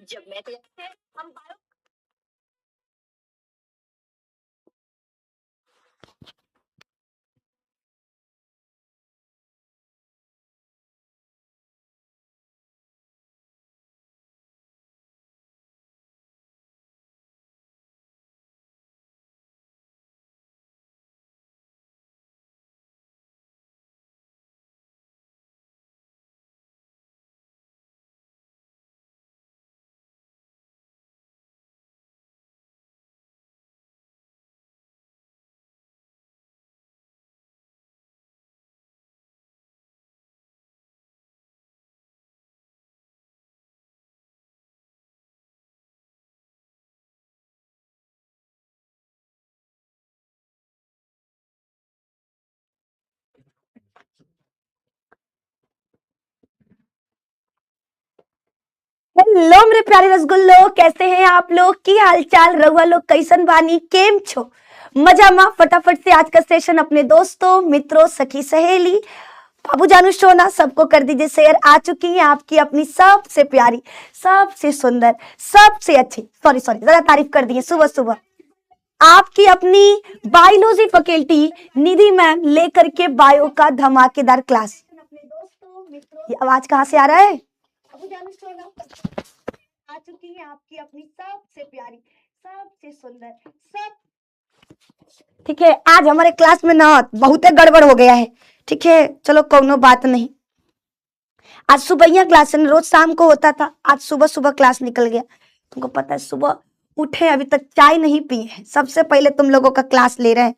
जब मैं तो हम हेलो मेरे प्यारे रसगुल्लो, कैसे हैं आप लोग? की हालचाल रहुआ लोग कैसन बानी? केम छो? मजा मा? फटाफट से आज का सेशन अपने दोस्तों, मित्रों, सखी, सहेली, बाबू जानू सोना सबको कर दीजिए शेयर। आ चुकी है आपकी अपनी सबसे प्यारी, सबसे सुंदर, सबसे अच्छी, सॉरी जरा तारीफ कर दी सुबह सुबह, आपकी अपनी बायोलॉजी फैकल्टी निधि मैम लेकर के बायो का धमाकेदार क्लास। ये आवाज कहाँ से आ रहा है? आ चुकी है आपकी अपनी सबसे प्यारी, सबसे सुंदर, सब ठीक है। आज हमारे क्लास में ना बहुत गड़बड़ हो गया है, ठीक है। चलो कोनो बात नहीं। आज सुबह क्लास रोज शाम को होता था, आज सुबह सुबह क्लास निकल गया। तुमको पता है सुबह उठे अभी तक चाय नहीं पिए हैं, सबसे पहले तुम लोगों का क्लास ले रहे हैं,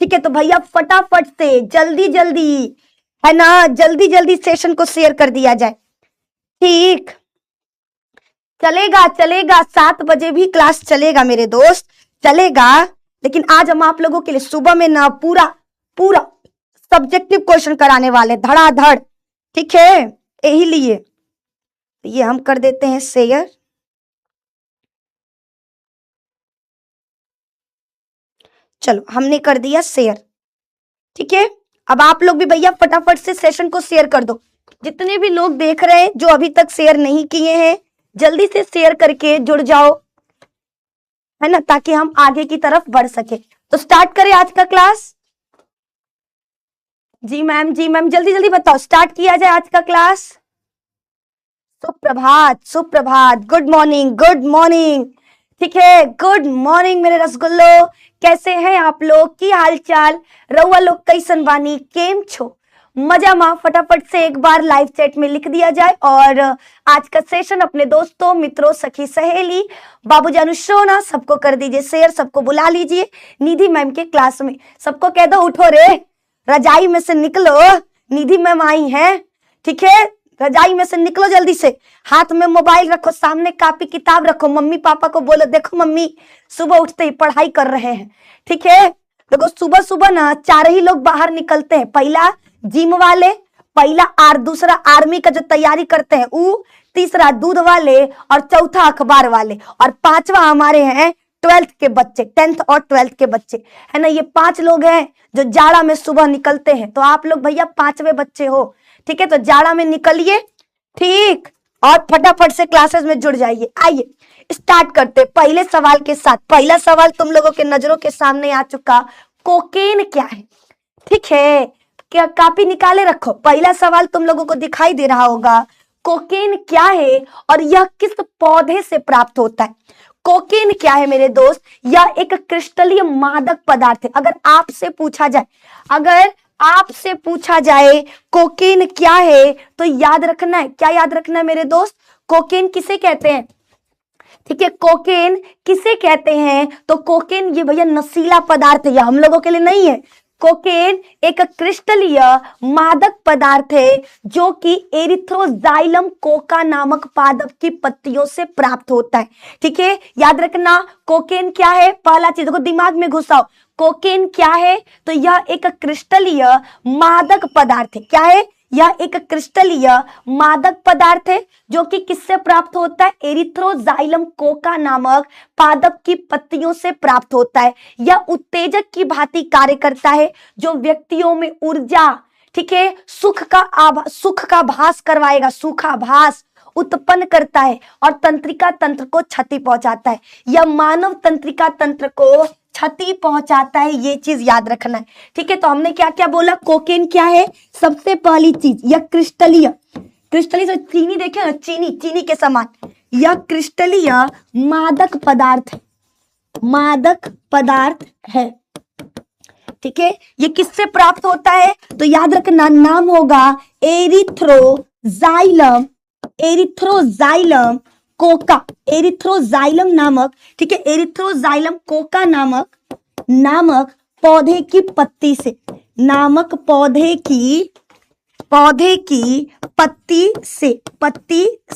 ठीक है। तो भैया फटाफट से जल्दी जल्दी है ना, जल्दी जल्दी सेशन को शेयर कर दिया जाए, ठीक। चलेगा चलेगा, 7 बजे भी क्लास चलेगा मेरे दोस्त, चलेगा। लेकिन आज हम आप लोगों के लिए सुबह में ना पूरा पूरा सब्जेक्टिव क्वेश्चन कराने वाले, धड़ाधड़, ठीक है। यही लिए ये हम कर देते हैं शेयर। चलो हमने कर दिया शेयर, ठीक है। अब आप लोग भी भैया फटाफट से सेशन को शेयर कर दो। जितने भी लोग देख रहे हैं जो अभी तक शेयर नहीं किए हैं, जल्दी से शेयर करके जुड़ जाओ, है ना, ताकि हम आगे की तरफ बढ़ सके। तो स्टार्ट करें आज का क्लास। जी मैम, जी मैम, जल्दी जल्दी बताओ, स्टार्ट किया जाए आज का क्लास। सुप्रभात सुप्रभात, गुड मॉर्निंग गुड मॉर्निंग, ठीक है। गुड मॉर्निंग मेरे रसगुल्लो, कैसे हैं आप लोग? की हालचाल रउआ लोग कैसन बानी? केम छो? मजा मा? फटाफट से एक बार लाइव चैट में लिख दिया जाए। और आज का सेशन अपने दोस्तों, मित्रों, सखी, सहेली, बाबू जानू सोना सबको कर दीजिए शेयर, सबको बुला लीजिए निधि मैम के क्लास में। सबको कह दो उठो रे, रजाई में से निकलो, निधि मैम आई हैं, ठीक है। रजाई में से निकलो जल्दी से, हाथ में मोबाइल रखो, सामने कॉपी किताब रखो, मम्मी पापा को बोलो देखो मम्मी सुबह उठते ही पढ़ाई कर रहे हैं, ठीक है। देखो सुबह सुबह ना 4 ही लोग बाहर निकलते हैं, पहला जिम वाले, पहला दूसरा आर्मी का जो तैयारी करते हैं वो, तीसरा दूध वाले, और चौथा अखबार वाले, और 5वां हमारे हैं 12th के बच्चे, 10th और 12th के बच्चे, है ना। ये 5 लोग हैं जो जाड़ा में सुबह निकलते हैं। तो आप लोग भैया 5वें बच्चे हो, ठीक है। तो जाड़ा में निकलिए, ठीक, और फटाफट से क्लासेस में जुड़ जाइए। आइए स्टार्ट करते पहले सवाल के साथ। पहला सवाल तुम लोगों के नजरों के सामने आ चुका, कोकेन क्या है, ठीक है। क्या कॉपी निकाले रखो, पहला सवाल तुम लोगों को दिखाई दे रहा होगा, कोकेन क्या है और यह किस पौधे से प्राप्त होता है। कोकेन क्या है मेरे दोस्त? यह एक क्रिस्टलीय मादक पदार्थ है। अगर आपसे पूछा जाए कोकेन क्या है, तो याद रखना है, क्या याद रखना है मेरे दोस्त? कोकेन किसे कहते हैं, ठीक है। कोकेन किसे कहते हैं? तो कोकेन ये भैया नशीला पदार्थ है, यह हम लोगों के लिए नहीं है। कोकेन एक क्रिस्टलीय मादक पदार्थ है जो कि एरिथ्रोजाइलम कोका नामक पादप की पत्तियों से प्राप्त होता है, ठीक है। याद रखना कोकेन क्या है, पहला चीज को दिमाग में घुसाओ, कोकेन क्या है? तो यह एक क्रिस्टलीय मादक पदार्थ है। क्या है? यह एक क्रिस्टलीय मादक पदार्थ है जो कि किससे प्राप्त होता है? एरिथ्रोजाइलम कोका नामक पादप की पत्तियों से प्राप्त होता है। यह उत्तेजक की भांति कार्य करता है जो व्यक्तियों में ऊर्जा, ठीक है, सुख का भास करवाएगा, सुखाभास, उत्पन्न करता है और तंत्रिका तंत्र को क्षति पहुंचाता है, या मानव तंत्रिका तंत्र को क्षति पहुंचाता है, ये चीज याद रखना है। ठीक है, तो हमने क्या क्या बोला, कोकेन क्या है, सबसे पहली चीज यह क्रिस्टलीय, क्रिस्टलीय चीनी देखे ना, चीनी के समान, यह क्रिस्टलीय मादक पदार्थ है, मादक पदार्थ है। ठीक है, ये किससे प्राप्त होता है, तो याद रखना नाम होगा एरिथ्रोजाइलम, एरिथ्रोजाइलम कोका, एरिथ्रोजाइलम नामक, ठीक है, एरिथ्रोजाइलम कोका नामक पौधे की पत्ती से, नामक पौधे की पत्ती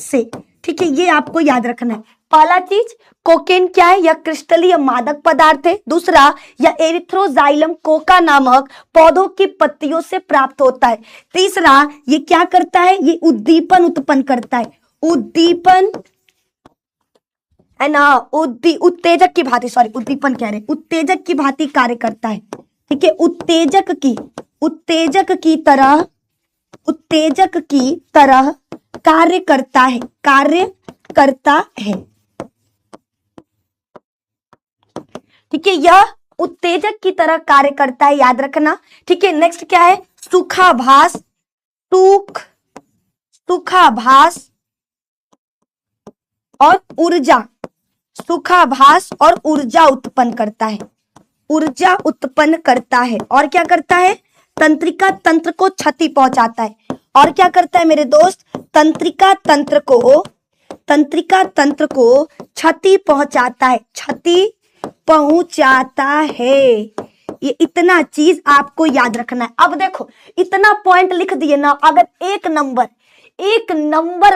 से। ठीक है, ये आपको याद रखना है। पहला चीज कोकेन क्या है, यह क्रिस्टलीय मादक पदार्थ है। दूसरा, यह एरिथ्रोजाइलम कोका नामक पौधों की पत्तियों से प्राप्त होता है। तीसरा, ये क्या करता है, ये उद्दीपन उत्पन्न करता है, उद्दीपन है ना, उत्तेजक की भांति, सॉरी उद्दीपन कह रहे, उत्तेजक की भांति कार्य करता है। ठीक है, उत्तेजक की तरह कार्य करता है। ठीक है, यह उत्तेजक की तरह कार्य करता है, याद रखना। ठीक है, नेक्स्ट क्या है, सूखाभास और ऊर्जा, सूखाभास और ऊर्जा उत्पन्न करता है, और क्या करता है, तंत्रिका तंत्र को क्षति पहुंचाता है। और क्या करता है मेरे दोस्त, तंत्रिका तंत्र को क्षति पहुंचाता है। ये इतना चीज आपको याद रखना है। अब देखो, इतना पॉइंट लिख दिए ना, अगर एक नंबर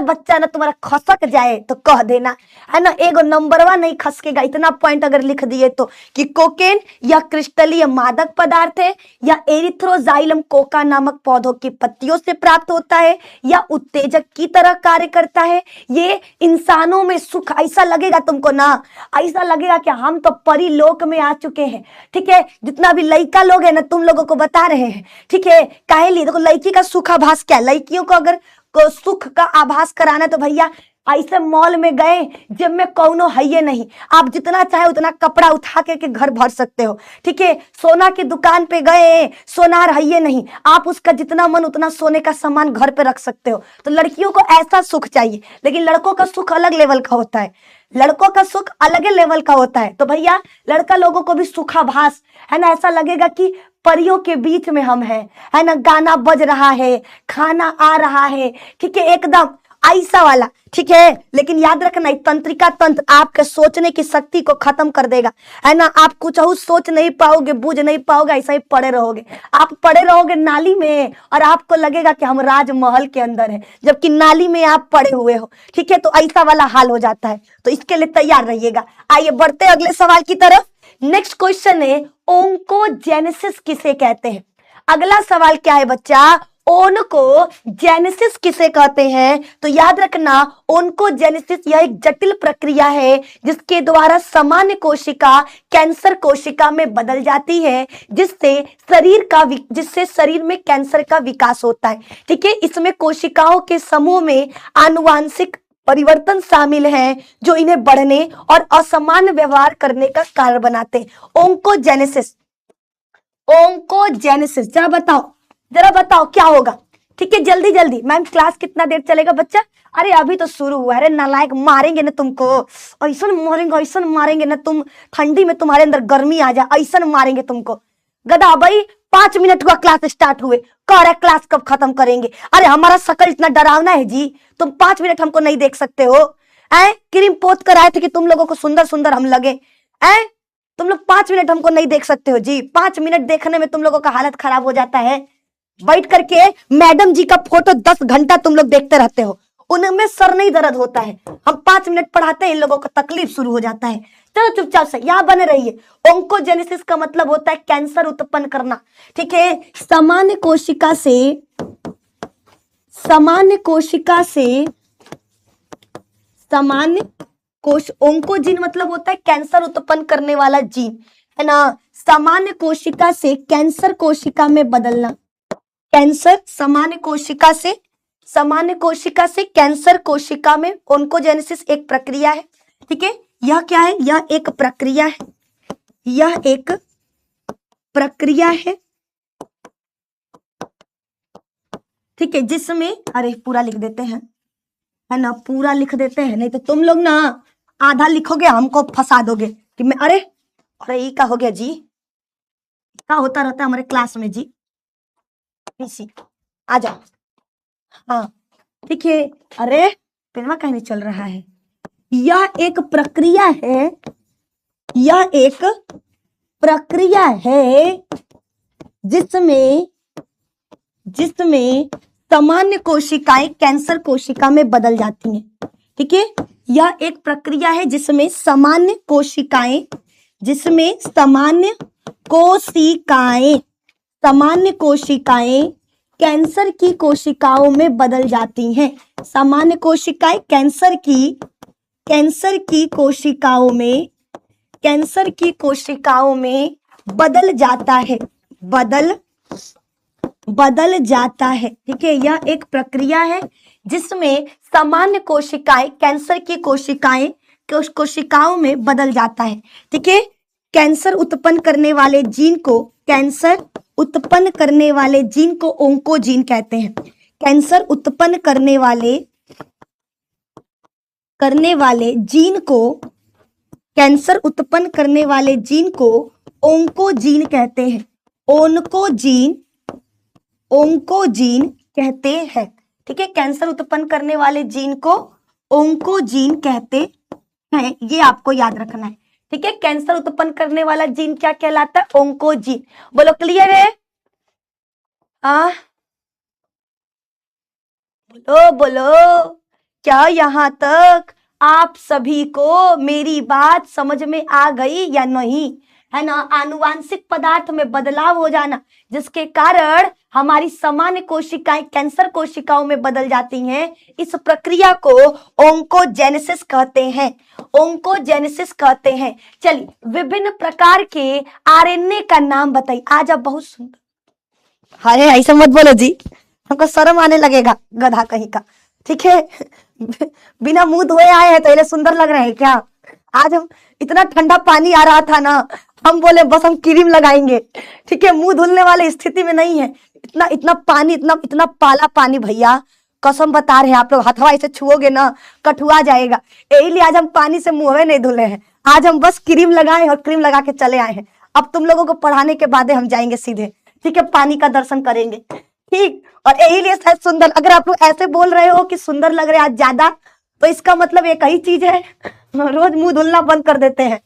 बच्चा ना तुम्हारा खसक जाए तो कह देना, है ना, एगो नंबरवा नहीं खसकेगा। इतना पॉइंट अगर लिख दिए तो, कि कोकेन या क्रिस्टलीय मादक पदार्थ है, या एरिथ्रोजाइलम कोका नामक पौधों की पत्तियों से प्राप्त होता है, या उत्तेजक की तरह कार्य करता है। ये इंसानों में सुख, ऐसा लगेगा तुमको ना, ऐसा लगेगा कि हम तो परी लोक में आ चुके हैं। ठीक है, जितना भी लड़का लोग है ना, तुम लोगों को बता रहे हैं। ठीक है, काहे लिए, देखो लड़की का सुखाभास क्या है, लड़कियों को अगर को सुख का आभास कराना तो भैया ऐसे मॉल में गए, जब में कौनो है ये नहीं, आप जितना चाहे उतना कपड़ा उठा के घर भर सकते हो। ठीक है, सोना की दुकान पे गए, सोनार है ये नहीं, आप उसका जितना मन उतना सोने का सामान घर पे रख सकते हो। तो लड़कियों को ऐसा सुख चाहिए, लेकिन लड़कों का सुख अलग लेवल का होता है, लड़कों का सुख अलग लेवल का होता है। तो भैया लड़का लोगों को भी सुखाभास, है ना, ऐसा लगेगा कि परियों के बीच में हम हैं, है ना, गाना बज रहा है, खाना आ रहा है। ठीक है, एकदम ऐसा वाला। ठीक है, लेकिन याद रखना, तंत्रिका तंत्र आपके सोचने की शक्ति को खत्म कर देगा, है ना, आप कुछ सोच नहीं पाओगे, बूझ नहीं पाओगे, ऐसा ही पड़े रहोगे। आप पड़े रहोगे नाली में और आपको लगेगा कि हम राजमहल के अंदर हैं, जबकि नाली में आप पड़े हुए हो। ठीक है, तो ऐसा वाला हाल हो जाता है, तो इसके लिए तैयार रहिएगा। आइए बढ़ते अगले सवाल की तरफ। नेक्स्ट क्वेश्चन है, ओंकोजेनेसिस किसे कहते हैं। अगला सवाल क्या है बच्चा, ओनकोजेनेसिस किसे कहते हैं। तो याद रखना, ओनकोजेनेसिस यह एक जटिल प्रक्रिया है जिसके द्वारा सामान्य कोशिका कैंसर कोशिका में बदल जाती है, जिससे शरीर में कैंसर का विकास होता है। ठीक है, इसमें कोशिकाओं के समूह में आनुवांशिक परिवर्तन शामिल हैं जो इन्हें बढ़ने और असामान्य व्यवहार करने का कारण बनाते हैं। ओंकोजेनेसिस जरा बताओ क्या होगा। ठीक है, जल्दी जल्दी। मैम क्लास कितना देर चलेगा बच्चा, अरे अभी तो शुरू हुआ है। अरे नालायक, मारेंगे ना तुमको, ऐसा मारेंगे ना, तुम ठंडी में तुम्हारे अंदर गर्मी आ जाए, ऐसा मारेंगे तुमको। गधा भाई 5 मिनट हुआ क्लास स्टार्ट हुए, कह रहा क्लास कब खत्म करेंगे। अरे हमारा शक्ल इतना डरावना है जी, तुम 5 मिनट हमको नहीं देख सकते हो। क्रीम पोत कर आए थे कि तुम लोगों को सुंदर सुंदर हम लगे। तुम लोग 5 मिनट हमको नहीं देख सकते हो जी। 5 मिनट देखने में तुम लोगों का हालत खराब हो जाता है। बैठ करके मैडम जी का फोटो 10 घंटा तुम लोग देखते रहते हो, उनमें सर नहीं दर्द होता है। हम 5 मिनट पढ़ाते हैं, इन लोगों को तकलीफ शुरू हो जाता है। चलो चुपचाप से यहाँ बने रहिए। ओंकोजेनेसिस का मतलब होता है कैंसर उत्पन्न करना। ठीक है, सामान्य ओंकोजीन मतलब होता है कैंसर उत्पन्न करने वाला जीन, है ना। सामान्य कोशिका से कैंसर कोशिका में बदलना, कैंसर सामान्य कोशिका से सामान्य कोशिका से कैंसर कोशिका में ओन्कोजेनेसिस एक प्रक्रिया है। ठीक है, यह क्या है? यह एक प्रक्रिया है, यह एक प्रक्रिया है। ठीक है, जिसमें, अरे पूरा लिख देते हैं, है ना, पूरा लिख देते हैं, नहीं तो तुम लोग ना आधा लिखोगे, हमको फंसा दोगे कि मैं, अरे अरे ये क्या हो गया जी, क्या होता रहता है हमारे क्लास में जी। पीसी आ जाओ। हाँ ठीक है, अरे पेनवा कहीं नहीं चल रहा है। यह एक प्रक्रिया है, यह एक प्रक्रिया है जिसमें सामान्य कोशिकाएं कैंसर कोशिका में बदल जाती हैं। ठीक है, यह एक प्रक्रिया है जिसमें सामान्य कोशिकाएं कैंसर की कोशिकाओं में बदल जाती हैं। सामान्य कोशिकाएं कैंसर की कोशिकाओं में बदल जाता है, बदल जाता है। ठीक है, यह एक प्रक्रिया है जिसमें सामान्य कोशिकाएं कैंसर की कोशिकाओं में बदल जाता है। ठीक है, कैंसर उत्पन्न करने वाले जीन को ओंकोजीन कहते हैं। कैंसर उत्पन्न करने वाले जीन को ओंकोजीन कहते हैं। ओंकोजीन कहते हैं। ठीक है, कैंसर उत्पन्न करने वाले जीन को ओंकोजीन कहते हैं, ये आपको याद रखना है। ठीक है, कैंसर उत्पन्न करने वाला जीन क्या कहलाता है? ओंकोजीन। बोलो क्लियर है? बोलो क्या यहाँ तक आप सभी को मेरी बात समझ में आ गई या नहीं? है ना, आनुवांशिक पदार्थ में बदलाव हो जाना जिसके कारण हमारी सामान्य कोशिकाएं कैंसर कोशिकाओं में बदल जाती हैं, इस प्रक्रिया को ओंकोजेनेसिस कहते हैं। चलिए, विभिन्न प्रकार के आरएनए का नाम बताइए। आज आप बहुत सुंदर, अरे ऐसा मत बोलो जी, हमको शर्म आने लगेगा, गधा कहीं का। ठीक है, बिना मुंह धोए आए हैं तो इन्हें सुंदर लग रहे हैं क्या? आज हम, इतना ठंडा पानी आ रहा था ना, हम बोले बस हम क्रीम लगाएंगे। ठीक है, मुंह धुलने वाले स्थिति में नहीं है, इतना पानी, इतना पाला पानी भैया, कसम बता रहे हैं, आप लोग हथवा ऐसे छुओगे ना कठुआ जाएगा। यही लिए आज हम पानी से मुंह नहीं धुले हैं, आज हम बस क्रीम लगाए और क्रीम लगा के चले आए हैं। अब तुम लोगों को पढ़ाने के बाद हम जाएंगे सीधे, ठीक है, पानी का दर्शन करेंगे। ठीक, और यही लिए शायद सुंदर, अगर आप लोग ऐसे बोल रहे हो कि सुंदर लग रहे हैं आज ज्यादा, तो इसका मतलब एक ही चीज है, रोज मुंह धुलना बंद कर देते हैं,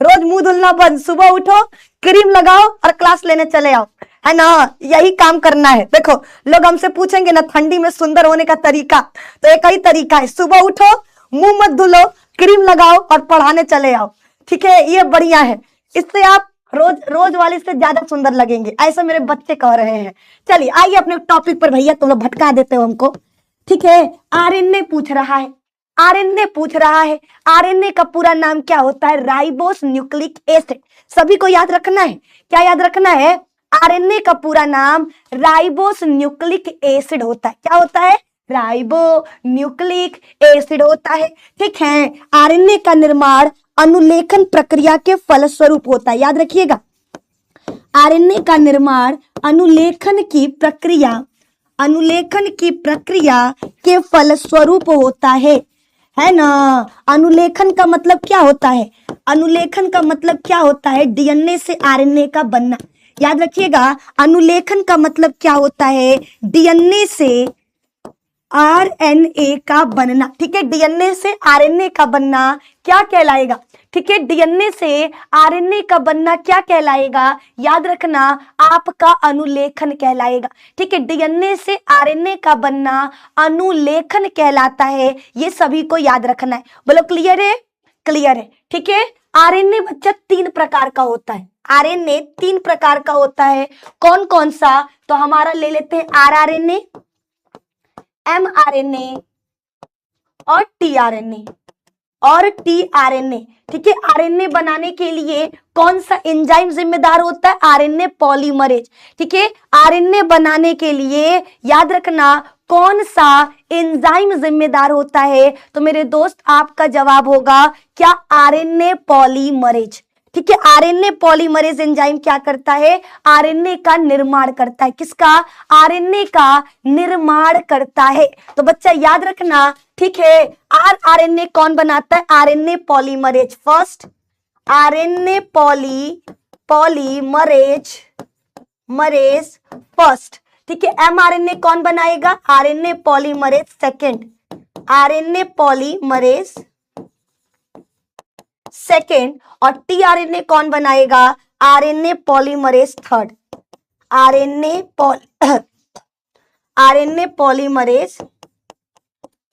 रोज मुंह धुलना बंद, सुबह उठो, क्रीम लगाओ और क्लास लेने चले आओ, है ना, यही काम करना है। देखो, लोग हमसे पूछेंगे ना ठंडी में सुंदर होने का तरीका, तो एक ही तरीका है, सुबह उठो, मुंह मत धुलो, क्रीम लगाओ और पढ़ाने चले आओ। ठीक है, ये बढ़िया है, इससे आप रोज वाले से ज्यादा सुंदर लगेंगे, ऐसा मेरे बच्चे कह रहे हैं। चलिए आइए अपने टॉपिक पर, भैया तुम लोग भटका देते हो हमको। ठीक है, आरएनए पूछ रहा है, आरएनए का पूरा नाम क्या होता है? Ribose nucleic acid. सभी को याद रखना है, क्या याद रखना है? आरएनए का पूरा नाम राइबोस न्यूक्लिक एसिड होता है। क्या होता है? राइबो न्यूक्लिक एसिड होता है। ठीक है, आरएनए का निर्माण अनुलेखन प्रक्रिया के फलस्वरूप होता है, याद रखिएगा। आरएनए का निर्माण अनुलेखन की प्रक्रिया के फलस्वरूप होता है ना। अनुलेखन का मतलब क्या होता है? अनुलेखन का मतलब क्या होता है? डीएनए से आरएनए का बनना। याद रखिएगा, अनुलेखन का मतलब क्या होता है? डीएनए से आरएनए का बनना। ठीक है, डीएनए से आरएनए का बनना क्या कहलाएगा? ठीक है, डीएनए से आरएनए का बनना क्या कहलाएगा? याद रखना, आपका अनुलेखन कहलाएगा। ठीक है, डीएनए से आरएनए का बनना अनुलेखन कहलाता है, ये सभी को याद रखना है। बोलो क्लियर है? क्लियर है। ठीक है, आरएनए बच्चा 3 प्रकार का होता है। आरएनए 3 प्रकार का होता है। कौन कौन सा? तो हमारा ले लेते हैं आरआरएनए, एमआरएनए और टीआरएनए। ठीक है, आरएनए बनाने के लिए कौन सा एंजाइम जिम्मेदार होता है? RNA polymerase. ठीक है, आरएनए बनाने के लिए याद रखना कौन सा एंजाइम जिम्मेदार होता है? तो मेरे दोस्त आपका जवाब होगा क्या? RNA polymerase. ठीक है, आरएनए पॉलीमरेज एंजाइम क्या करता है? आरएनए का निर्माण करता है। किसका? आरएनए का निर्माण करता है। तो बच्चा याद रखना, ठीक है, आरएनए कौन बनाता है? RNA polymerase first, RNA polymerase first. ठीक है, एमआरएनए कौन बनाएगा? RNA polymerase second, RNA polymerase second. और टीआरएनए कौन बनाएगा? RNA polymerase third, RNA polymerase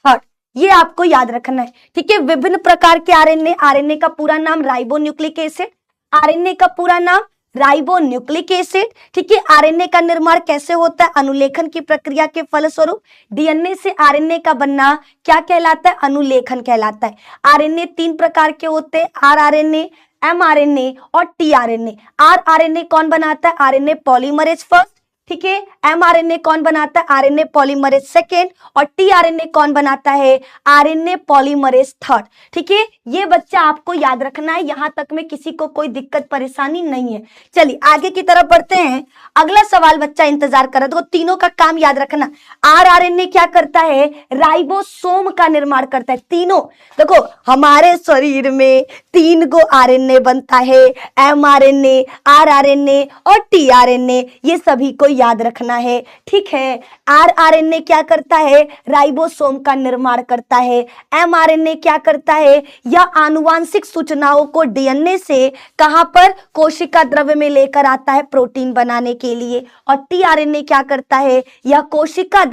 third. ये आपको याद रखना है। ठीक है, विभिन्न प्रकार के आरएनए, आरएनए का पूरा नाम राइबोन्यूक्लिक एसिड, आरएनए का पूरा नाम राइबोन्यूक्लिक एसिड। ठीक है, आरएनए का निर्माण कैसे होता है? अनुलेखन की प्रक्रिया के फलस्वरूप डीएनए से आरएनए का बनना क्या कहलाता है? अनुलेखन कहलाता है। आरएनए 3 प्रकार के होते हैं, आरआरएनए, एमआरएनए और टीआरएनए। आरआरएनए कौन बनाता है? RNA polymerase first. ठीक है, एमआरएनए कौन बनाता है? RNA polymerase second. और टीआरएनए कौन बनाता है? RNA polymerase third. ठीक है, ये बच्चा आपको याद रखना है, यहां तक में किसी को कोई दिक्कत परेशानी नहीं है। चलिए आगे की तरफ बढ़ते हैं। अगला सवाल बच्चा इंतजार कर रहा है, तो तीनों का काम याद रखना। आरआरएनए क्या करता है? राइबोसोम का निर्माण करता है। तीनों देखो, हमारे शरीर में 3 गो आरएनए बनता है, एमआरएनए, आरआरएनए और टीआरएनए, ये सभी को याद रखना है। ठीक है, आरआरएनए क्या करता है? राइबोसोम का निर्माण करता है। एमआरएनए क्या करता है? यह आनुवांशिक सूचनाओं को डीएनए से कहां पर? कोशिका द्रव्य में लेकर आता है प्रोटीन बनाने के लिए। और टीआरएनए क्या करता है? यह कोशिका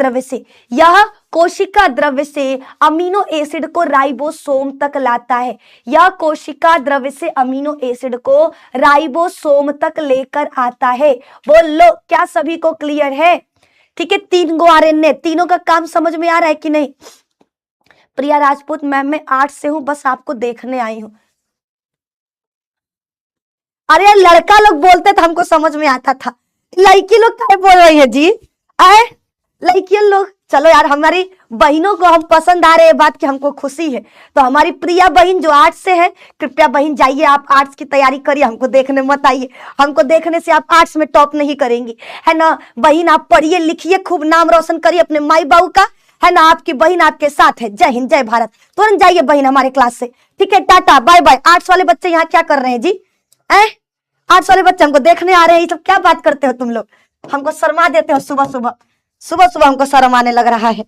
द्रव्य से अमीनो एसिड को राइबोसोम तक लाता है। यह कोशिका द्रव्य से अमीनो एसिड को राइबोसोम तक लेकर आता है। बोलो, क्या सभी को क्लियर है? ठीक है, 3 गो आरएनए, तीनों का काम समझ में आ रहा है कि नहीं? प्रिया राजपूत मैम, मैं आर्ट्स से हूं, बस आपको देखने आई हूं। अरे यार, लड़का लोग बोलते तो हमको समझ में आता था, लड़की लोग क्या बोल रही है जी? आए लड़कियां लोग, चलो यार, हमारी बहनों को हम पसंद आ रहे हैं, बात की हमको खुशी है। तो हमारी प्रिया बहन जो आर्ट्स से है, कृपया बहन जाइए, आप आर्ट्स की तैयारी करिए, हमको देखने मत आइए। हमको देखने से आप आर्ट्स में टॉप नहीं करेंगी, है ना बहन? आप पढ़िए लिखिए, खूब नाम रोशन करिए अपने माई बाबू का, है ना? आपकी बहन आपके साथ है। जय हिंद, जय भारत। तुरंत जाइए बहन हमारे क्लास से। ठीक है, टाटा बाय बाय। आर्ट्स वाले बच्चे यहाँ क्या कर रहे हैं जी? आर्ट्स वाले बच्चे हमको देखने आ रहे हैं, ये सब क्या बात करते हो तुम लोग? हमको शर्मा देते हो सुबह सुबह हमको शर्म आने लग रहा है।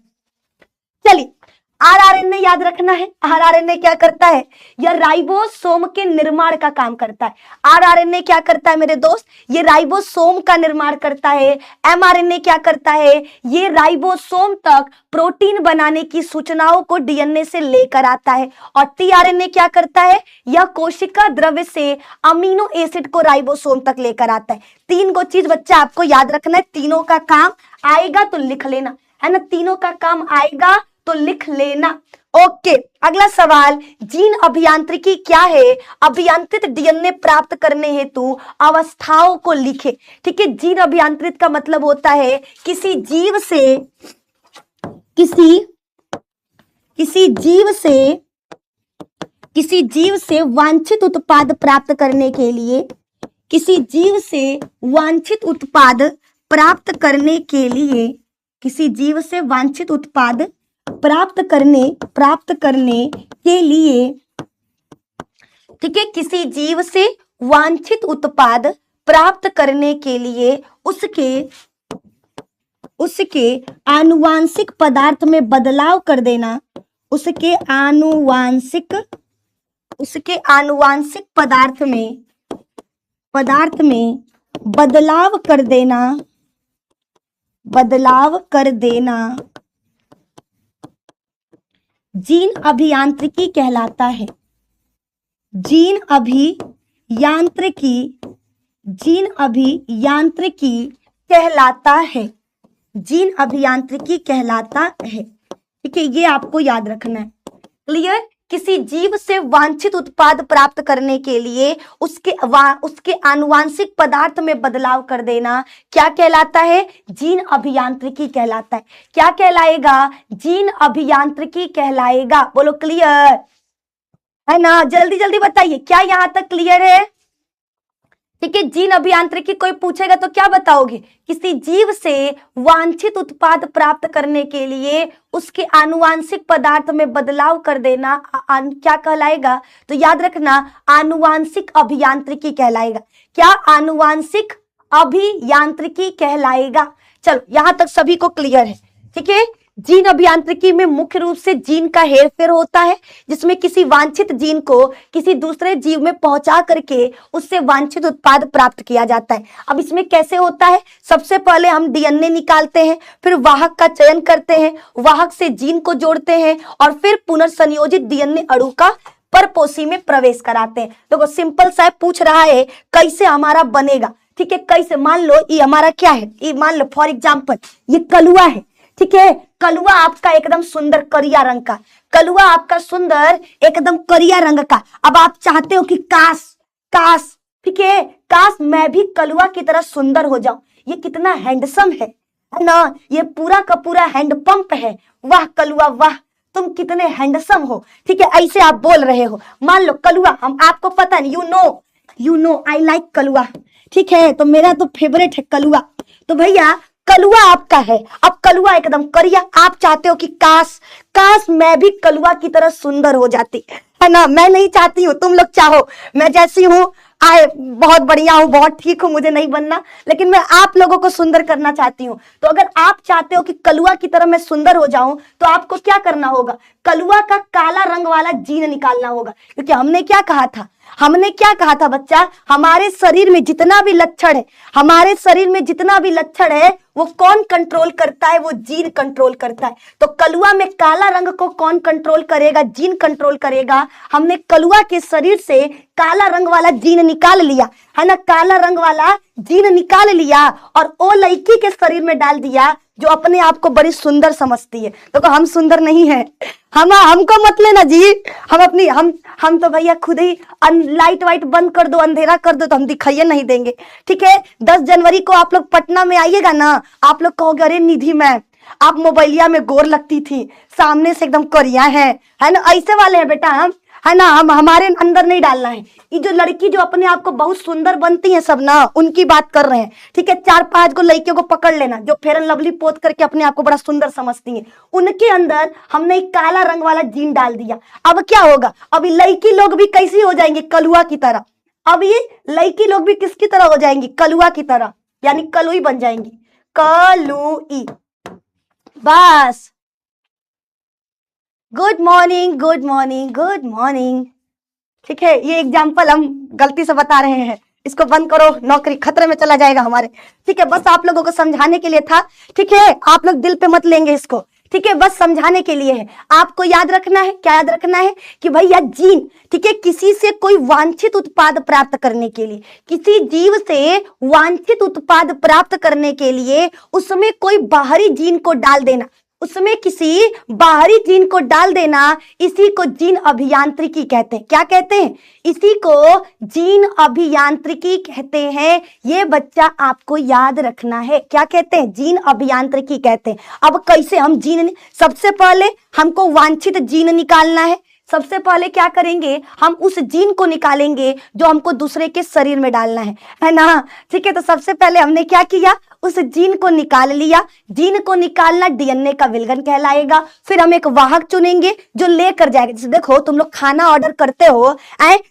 चलिए, आरआरएनए याद रखना है। आरआरएनए क्या करता है? यह राइबोसोम के निर्माण का काम करता है। आरआरएनए क्या करता है मेरे दोस्त? ये राइबोसोम का निर्माण करता है। एमआरएनए क्या करता है? ये राइबोसोम तक प्रोटीन बनाने की सूचनाओं को डीएनए से लेकर आता है। और टीआरएनए क्या करता है? यह कोशिका द्रव्य से अमीनो एसिड को राइबोसोम तक लेकर आता है। 3 गो चीज बच्चा आपको याद रखना है, तीनों का काम आएगा तो लिख लेना, है ना? तीनों का काम आएगा तो लिख लेना। ओके, अगला सवाल, जीन अभियांत्रिकी क्या है? अभियांत्रित डीएनए प्राप्त करने हेतु अवस्थाओं को लिखे। ठीक है, जीन अभियांत्रित का मतलब होता है किसी जीव से वांछित उत्पाद प्राप्त करने के लिए, किसी जीव से वांछित उत्पाद प्राप्त करने के लिए, किसी जीव से वांछित उत्पाद प्राप्त करने के लिए, ठीक है, किसी जीव से वांछित उत्पाद प्राप्त करने के लिए उसके आनुवांशिक पदार्थ में बदलाव कर देना, उसके आनुवांशिक पदार्थ में बदलाव कर देना जीन अभियांत्रिकी कहलाता है। जीन अभियांत्रिकी कहलाता है। ठीक है, ये आपको याद रखना है। क्लियर? किसी जीव से वांछित उत्पाद प्राप्त करने के लिए उसके आनुवांशिक पदार्थ में बदलाव कर देना क्या कहलाता है? जीन अभियांत्रिकी कहलाता है। क्या कहलाएगा? जीन अभियांत्रिकी कहलाएगा। बोलो क्लियर है ना? जल्दी जल्दी बताइए, क्या यहां तक क्लियर है? ठीक है, जीन अभियांत्रिकी कोई पूछेगा तो क्या बताओगे? किसी जीव से वांछित उत्पाद प्राप्त करने के लिए उसके आनुवांशिक पदार्थ में बदलाव कर देना क्या कहलाएगा? तो याद रखना, आनुवांशिक अभियांत्रिकी कहलाएगा। क्या? आनुवांशिक अभियांत्रिकी कहलाएगा। चलो यहां तक सभी को क्लियर है। ठीक है, जीन अभियांत्रिकी में मुख्य रूप से जीन का हेरफेर होता है, जिसमें किसी वांछित जीन को किसी दूसरे जीव में पहुंचा करके उससे वांछित उत्पाद प्राप्त किया जाता है। अब इसमें कैसे होता है? सबसे पहले हम डीएनए निकालते हैं, फिर वाहक का चयन करते हैं, वाहक से जीन को जोड़ते हैं और फिर पुनर्संयोजित डीएनए अणु का परपोषी में प्रवेश कराते हैं। देखो सिंपल सा पूछ रहा है कैसे हमारा बनेगा। ठीक है, कैसे? मान लो ये हमारा क्या है, ये मान लो फॉर एग्जाम्पल ये कलुआ है। ठीक है, कलुआ आपका एकदम सुंदर करिया रंग का, कलुआ आपका सुंदर एकदम करिया रंग का। अब आप चाहते हो कि काश काश, ठीक है, काश मैं भी कलुआ की तरह सुंदर हो जाऊं। ये कितना हैंडसम है ना? ये पूरा का पूरा हैंड पंप है। वाह कलुआ वाह, तुम कितने हैंडसम हो। ठीक है, ऐसे आप बोल रहे हो। मान लो कलुआ, हम आपको पता नहीं, यू नो आई लाइक कलुआ। ठीक है, तो मेरा तो फेवरेट है कलुआ। तो भैया कलुआ आपका है, अब कलुआ एकदम करिया, आप चाहते हो कि काश काश मैं भी कलुआ की तरह सुंदर हो जाती, है ना? मैं नहीं चाहती हूँ, तुम लोग चाहो मैं जैसी हूँ, आए बहुत बढ़िया हूँ, बहुत ठीक हूँ, मुझे नहीं बनना, लेकिन मैं आप लोगों को सुंदर करना चाहती हूँ। तो अगर आप चाहते हो कि कलुआ की तरह मैं सुंदर हो जाऊं, तो आपको क्या करना होगा? कलुआ का काला रंग वाला जीन निकालना होगा। क्योंकि हमने क्या कहा था? हमने क्या कहा था बच्चा? हमारे शरीर में जितना भी लक्षण है, हमारे शरीर में जितना भी लक्षण है वो कौन कंट्रोल करता है? वो जीन कंट्रोल करता है। तो कलुआ में काला रंग को कौन कंट्रोल करेगा? जीन कंट्रोल करेगा। हमने कलुआ के शरीर से काला रंग वाला जीन निकाल लिया, है ना? काला रंग वाला जीन निकाल लिया और ओ लड़की के शरीर में डाल दिया जो अपने आप को बड़ी सुंदर समझती है। तो हम सुंदर नहीं है, हमको मत लेना जी। हम तो भैया खुद ही लाइट वाइट बंद कर दो, अंधेरा कर दो तो हम दिखाइए नहीं देंगे। ठीक है, 10 जनवरी को आप लोग पटना में आइएगा ना, आप लोग कहोगे अरे निधि मैम आप मोबाइलिया में गोर लगती थी, सामने से एकदम करिया है ना? ऐसे वाले हैं बेटा हम, है ना? हम हमारे अंदर नहीं डालना है। ये जो लड़की जो अपने आप को बहुत सुंदर बनती है सब ना, उनकी बात कर रहे हैं। ठीक है, 4-5 को लड़कियों को पकड़ लेना जो फेयर एंड लवली पोत करके अपने आप को बड़ा सुंदर समझती हैं, उनके अंदर हमने एक काला रंग वाला जीन डाल दिया। अब क्या होगा? अभी लड़की लोग भी कैसी हो जाएंगे? कलुआ की तरह। अब ये लड़की लोग भी किसकी तरह हो जाएंगी? कलुआ की तरह, यानी कलुई बन जाएंगी, कलुई। बस good morning good morning good morning. ठीक है, ये एग्जाम्पल हम गलती से बता रहे हैं, इसको बंद करो, नौकरी खतरे में चला जाएगा हमारे। ठीक है, बस आप लोगों को समझाने के लिए था। ठीक है, आप लोग दिल पे मत लेंगे इसको। ठीक है, बस समझाने के लिए है। आपको याद रखना है, क्या याद रखना है? कि भैया जीन, ठीक है, किसी से कोई वांछित उत्पाद प्राप्त करने के लिए, किसी जीव से वांछित उत्पाद प्राप्त करने के लिए उसमें कोई बाहरी जीन को डाल देना, उसमें किसी बाहरी जीन को डाल देना, इसी को जीन अभियांत्रिकी कहते हैं। क्या कहते हैं? इसी को जीन अभियांत्रिकी कहते हैं। ये बच्चा आपको याद रखना है। क्या कहते हैं? जीन अभियांत्रिकी कहते हैं। अब कैसे हम जीन, सबसे पहले हमको वांछित जीन निकालना है। सबसे पहले क्या करेंगे? हम उस जीन को निकालेंगे जो हमको दूसरे के शरीर में डालना है ना? ठीक है, तो सबसे पहले हमने क्या किया? उस जीन को निकाल लिया। जीन को निकालना डीएनए का विलगन कहलाएगा। फिर हम एक वाहक चुनेंगे जो लेकर जाएगा। जैसे देखो तुम लोग खाना ऑर्डर करते हो,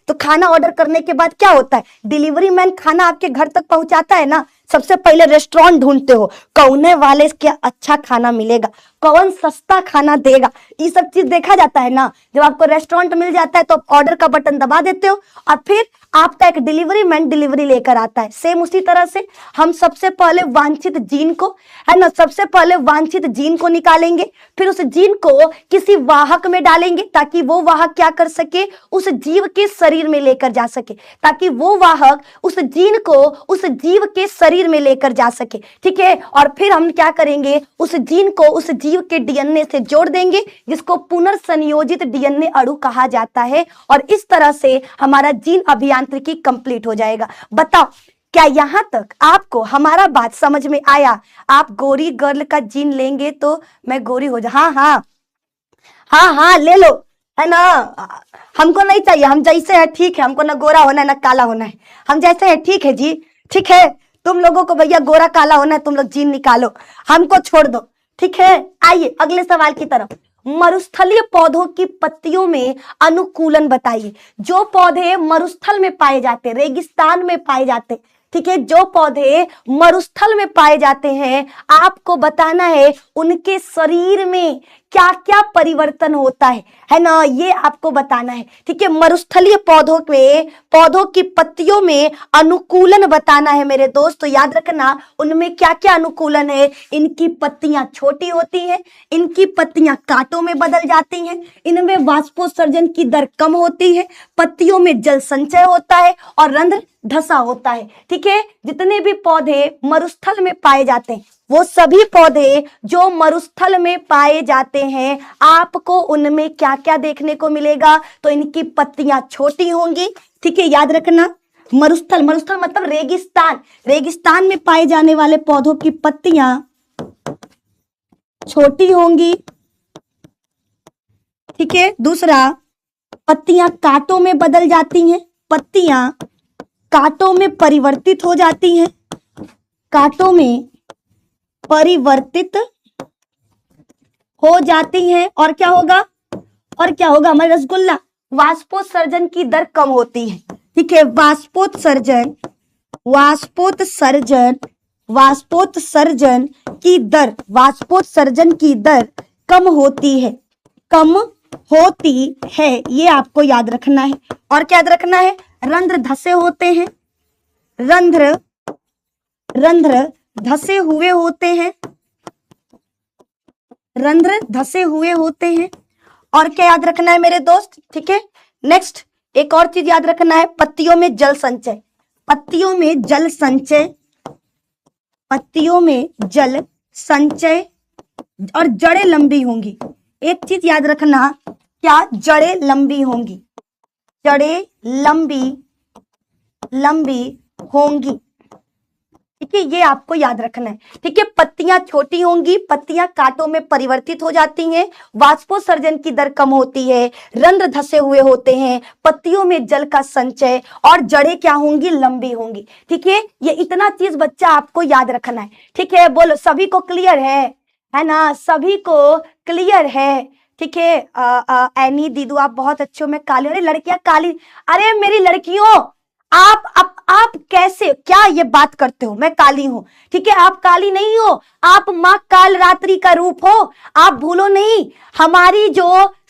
तो खाना ऑर्डर करने के बाद क्या होता है? डिलीवरी मैन खाना आपके घर तक पहुंचाता है ना। सबसे पहले रेस्टोरेंट ढूंढते हो, कौने वाले क्या अच्छा खाना मिलेगा, कौन सस्ता खाना देगा, ये सब चीज देखा जाता है ना। जब आपको रेस्टोरेंट मिल जाता है तो ऑर्डर का बटन दबा देते हो और फिर आपका एक डिलीवरी मैन डिलीवरी लेकर आता है। सेम उसी तरह से हम सबसे पहले वांछित जीन को, है ना, सबसे पहले वांछित जीन को निकालेंगे, फिर उस जीन को किसी वाहक में डालेंगे ताकि वो वाहक क्या कर सके? उस जीव के शरीर में लेकर जा सके, ताकि वो वाहक उस जीन को उस जीव के शरीर शरीर में लेकर जा सके, ठीक है। और फिर हम क्या करेंगे, उस जीन को उस जीव के डीएनए से जोड़ देंगे, जिसको पुनर्संयोजित डीएनए अणु कहा जाता है, और इस तरह से हमारा जीन अभियांत्रिकी कंप्लीट हो जाएगा। बताओ, क्या यहां तक आपको हमारा बात समझ में आया? आप गोरी गर्ल का जीन लेंगे तो मैं गोरी हो जा, हाँ हाँ हाँ हाँ ले लो, है ना। हमको नहीं चाहिए, हम जैसे है ठीक है, हमको ना गोरा होना है ना काला होना है, हम जैसे है ठीक है जी, ठीक है। तुम लोगों को भैया गोरा काला होना है, तुम लोग जीन निकालो, हमको छोड़ दो, ठीक है। आइए अगले सवाल की तरफ। मरुस्थलीय पौधों की पत्तियों में अनुकूलन बताइए। जो पौधे मरुस्थल में पाए जाते, रेगिस्तान में पाए जाते, ठीक है, जो पौधे मरुस्थल में पाए जाते हैं, आपको बताना है उनके शरीर में क्या क्या परिवर्तन होता है ना, ये आपको बताना है, ठीक है। मरुस्थलीय पौधों में, पौधों की पत्तियों में अनुकूलन बताना है मेरे दोस्त। तो याद रखना उनमें क्या क्या अनुकूलन है। इनकी पत्तियां छोटी होती हैं, इनकी पत्तियां कांटों में बदल जाती हैं, इनमें वाष्पोत्सर्जन की दर कम होती है, पत्तियों में जल संचय होता है और रंध्र धसा होता है, ठीक है। जितने भी पौधे मरुस्थल में पाए जाते हैं, वो सभी पौधे जो मरुस्थल में पाए जाते हैं, आपको उनमें क्या क्या देखने को मिलेगा? तो इनकी पत्तियां छोटी होंगी, ठीक है, याद रखना। मरुस्थल, मरुस्थल मतलब रेगिस्तान, रेगिस्तान में पाए जाने वाले पौधों की पत्तियां छोटी होंगी, ठीक है। दूसरा, पत्तियां कांटों में बदल जाती हैं, पत्तियां कांटों में परिवर्तित हो जाती हैं, कांटों में परिवर्तित हो जाती हैं। और क्या होगा, और क्या होगा हमारे रसगुल्ला? वाष्पोत्सर्जन की दर कम होती है, ठीक है। वाष्पोत्सर्जन, वाष्पोत्सर्जन, वाष्पोत्सर्जन की दर, वाष्पोत्सर्जन की दर कम होती है, कम होती है, ये आपको याद रखना है। और क्या याद रखना है? रंध्र धसे होते हैं, रंध्र, रंध्र धसे हुए होते हैं, रंध्र धसे हुए होते हैं। और क्या याद रखना है मेरे दोस्त, ठीक है। नेक्स्ट एक और चीज याद रखना है, पत्तियों में जल संचय, पत्तियों में जल संचय, पत्तियों में जल संचय, और जड़ें लंबी होंगी। एक चीज याद रखना, क्या? जड़ें लंबी होंगी, जड़ें लंबी लंबी होंगी, ठीक है, ये आपको याद रखना है, ठीक है। पत्तियां छोटी होंगी, पत्तियां कांटों में परिवर्तित हो जाती हैं, वाष्पोत्सर्जन की दर कम होती है, रंध्र धसे हुए होते हैं, पत्तियों में जल का संचय, और जड़ें क्या होंगी? लंबी होंगी, ठीक है। ये इतना चीज बच्चा आपको याद रखना है, ठीक है। बोलो सभी को क्लियर है ना? सभी को क्लियर है, ठीक है। एनी दीदू आप बहुत अच्छे हो, मैं काली, अरे लड़कियां काली, अरे मेरी लड़कियों आप कैसे क्या ये बात करते हो? मैं काली हूं, ठीक है, आप काली नहीं हो, आप माँ काल रात्रि का रूप हो। आप भूलो नहीं, हमारी जो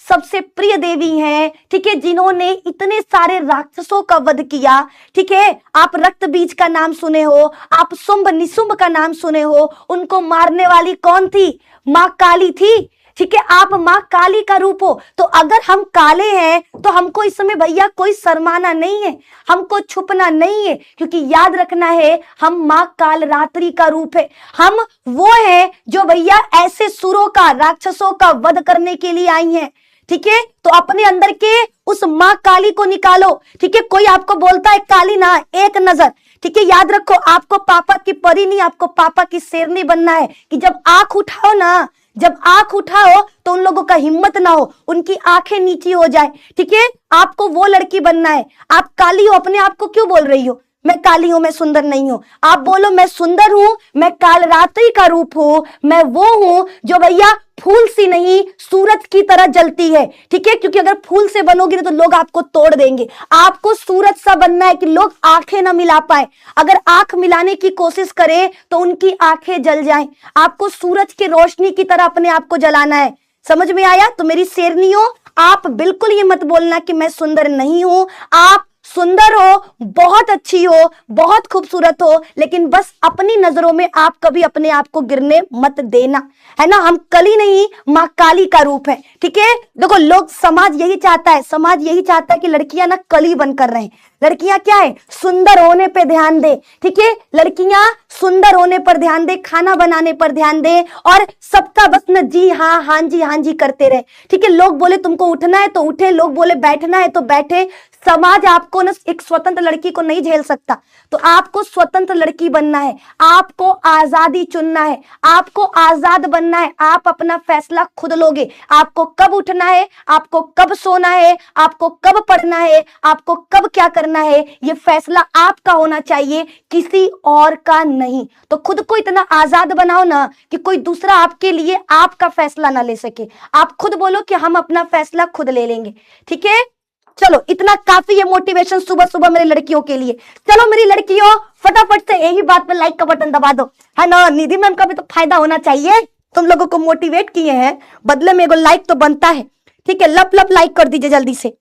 सबसे प्रिय देवी हैं, ठीक है, जिन्होंने इतने सारे राक्षसों का वध किया, ठीक है। आप रक्त बीज का नाम सुने हो, आप शुंभ निशुंभ का नाम सुने हो, उनको मारने वाली कौन थी? माँ काली थी, ठीक है। आप माँ काली का रूप हो, तो अगर हम काले हैं तो हमको इस समय भैया कोई शर्माना नहीं है, हमको छुपना नहीं है, क्योंकि याद रखना है हम माँ काल रात्रि का रूप है। हम वो हैं जो भैया ऐसे सुरों का, राक्षसों का वध करने के लिए आई हैं, ठीक है। तो अपने अंदर के उस माँ काली को निकालो, ठीक है। कोई आपको बोलता है काली ना, एक नजर, ठीक है, याद रखो, आपको पापा की परी नहीं, आपको पापा की शेरनी बनना है, कि जब आंख उठाओ ना, जब आंख उठाओ तो उन लोगों का हिम्मत ना हो, उनकी आंखें नीची हो जाए, ठीक है। आपको वो लड़की बनना है। आप काली हो, अपने आप को क्यों बोल रही हो मैं काली हूं, मैं सुंदर नहीं हूं? आप बोलो मैं सुंदर हूं, मैं काल रात्रि का रूप हूं, मैं वो हूं जो भैया फूल सी नहीं सूरज की तरह जलती है, ठीक है। क्योंकि अगर फूल से बनोगी तो लोग आपको तोड़ देंगे। आपको सूरज सा बनना है कि लोग आंखें ना मिला पाए, अगर आंख मिलाने की कोशिश करें तो उनकी आंखें जल जाएं। आपको सूरज की रोशनी की तरह अपने आप को जलाना है, समझ में आया? तो मेरी शेरनियों, आप बिल्कुल ये मत बोलना कि मैं सुंदर नहीं हूं। आप सुंदर हो, बहुत अच्छी हो, बहुत खूबसूरत हो, लेकिन बस अपनी नजरों में आप कभी अपने आप को गिरने मत देना, है ना। हम कली नहीं, माँ काली का रूप है, ठीक है। देखो लोग, समाज यही चाहता है, समाज यही चाहता है कि लड़कियां ना कली बनकर रहें, लड़कियां क्या है, सुंदर होने पे ध्यान दे। ठीक है, लड़कियां सुंदर होने पर ध्यान दे, खाना बनाने पर ध्यान दे, और सबका बस न जी हाँ, हाँ जी करते रहे। ठीक है, लोग बोले तुमको उठना है तो उठे, लोग बोले बैठना है तो बैठे। समाज आपको न एक स्वतंत्र लड़की को नहीं झेल सकता, तो आपको स्वतंत्र लड़की बनना है, आपको आजादी चुनना है, आपको आजाद बनना है। आप अपना फैसला खुद लोगे, आपको कब उठना है, आपको कब सोना है, आपको कब पढ़ना है, आपको कब क्या करना है, ये फैसला आपका होना चाहिए, किसी और का नहीं। तो खुद को इतना आजाद बनाओ ना कि कोई दूसरा आपके लिए आपका फैसला ना ले सके। आप खुद बोलो कि हम अपना फैसला खुद ले लेंगे। ठीक है, चलो इतना काफी है मोटिवेशन सुबह सुबह मेरी लड़कियों के लिए। चलो मेरी लड़कियों, फटाफट से यही बात पे लाइक का बटन दबा दो, है ना। निधि मैम का भी तो फायदा होना चाहिए, तुम लोगों को मोटिवेट किए हैं, बदले में एगो लाइक तो बनता है। ठीक है, लप लप लाइक कर दीजिए जल्दी से।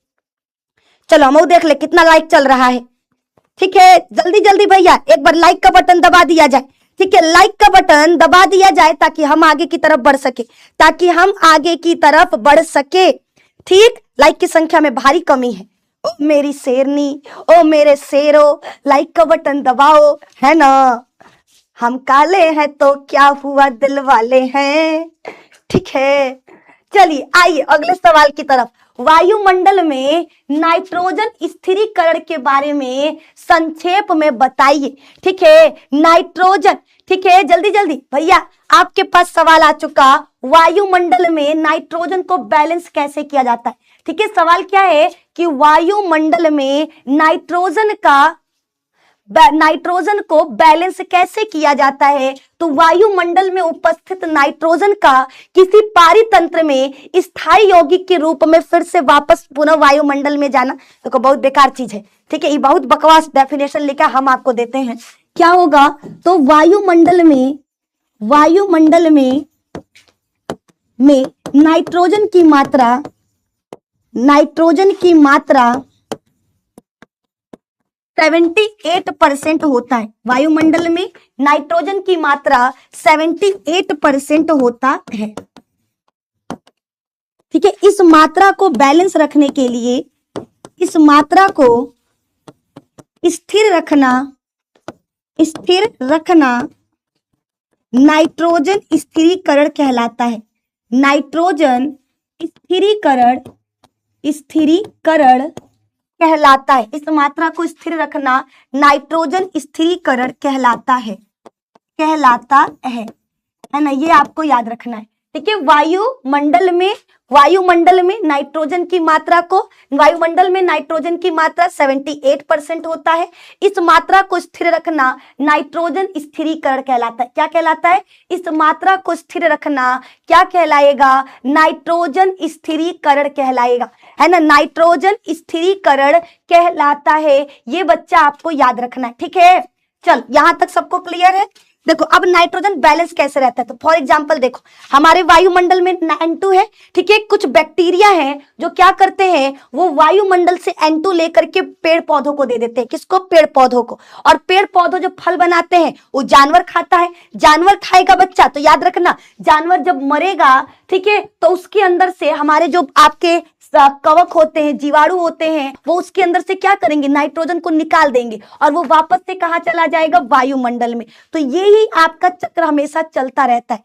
चलो हम देख ले कितना लाइक चल रहा है। ठीक है, जल्दी जल्दी भैया एक बार लाइक का बटन दबा दिया जाए। ठीक है, लाइक का बटन दबा दिया जाए ताकि हम आगे की तरफ बढ़ सके, ताकि हम आगे की तरफ बढ़ सके। ठीक, लाइक की संख्या में भारी कमी है। ओ मेरी शेरनी, ओ मेरे शेरो, लाइक का बटन दबाओ, है ना। हम काले हैं तो क्या हुआ, दिल वाले हैं। ठीक है, चलिए आइए अगले सवाल की तरफ। वायुमंडल में नाइट्रोजन स्थिरीकरण के बारे में संक्षेप में बताइए। ठीक है, नाइट्रोजन, ठीक है, जल्दी जल्दी भैया आपके पास सवाल आ चुका। वायुमंडल में नाइट्रोजन को बैलेंस कैसे किया जाता है। ठीक है, सवाल क्या है कि वायुमंडल में नाइट्रोजन को बैलेंस कैसे किया जाता है। तो वायुमंडल में उपस्थित नाइट्रोजन का किसी पारितंत्र में स्थायी यौगिक के रूप में फिर से वापस पुनः वायुमंडल में जाना, देखो बहुत बेकार चीज है। ठीक है, ये बहुत बकवास डेफिनेशन लेकर हम आपको देते हैं। क्या होगा, तो वायुमंडल में नाइट्रोजन की मात्रा 78% होता है। वायुमंडल में नाइट्रोजन की मात्रा 78% होता है। ठीक है, इस मात्रा को बैलेंस रखने के लिए, इस मात्रा को स्थिर रखना नाइट्रोजन स्थिरीकरण कहलाता है। नाइट्रोजन स्थिरीकरण कहलाता है। इस मात्रा को स्थिर रखना नाइट्रोजन स्थिरीकरण कहलाता है ना। ये आपको याद रखना है। ठीक है, वायुमंडल में नाइट्रोजन की मात्रा 78% होता है। इस मात्रा को स्थिर रखना नाइट्रोजन स्थिरीकरण कहलाता है। क्या कहलाता है, इस मात्रा को स्थिर रखना क्या कहलाएगा, नाइट्रोजन स्थिरीकरण कहलाएगा, है ना। नाइट्रोजन स्थिरीकरण कहलाता है, ये बच्चा आपको याद रखना है। ठीक है, चल यहां तक सबको क्लियर है। देखो अब नाइट्रोजन बैलेंस कैसे रहता है, तो फॉर एग्जांपल देखो हमारे वायुमंडल में N2 है। ठीक है, कुछ बैक्टीरिया हैं जो क्या करते हैं, वो वायुमंडल से N2 लेकर के पेड़ पौधों को दे देते हैं। किसको, पेड़ पौधों को। और पेड़ पौधों जो फल बनाते हैं वो जानवर खाता है। जानवर खाएगा बच्चा, तो याद रखना जानवर जब मरेगा, ठीक है, तो उसके अंदर से हमारे जो आपके कवक होते हैं, जीवाणु होते हैं, वो उसके अंदर से क्या करेंगे, नाइट्रोजन को निकाल देंगे और वो वापस से कहां चला जाएगा, वायुमंडल में। तो ये ही आपका चक्र हमेशा चलता रहता है।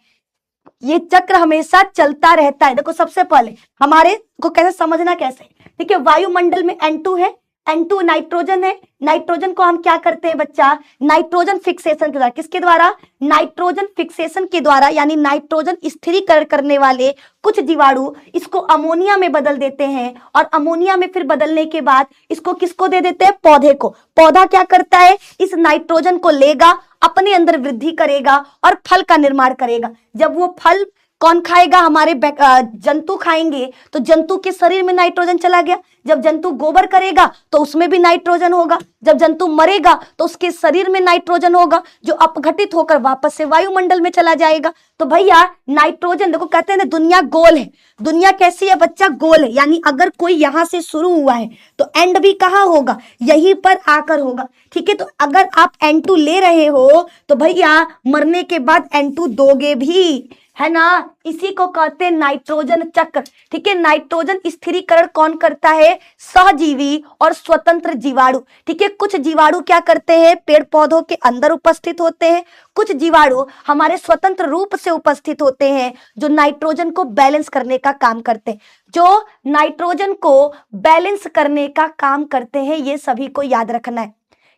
ये चक्र हमेशा चलता रहता है। देखो सबसे पहले हमारे को कैसे समझना, कैसे, ठीक है, वायुमंडल में N2 है, N2 नाइट्रोजन है। नाइट्रोजन को हम क्या करते हैं बच्चा, नाइट्रोजन फिक्सेशन के द्वारा, किसके द्वारा, नाइट्रोजन फिक्सेशन के द्वारा, यानी नाइट्रोजन स्थिरीकरण करने वाले कुछ जीवाणु इसको अमोनिया में बदल देते हैं और अमोनिया में फिर बदलने के बाद इसको किसको दे देते हैं, पौधे को। पौधा क्या करता है, इस नाइट्रोजन को लेगा, अपने अंदर वृद्धि करेगा और फल का निर्माण करेगा। जब वो फल कौन खाएगा, हमारे जंतु खाएंगे, तो जंतु के शरीर में नाइट्रोजन चला गया। जब जंतु गोबर करेगा तो उसमें भी नाइट्रोजन होगा। जब जंतु मरेगा तो उसके शरीर में नाइट्रोजन होगा, जो अपघटित होकर वापस से वायुमंडल में चला जाएगा। तो भैया नाइट्रोजन, देखो कहते हैं दुनिया गोल है। दुनिया कैसी है बच्चा, गोल है, यानी अगर कोई यहां से शुरू हुआ है तो एंड भी कहां होगा, यहीं पर आकर होगा। ठीक है, तो अगर आप N2 ले रहे हो तो भैया मरने के बाद N2 दोगे भी, है ना, इसी को कहते हैं नाइट्रोजन चक्र। ठीक है, नाइट्रोजन स्थिरीकरण कौन करता है? सहजीवी और स्वतंत्र जीवाणु। ठीक है, कुछ जीवाणु क्या करते हैं? पेड़ पौधों के अंदर उपस्थित होते हैं, कुछ जीवाणु हमारे स्वतंत्र रूप से उपस्थित होते हैं जो नाइट्रोजन को बैलेंस करने का काम करते हैं, जो नाइट्रोजन को बैलेंस करने का काम करते हैं। ये सभी को याद रखना है।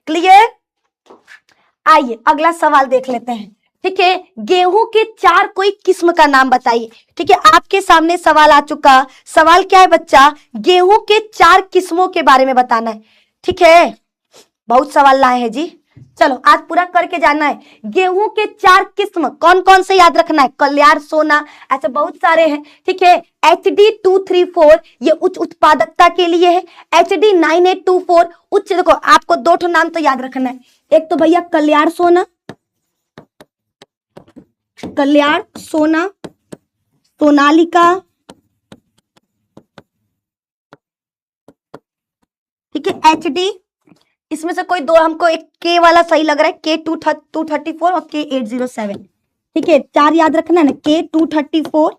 क्लियर? आइए अगला सवाल देख लेते हैं। ठीक है, गेहूं के 4 कोई किस्म का नाम बताइए। ठीक है, आपके सामने सवाल आ चुका। सवाल क्या है बच्चा? गेहूं के 4 किस्मों के बारे में बताना है। ठीक है, बहुत सवाल लाए हैं जी, चलो आज पूरा करके जाना है। गेहूं के 4 किस्म कौन कौन से याद रखना है? कल्याण, सोना, ऐसे बहुत सारे हैं। ठीक है, HD 234 ये उच्च उत्पादकता के लिए है। HD 9824 उच्च, देखो आपको 2 ठो नाम तो याद रखना है। एक तो भैया कल्याण सोना, कल्याण सोना, सोनालिका। ठीक है, HD, इसमें से कोई 2 हमको, एक के वाला सही लग रहा है, K234 और K807। ठीक है, 4 याद रखना है ना, K234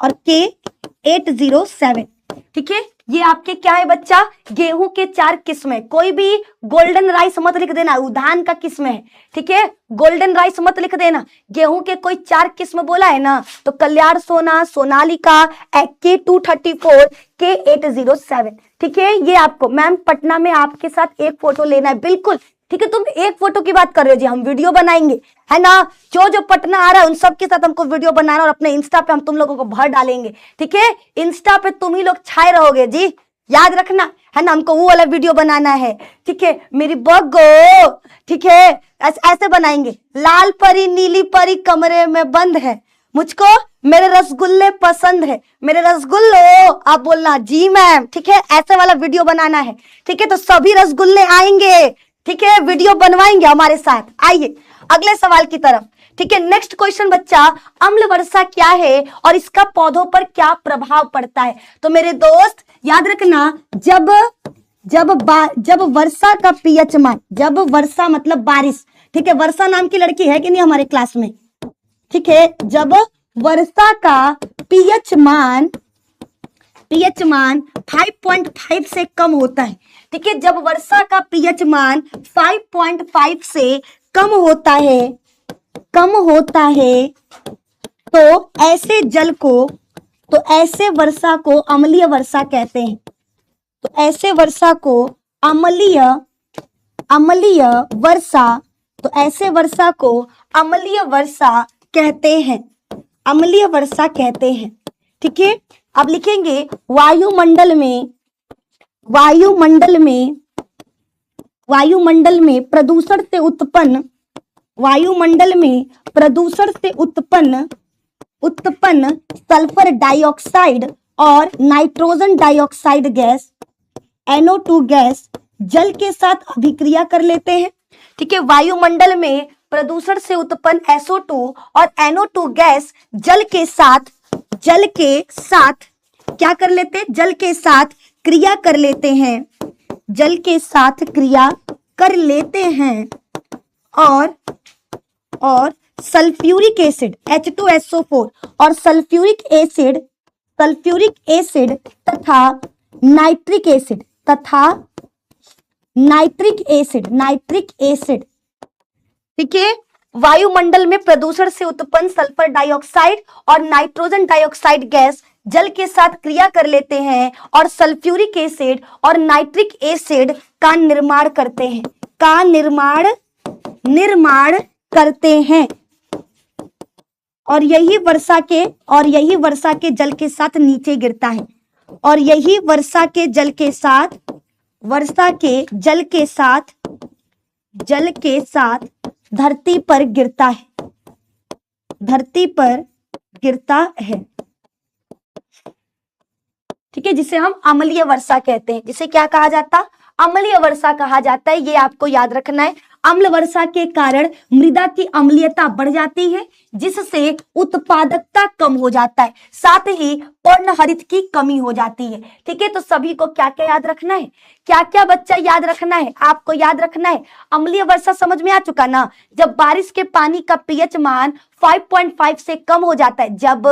और K807। ठीक है, ये आपके क्या है बच्चा? गेहूं के 4 किस्म है। कोई भी गोल्डन राइस मत लिख देना, धान का किस्म है। ठीक है, गोल्डन राइस मत लिख देना। गेहूं के कोई 4 किस्म बोला है ना, तो कल्याण सोना, सोनालिका, K234, K807। ठीक है, ये आपको मैम पटना में आपके साथ एक फोटो लेना है, बिल्कुल। ठीक है, तुम एक फोटो की बात कर रहे हो जी, हम वीडियो बनाएंगे, है ना। जो जो पटना आ रहा है उन सब के साथ हमको वीडियो बनाना, और अपने इंस्टा पे हम तुम लोगों को भर डालेंगे। ठीक है, इंस्टा पे तुम ही लोग छाए रहोगे जी, याद रखना, है ना। हमको वो वाला वीडियो बनाना है। ठीक है, मेरी बग्गो। ठीक है, ऐसे बनाएंगे। लाल परी नीली परी कमरे में बंद है, मुझको मेरे रसगुल्ले पसंद है, मेरे रसगुल्लो, आप बोलना जी मैम। ठीक है, ऐसे वाला वीडियो बनाना है। ठीक है, तो सभी रसगुल्ले आएंगे। ठीक है, वीडियो बनवाएंगे हमारे साथ। आइए अगले सवाल की तरफ। ठीक है, नेक्स्ट क्वेश्चन बच्चा, अम्ल वर्षा क्या है और इसका पौधों पर क्या प्रभाव पड़ता है? तो मेरे दोस्त याद रखना, जब वर्षा का पीएच मान, जब वर्षा मतलब बारिश। ठीक है, वर्षा नाम की लड़की है कि नहीं हमारे क्लास में? ठीक है, जब वर्षा का पीएच मान 5.5 से कम होता है। ठीक है, जब वर्षा का पीएच मान 5.5 से कम होता है तो ऐसे जल को, तो ऐसे वर्षा को अम्लीय वर्षा कहते हैं। तो ऐसे वर्षा को अम्लीय वर्षा, तो ऐसे वर्षा को अम्लीय वर्षा कहते हैं, अम्लीय वर्षा कहते हैं। ठीक है, अब लिखेंगे वायुमंडल में प्रदूषण से उत्पन्न सल्फर डाइऑक्साइड और nitrogen dioxide gas, NO2 gas जल के साथ अभिक्रिया कर लेते हैं। ठीक है, वायुमंडल में प्रदूषण से उत्पन्न SO2 और NO2 गैस जल के साथ क्या कर लेते हैं? जल के साथ क्रिया कर लेते हैं, जल के साथ क्रिया कर लेते हैं और सल्फ्यूरिक एसिड H2SO4 और सल्फ्यूरिक एसिड तथा नाइट्रिक एसिड। ठीक है, वायुमंडल में प्रदूषण से उत्पन्न सल्फर डाइऑक्साइड और नाइट्रोजन डाइऑक्साइड गैस जल के साथ क्रिया कर लेते हैं और सल्फ्यूरिक एसिड और नाइट्रिक एसिड का निर्माण करते हैं और यही वर्षा के जल के साथ नीचे गिरता है, और यही वर्षा के जल के साथ धरती पर गिरता है। ठीक है, जिसे हम अम्लीय वर्षा कहते हैं। जिसे क्या कहा जाता? अम्लीय वर्षा कहा जाता है। ये आपको याद रखना है। अम्ल वर्षा के कारण मृदा की अम्लीयता बढ़ जाती है, जिससे उत्पादकता कम हो जाता है, साथ ही पर्णहरित की कमी हो जाती है। ठीक है, तो सभी को क्या क्या याद रखना है? क्या क्या बच्चा याद रखना है? आपको याद रखना है। अम्लीय वर्षा समझ में आ चुका ना? जब बारिश के पानी का पीएच मान 5.5 से कम हो जाता है। जब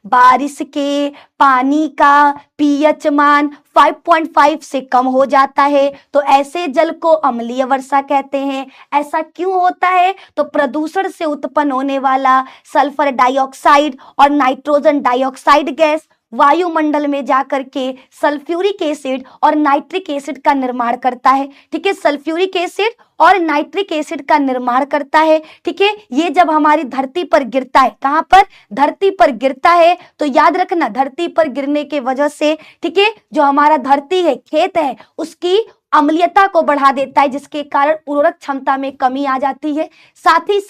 बारिश के पानी का पीएच मान 5.5 से कम हो जाता है तो ऐसे जल को अम्लीय वर्षा कहते हैं। ऐसा क्यों होता है? तो प्रदूषण से उत्पन्न होने वाला सल्फर डाइऑक्साइड और नाइट्रोजन डाइऑक्साइड गैस वायुमंडल में जाकर के सल्फ्यूरिक एसिड और नाइट्रिक एसिड का निर्माण करता है। ठीक है, सल्फ्यूरिक एसिड और नाइट्रिक एसिड का निर्माण करता है। ठीक है, ये जब हमारी धरती पर गिरता है, कहां पर? धरती पर गिरता है, तो याद रखना धरती पर गिरने के वजह से, ठीक है, जो हमारा धरती है, खेत है, उसकी अम्लीयता को बढ़ा देता है, जिसके कारण उर्वरक क्षमता में कमी आ जाती है। साथ ही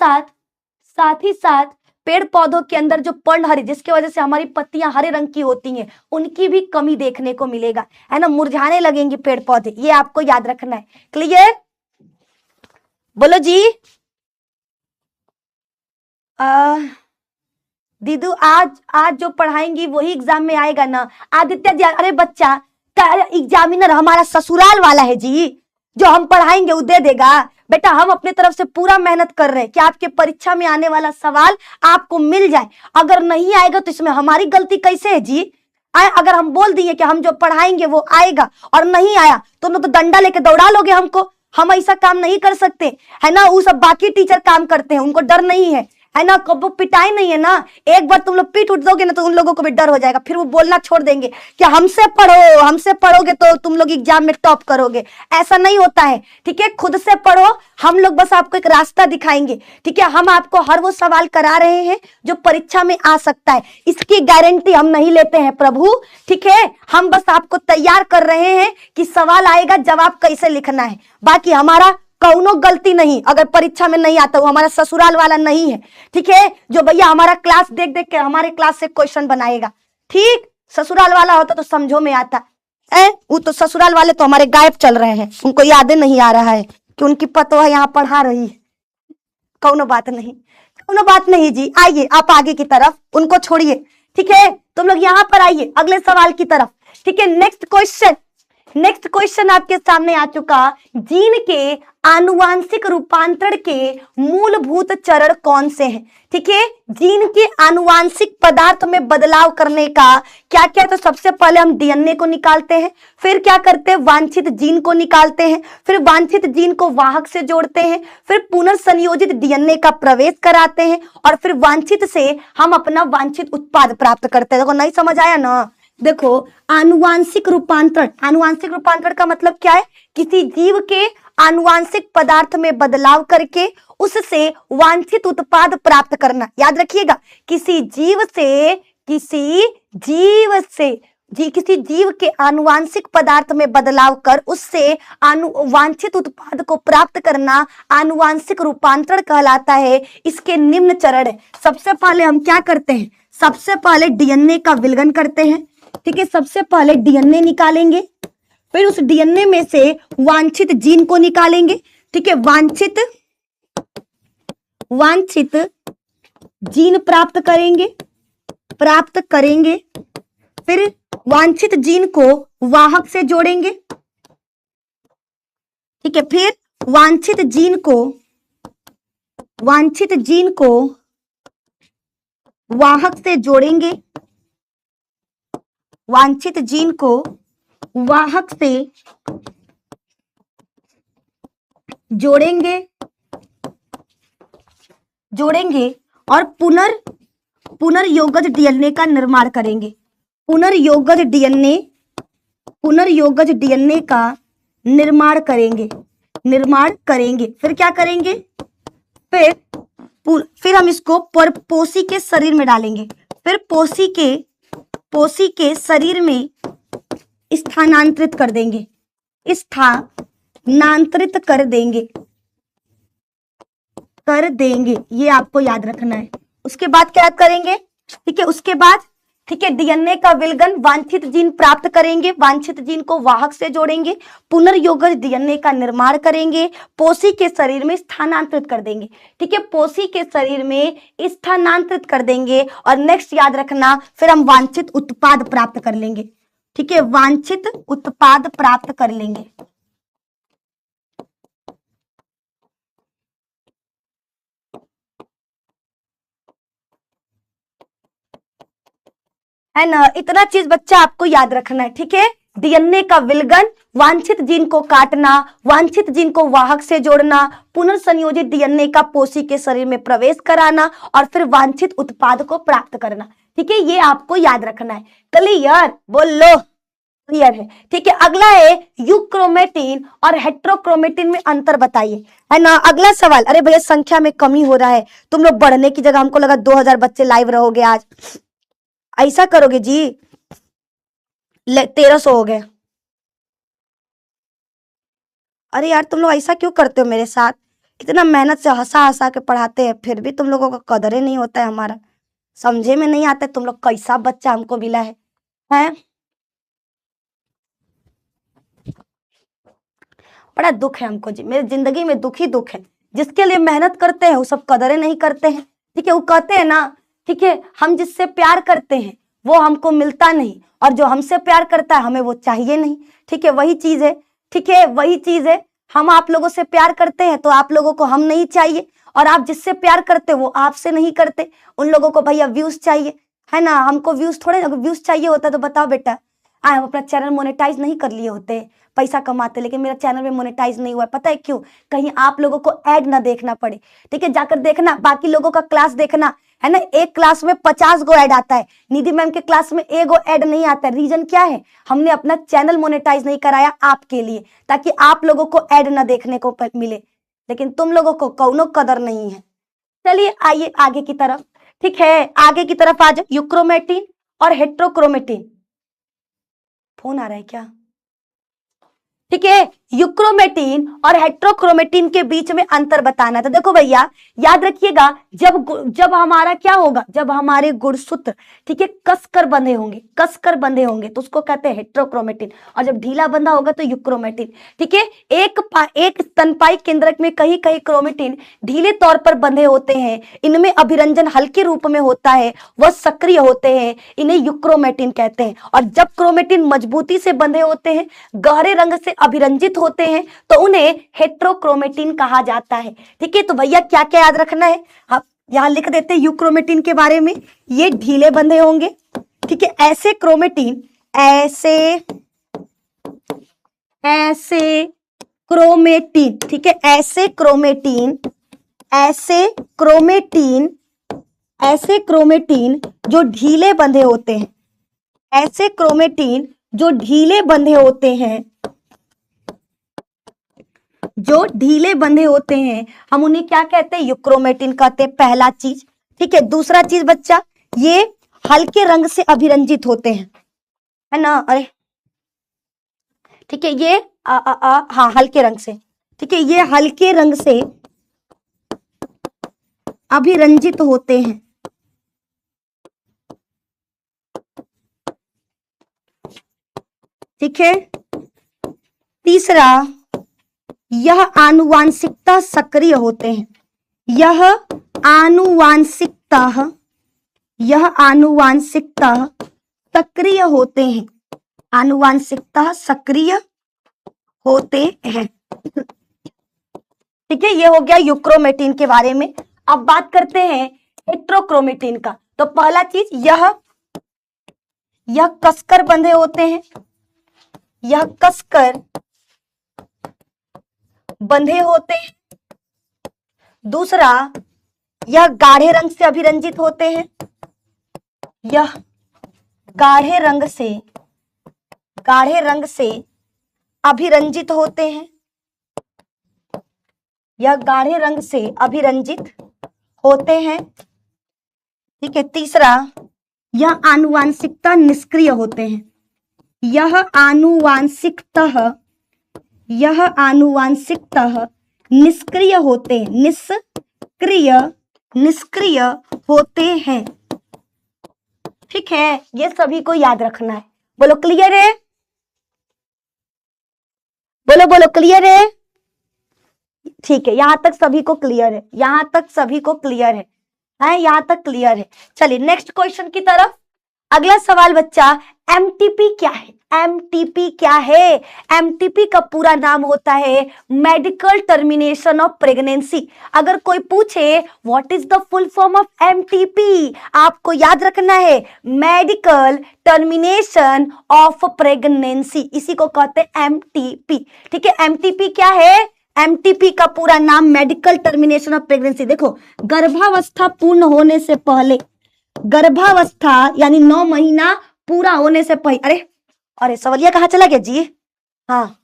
साथ पेड़ पौधों के अंदर जो पर्णहरित, जिसकी वजह से हमारी पत्तियां हरे रंग की होती हैं, उनकी भी कमी देखने को मिलेगा, है ना, मुरझाने लगेंगे पेड़ पौधे। ये आपको याद रखना है। क्लियर? बोलो जी। दीदू आज जो पढ़ाएंगी वही एग्जाम में आएगा ना? आदित्य जी, अरे बच्चा, एग्जामिनर हमारा ससुराल वाला है जी, जो हम पढ़ाएंगे वो दे देगा। बेटा हम अपने तरफ से पूरा मेहनत कर रहे हैं कि आपके परीक्षा में आने वाला सवाल आपको मिल जाए। अगर नहीं आएगा तो इसमें हमारी गलती कैसे है जी? अगर हम बोल दिए कि हम जो पढ़ाएंगे वो आएगा और नहीं आया तो न तो डंडा लेके दौड़ा लोगे हमको। हम ऐसा काम नहीं कर सकते, है ना। वो सब बाकी टीचर काम करते हैं, उनको डर नहीं है ना, कब वो पिटाई नहीं है ना। एक बार तुम लोग पीट उठ दोगे ना तो उन लोगों को भी डर हो जाएगा, फिर वो बोलना छोड़ देंगे कि हमसे पढ़ो, हमसे पढ़ोगे तो तुम लोग एग्जाम में टॉप करोगे। ऐसा नहीं होता है, ठीक है। खुद से पढ़ो, हम लोग बस आपको एक रास्ता दिखाएंगे, ठीक है। हम आपको हर वो सवाल करा रहे हैं जो परीक्षा में आ सकता है, इसकी गारंटी हम नहीं लेते हैं प्रभु, ठीक है। हम बस आपको तैयार कर रहे हैं कि सवाल आएगा, जवाब कैसे लिखना है। बाकी हमारा कौनो गलती नहीं, अगर परीक्षा में नहीं आता वो हमारा ससुराल वाला नहीं है, ठीक है, जो भैया हमारा क्लास देख देख के हमारे क्लास से क्वेश्चन बनाएगा। ठीक, ससुराल वाला होता तो समझो में आता है। वो तो ससुराल वाले तो हमारे गायब चल रहे हैं, उनको याद नहीं आ रहा है कि उनकी पतोह यहाँ पढ़ा रही है। कौनो बात नहीं जी। आइए आप आगे की तरफ, उनको छोड़िए, ठीक है। तुम लोग यहाँ पर आइए अगले सवाल की तरफ, ठीक है। नेक्स्ट क्वेश्चन आपके सामने आ चुका। जीन के आनुवांशिक रूपांतरण के मूलभूत चरण कौन से हैं? ठीक है, जीन के आनुवांशिक पदार्थ में बदलाव करने का क्या क्या? तो सबसे पहले हम डीएनए को निकालते हैं, फिर क्या करते हैं? वांछित जीन को निकालते हैं, फिर वांछित जीन को वाहक से जोड़ते हैं, फिर पुनर्संयोजित डीएनए का प्रवेश कराते हैं और फिर वांछित से हम अपना वांछित उत्पाद प्राप्त करते हैं। देखो नहीं समझ आया ना? देखो आनुवांशिक रूपांतरण का मतलब क्या है? किसी जीव के आनुवांशिक पदार्थ में बदलाव करके उससे वांछित उत्पाद प्राप्त करना। याद रखिएगा, किसी जीव के आनुवांशिक पदार्थ में बदलाव कर उससे वांछित उत्पाद को प्राप्त करना आनुवांशिक रूपांतरण कहलाता है। इसके निम्न चरण है। सबसे पहले हम क्या करते हैं? सबसे पहले डीएनए का विलयन करते हैं, ठीक है। सबसे पहले डीएनए निकालेंगे, फिर उस डीएनए में से वांछित जीन को निकालेंगे, ठीक है। वांछित जीन प्राप्त करेंगे, फिर वांछित जीन को वाहक से जोड़ेंगे, ठीक है। फिर वांछित जीन को वाहक से जोड़ेंगे, वांछित जीन को वाहक से जोड़ेंगे और पुनर्योगज डीएनए का निर्माण करेंगे। पुनर्योगज डीएनए का निर्माण करेंगे। फिर क्या करेंगे? फिर हम इसको पोषी के शरीर में डालेंगे, फिर पोषी के शरीर में स्थानांतरित कर देंगे। ये आपको याद रखना है। उसके बाद क्या करेंगे? ठीक है, उसके बाद ठीक है डीएनए का विलयन, वांछित जीन प्राप्त करेंगे, वांछित जीन को वाहक से जोड़ेंगे, पुनर्योगज डीएनए का निर्माण करेंगे, पोषी के शरीर में स्थानांतरित कर देंगे, ठीक है। पोषी के शरीर में स्थानांतरित कर देंगे और नेक्स्ट याद रखना, फिर हम वांछित उत्पाद प्राप्त कर लेंगे, ठीक है। वांछित उत्पाद प्राप्त कर लेंगे। है ना। इतना चीज बच्चा आपको याद रखना है, ठीक है। डीएनए का विलगन, वांछित जीन को काटना, वांछित जीन को वाहक से जोड़ना, पुनर्संयोजित डीएनए का पोषी के शरीर में प्रवेश कराना और फिर वांछित उत्पाद को प्राप्त करना, ठीक है। ये आपको याद रखना है। क्लियर, बोलो क्लियर है, ठीक है। अगला है यूक्रोमेटिन और हेट्रोक्रोमेटिन में अंतर बताइए, है ना। अगला सवाल, अरे भैया संख्या में कमी हो रहा है, तुम लोग बढ़ने की जगह हमको लगा 2000 बच्चे लाइव रहोगे आज, ऐसा करोगे जी। 1300 हो गए। अरे यार तुम लोग ऐसा क्यों करते हो मेरे साथ, कितना मेहनत से हंसा हंसा के पढ़ाते हैं, फिर भी तुम लोगों का कदर ही नहीं होता है हमारा। समझे में नहीं आता है तुम लोग कैसा बच्चा हमको मिला है? बड़ा दुख है हमको जी, मेरी जिंदगी में दुख ही दुख है। जिसके लिए मेहनत करते हैं वो सब कदरें नहीं करते हैं, ठीक है। वो कहते हैं ना, ठीक है, हम जिससे प्यार करते हैं वो हमको मिलता नहीं, और जो हमसे प्यार करता है हमें वो चाहिए नहीं, ठीक है। वही चीज है, ठीक है, वही चीज है। हम आप लोगों से प्यार करते हैं तो आप लोगों को हम नहीं चाहिए, और आप जिससे प्यार करते वो आपसे नहीं करते। उन लोगों को भैया व्यूज चाहिए, है ना। हमको व्यूज थोड़े, अगर व्यूज चाहिए होता तो बताओ बेटा, हम अपना चैनल मोनेटाइज नहीं कर लिए होते, पैसा कमाते। लेकिन मेरा चैनल में मोनेटाइज नहीं हुआ है, पता है क्यों? कहीं आप लोगों को ऐड ना देखना पड़े, ठीक है। जाकर देखना, बाकी लोगों का क्लास देखना, है ना। एक क्लास में 50 गो ऐड आता है, निधि मैम के क्लास में 1 गो ऐड नहीं आता है। रीजन क्या है? हमने अपना चैनल मोनेटाइज नहीं कराया आपके लिए, ताकि आप लोगों को ऐड ना देखने को मिले। लेकिन तुम लोगों को कौनो कदर नहीं है। चलिए आइए आगे की तरफ, ठीक है। आगे की तरफ आ जाओ। यूक्रोमेटिन और हेट्रोक्रोमेटिन, फोन आ रहा है क्या? ठीक है। यूक्रोमेटिन और हेट्रोक्रोमेटिन के बीच में अंतर बताना। तो देखो भैया याद रखिएगा, जब हमारा क्या होगा, जब हमारे गुणसूत्र, ठीक है, कसकर बंधे होंगे, कसकर बंधे होंगे तो उसको कहते हैं हेट्रोक्रोमेटिन, और जब ढीला बंधा होगा तो यूक्रोमेटिन, ठीक है। एक स्तनपायी केंद्रक में कहीं कहीं क्रोमेटिन ढीले तौर पर बंधे होते हैं, इनमें अभिरंजन हल्के रूप में होता है, वह सक्रिय होते हैं, इन्हें यूक्रोमेटिन कहते हैं। और जब क्रोमेटिन मजबूती से बंधे होते हैं, गहरे रंग से अभिरंजित होते हैं, तो उन्हें हेट्रोक्रोमेटिन कहा जाता है, ठीक है। तो भैया क्या क्या याद रखना है, आप यहां लिख देते हैं यूक्रोमेटिन के बारे में। ये ढीले बंधे होंगे, ठीक है। ऐसे क्रोमेटिन, ऐसे क्रोमेटिन, ठीक है, ऐसे क्रोमेटिन जो ढीले बंधे होते हैं, ऐसे क्रोमेटिन जो ढीले बंधे होते हैं, जो ढीले बंधे होते हैं, हम उन्हें क्या कहते हैं? यूक्रोमेटिन कहते हैं, पहला चीज, ठीक है। दूसरा चीज बच्चा, ये हल्के रंग से अभिरंजित होते हैं, है ना। अरे ठीक है, ये हाँ हल्के रंग से, ठीक है, ये हल्के रंग से अभिरंजित होते हैं, ठीक है। तीसरा, यह आनुवांशिकता सक्रिय होते हैं, यह आनुवांशिकता सक्रिय होते हैं, आनुवांशिकता सक्रिय होते हैं, ठीक है। ये हो गया यूक्रोमेटिन के बारे में। अब बात करते हैं हेट्रोक्रोमेटिन का। तो पहला चीज, यह कसकर बंधे होते हैं, यह कसकर बंधे होते हैं। दूसरा, यह गाढ़े रंग से अभिरंजित होते हैं, यह गाढ़े रंग से अभिरंजित होते हैं, यह गाढ़े रंग से अभिरंजित होते हैं, ठीक है। तीसरा, यह आनुवांशिकता निष्क्रिय होते हैं, यह आनुवांशिकता निष्क्रिय होते हैं, निष्क्रिय होते हैं, ठीक है। ये सभी को याद रखना है। बोलो क्लियर है? बोलो क्लियर है? ठीक है, यहां तक सभी को क्लियर है, यहां तक सभी को क्लियर है, यहां तक क्लियर है। चलिए नेक्स्ट क्वेश्चन की तरफ। अगला सवाल बच्चा, एमटीपी क्या है? एमटीपी क्या है? एमटीपी का पूरा नाम होता है मेडिकल टर्मिनेशन ऑफ प्रेगनेंसी। अगर कोई पूछे what is the full form of MTP, आपको याद रखना है मेडिकल टर्मिनेशन ऑफ प्रेगनेंसी, इसी को कहते हैं एमटीपी। ठीक है, एमटीपी क्या है? एमटीपी का पूरा नाम मेडिकल टर्मिनेशन ऑफ प्रेगनेंसी। देखो, गर्भावस्था पूर्ण होने से पहले, गर्भावस्था यानी 9 महीना पूरा होने से पहले, अरे सवालिया कहाँ चला गया जी? हाँ,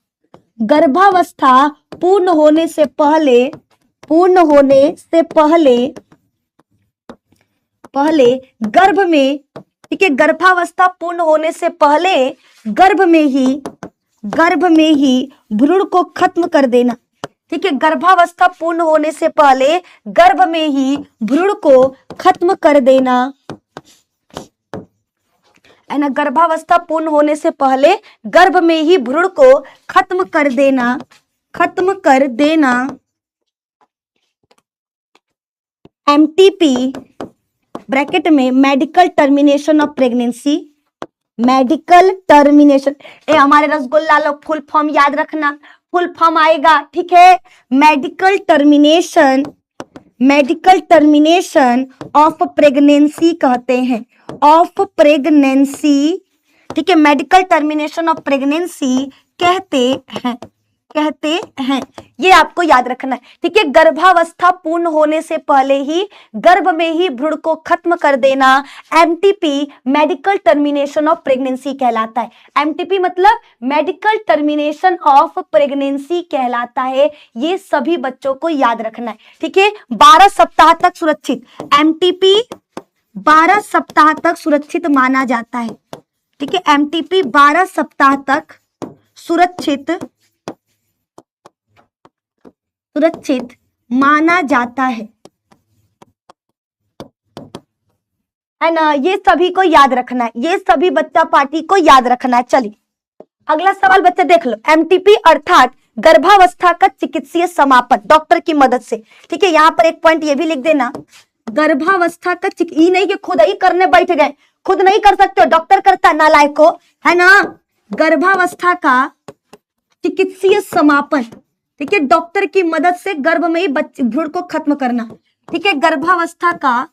गर्भावस्था पूर्ण होने से पहले, पूर्ण होने से पहले गर्भ में, ठीक है, गर्भावस्था पूर्ण होने से पहले गर्भ में ही भ्रूण को खत्म कर देना। ठीक है, गर्भावस्था पूर्ण होने से पहले गर्भ में ही भ्रूण को खत्म कर देना है ना। गर्भावस्था पूर्ण होने से पहले गर्भ में ही भ्रूण को खत्म कर देना एमटीपी ब्रैकेट में medical termination of pregnancy, medical termination. हमारे रसगुल्ला लोग फुल फॉर्म याद रखना, फुल फॉर्म आएगा, ठीक है, मेडिकल टर्मिनेशन ऑफ प्रेगनेंसी कहते हैं, ऑफ प्रेगनेंसी। ठीक है, मेडिकल टर्मिनेशन ऑफ प्रेगनेंसी कहते हैं, ये आपको याद रखना है। ठीक है, गर्भावस्था पूर्ण होने से पहले ही गर्भ में ही भ्रूण को खत्म कर देना MTP medical termination of pregnancy कहलाता है। एमटीपी मतलब मेडिकल टर्मिनेशन ऑफ प्रेगनेंसी कहलाता है। ये सभी बच्चों को याद रखना है। ठीक है, 12 सप्ताह तक सुरक्षित, एमटीपी 12 सप्ताह तक सुरक्षित माना जाता है। ठीक है, एमटीपी 12 सप्ताह तक सुरक्षित माना जाता है ना। ये सभी को याद रखना है, ये सभी बच्चा पार्टी को याद रखना है। चलिए अगला सवाल बच्चे देख लो। एमटीपी अर्थात गर्भावस्था का चिकित्सीय समापन डॉक्टर की मदद से। ठीक है, यहाँ पर एक पॉइंट ये भी लिख देना, गर्भावस्था का ये नहीं कि खुद ही करने बैठ गए, खुद नहीं कर सकते हो, डॉक्टर करता, नालायक को, है ना। गर्भावस्था का चिकित्सीय समापन, ठीक है, डॉक्टर की मदद से गर्भ में ही भ्रूण को खत्म करना। ठीक है, गर्भावस्था का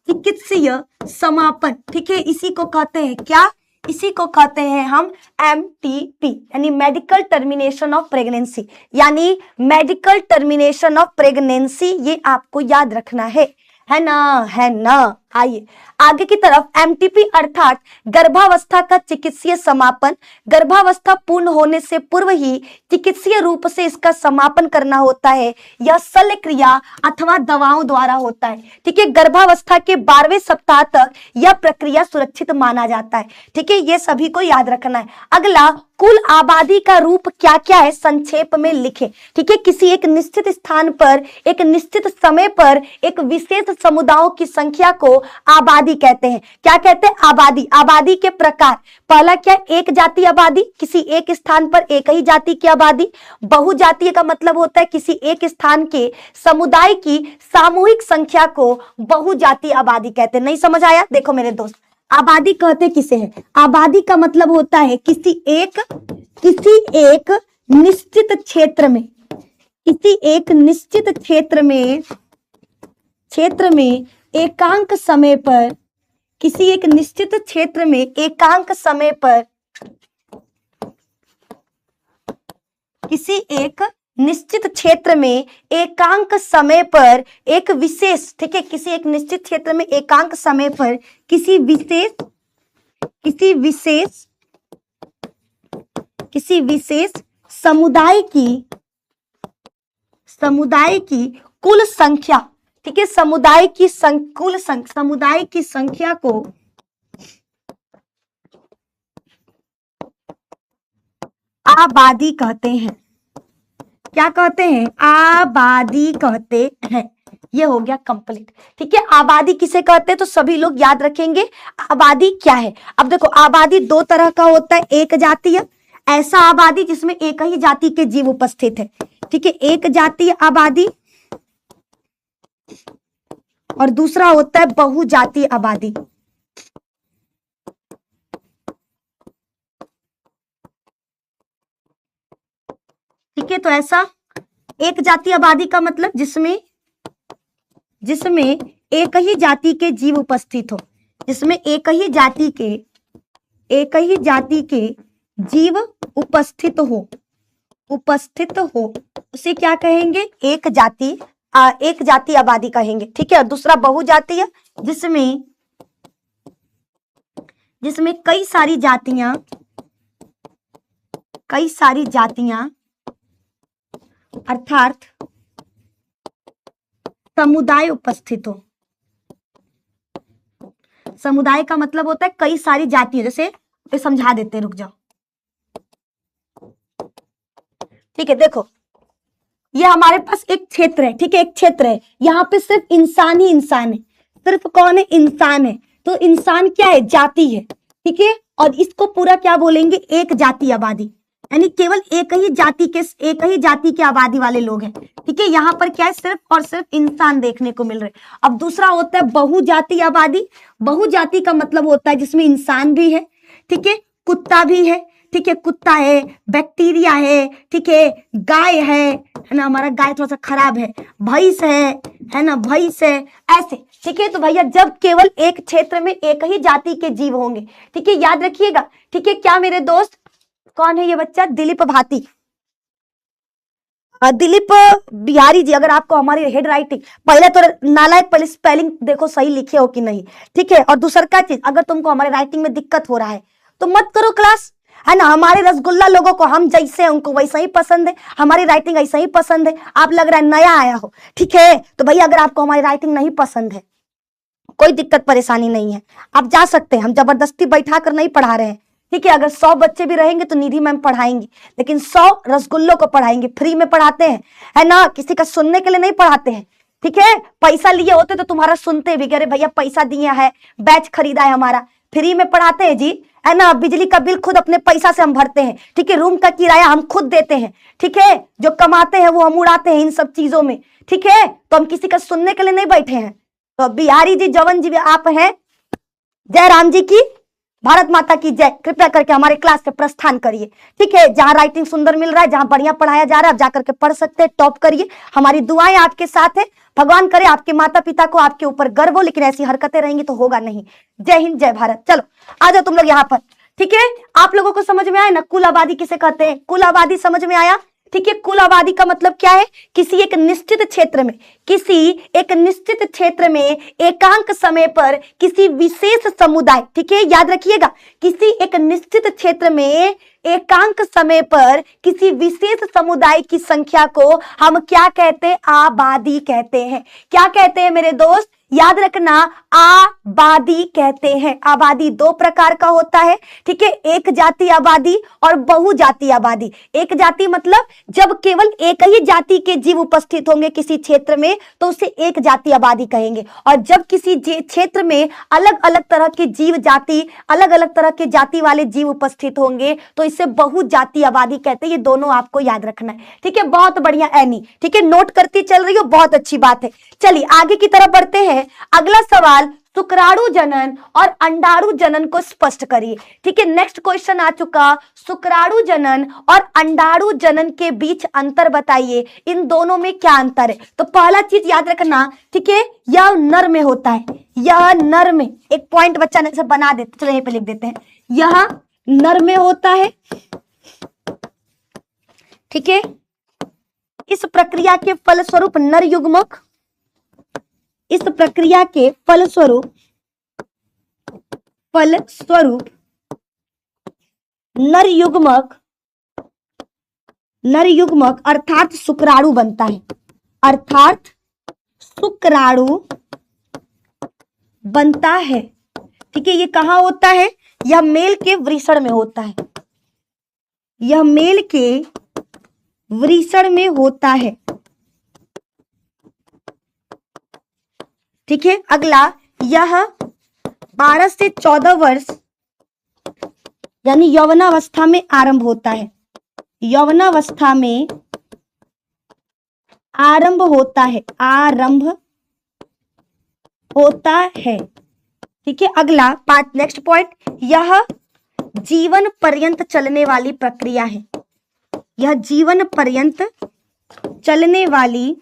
चिकित्सीय समापन, ठीक है, इसी को कहते हैं क्या? इसी को कहते हैं हम एमटीपी यानी मेडिकल टर्मिनेशन ऑफ प्रेगनेंसी, यानी मेडिकल टर्मिनेशन ऑफ प्रेगनेंसी। ये आपको याद रखना है ना। आइए आगे की तरफ। एमटीपी अर्थात गर्भावस्था का चिकित्सीय समापन, गर्भावस्था पूर्ण होने से पूर्व ही चिकित्सीय रूप से इसका समापन करना होता है। यह शल्य क्रिया अथवा दवाओं द्वारा होता है। ठीक है, गर्भावस्था के 12वें सप्ताह तक यह प्रक्रिया सुरक्षित माना जाता है। ठीक है, ये सभी को याद रखना है। अगला, कुल आबादी का रूप क्या क्या है संक्षेप में लिखें। ठीक है, किसी एक निश्चित स्थान पर एक निश्चित समय पर एक विशेष समुदायों की संख्या को आबादी कहते हैं। क्या कहते हैं? आबादी। आबादी के प्रकार, पहला क्या? एक जाति आबादी, किसी एक स्थान पर एक ही जाति की आबादी। बहुजातीय का मतलब होता है किसी एक स्थान के समुदाय की सामूहिक संख्या को बहुजातीय आबादी कहते हैं। नहीं समझ आया? देखो मेरे दोस्त, आबादी कहते किसे है? आबादी का मतलब होता है किसी एक निश्चित क्षेत्र में, किसी एक निश्चित क्षेत्र में एकांक समय पर, किसी एक निश्चित क्षेत्र में एकांक समय पर, किसी एक निश्चित क्षेत्र में एकांक समय पर एक विशेष, ठीक है, किसी एक निश्चित क्षेत्र में एकांक समय पर किसी विशेष समुदाय की कुल संख्या, ठीक है, समुदाय की संख्या को आबादी कहते हैं। क्या कहते हैं? आबादी कहते हैं। ये हो गया कंप्लीट। ठीक है, आबादी किसे कहते हैं तो सभी लोग याद रखेंगे आबादी क्या है। अब देखो, आबादी दो तरह का होता है। एक जातीय, ऐसा आबादी जिसमें एक ही जाति के जीव उपस्थित है। ठीक है, एक जातीय आबादी, और दूसरा होता है बहुजातीय आबादी। ठीक है, तो ऐसा एक जाति आबादी का मतलब जिसमें एक ही जाति के जीव उपस्थित हो, जिसमें एक ही जाति के जीव उपस्थित हो उसे क्या कहेंगे? एक जाति आबादी कहेंगे। ठीक है, और दूसरा बहुजातीय जिसमें कई सारी जातियां अर्थात समुदाय उपस्थित हो। समुदाय का मतलब होता है कई सारी जातियां, जैसे समझा देते हैं, रुक जाओ। ठीक है, देखो ये हमारे पास एक क्षेत्र है। ठीक है, एक क्षेत्र है, यहाँ पे सिर्फ इंसान ही इंसान है। सिर्फ कौन है? इंसान है। तो इंसान क्या है? जाति है। ठीक है, और इसको पूरा क्या बोलेंगे? एक जाति आबादी, यानी केवल एक ही जाति के आबादी वाले लोग हैं। ठीक है, यहाँ पर क्या है? सिर्फ और सिर्फ इंसान देखने को मिल रहे। अब दूसरा होता है बहुजाति आबादी। बहुजाति का मतलब होता है जिसमें इंसान भी है, ठीक है, कुत्ता भी है, ठीक है, कुत्ता है, बैक्टीरिया है, ठीक है, गाय है ना, हमारा गाय थोड़ा सा खराब है, भैंस है ना, भैंस है, ऐसे। ठीक है, तो भैया जब केवल एक क्षेत्र में एक ही जाति के जीव होंगे, ठीक है, याद रखिएगा। ठीक है, क्या मेरे दोस्त, कौन है ये बच्चा? दिलीप भाती, दिलीप बिहारी जी। अगर आपको हमारी हेड राइटिंग, पहले तो नालायक, पहले स्पेलिंग देखो सही लिखे हो कि नहीं। ठीक है, और दूसरा का चीज, अगर तुमको हमारी राइटिंग में दिक्कत हो रहा है तो मत करो क्लास, है ना। हमारे रसगुल्ला लोगों को हम जैसे हैं उनको वैसा ही पसंद है, हमारी राइटिंग ऐसा ही पसंद है। आप लग रहा है नया आया हो, ठीक है, तो भैया अगर आपको हमारी राइटिंग नहीं पसंद है, कोई दिक्कत परेशानी नहीं है, आप जा सकते हैं। हम जबरदस्ती बैठा कर नहीं पढ़ा रहे हैं। ठीक है, अगर 100 बच्चे भी रहेंगे तो निधि मैम पढ़ाएंगी, लेकिन 100 रसगुल्लों को पढ़ाएंगे, फ्री में पढ़ाते हैं, है ना, किसी का सुनने के लिए नहीं पढ़ाते हैं। ठीक है, पैसा लिए होते तो तुम्हारा सुनते भी, अरे भैया पैसा दिया है, बैच खरीदा है हमारा, फ्री में पढ़ाते हैं जी, है ना। बिजली का बिल खुद अपने पैसा से हम भरते हैं, ठीक है, रूम का किराया हम खुद देते हैं, ठीक है, जो कमाते हैं वो हम उड़ाते हैं इन सब चीजों में। ठीक है, तो हम किसी का सुनने के लिए नहीं बैठे हैं। तो बिहारी जी, जवन जी आप हैं, जय राम जी की, भारत माता की जय। कृपया करके हमारे क्लास से प्रस्थान करिए। ठीक है, जहां राइटिंग सुंदर मिल रहा है, जहां बढ़िया पढ़ाया जा रहा है, आप जाकर के पढ़ सकते हैं, टॉप करिए। हमारी दुआएं आपके साथ है। भगवान करे आपके माता पिता को आपके ऊपर गर्व हो, लेकिन ऐसी हरकतें रहेंगी तो होगा नहीं। जय हिंद, जय भारत। चलो आ जाओ तुम लोग यहाँ पर। ठीक है, आप लोगों को समझ में आया ना कुल आबादी किसे कहते हैं? कुल आबादी समझ में आया? ठीक है, कुल आबादी का मतलब क्या है? किसी एक निश्चित क्षेत्र में एकांक समय पर किसी विशेष समुदाय, ठीक है, याद रखिएगा, किसी एक निश्चित क्षेत्र में एकांक समय पर किसी विशेष समुदाय की संख्या को हम क्या कहते हैं? आबादी कहते हैं। क्या कहते हैं मेरे दोस्त? याद रखना, आबादी कहते हैं। आबादी दो प्रकार का होता है, ठीक है, एक जाति आबादी और बहुजाति आबादी। एक जाति मतलब जब केवल एक ही जाति के जीव उपस्थित होंगे किसी क्षेत्र में तो उसे एक जाति आबादी कहेंगे, और जब किसी क्षेत्र में अलग अलग तरह के जीव जाति, अलग अलग तरह के जाति वाले जीव उपस्थित होंगे तो इसे बहुजाति आबादी कहते हैं। ये दोनों आपको याद रखना है। ठीक है, बहुत बढ़िया एनी, ठीक है, नोट करती चल रही हो, बहुत अच्छी बात है। चलिए आगे की तरफ बढ़ते हैं। अगला सवाल, शुक्राणु जनन और अंडाणु जनन को स्पष्ट करिए। ठीक है, नेक्स्ट क्वेश्चन आ चुका, शुक्राणु जनन और अंडाणु जनन के बीच अंतर बताइए, इन दोनों में क्या अंतर है? तो पहला चीज याद रखना, ठीक है, यह नर में होता है, यह नर में, एक पॉइंट बच्चा ने बना देते, चलो यहीं पे लिख देते हैं, यह नर में होता है। ठीक है, इस प्रक्रिया के फलस्वरूप नर युग्मक, इस प्रक्रिया के फलस्वरूप नर युग्मक अर्थात शुक्राणु बनता है, अर्थात शुक्राणु बनता है। ठीक है, ये कहां होता है? यह मेल के वृषण में होता है, यह मेल के वृषण में होता है। ठीक है, अगला, यह 12 से 14 वर्ष यानी यौवनावस्था में आरंभ होता है, यौवनावस्था में आरंभ होता है, आरंभ होता है। ठीक है, अगला पार्ट, नेक्स्ट पॉइंट, यह जीवन पर्यंत चलने वाली प्रक्रिया है, यह जीवन पर्यंत चलने वाली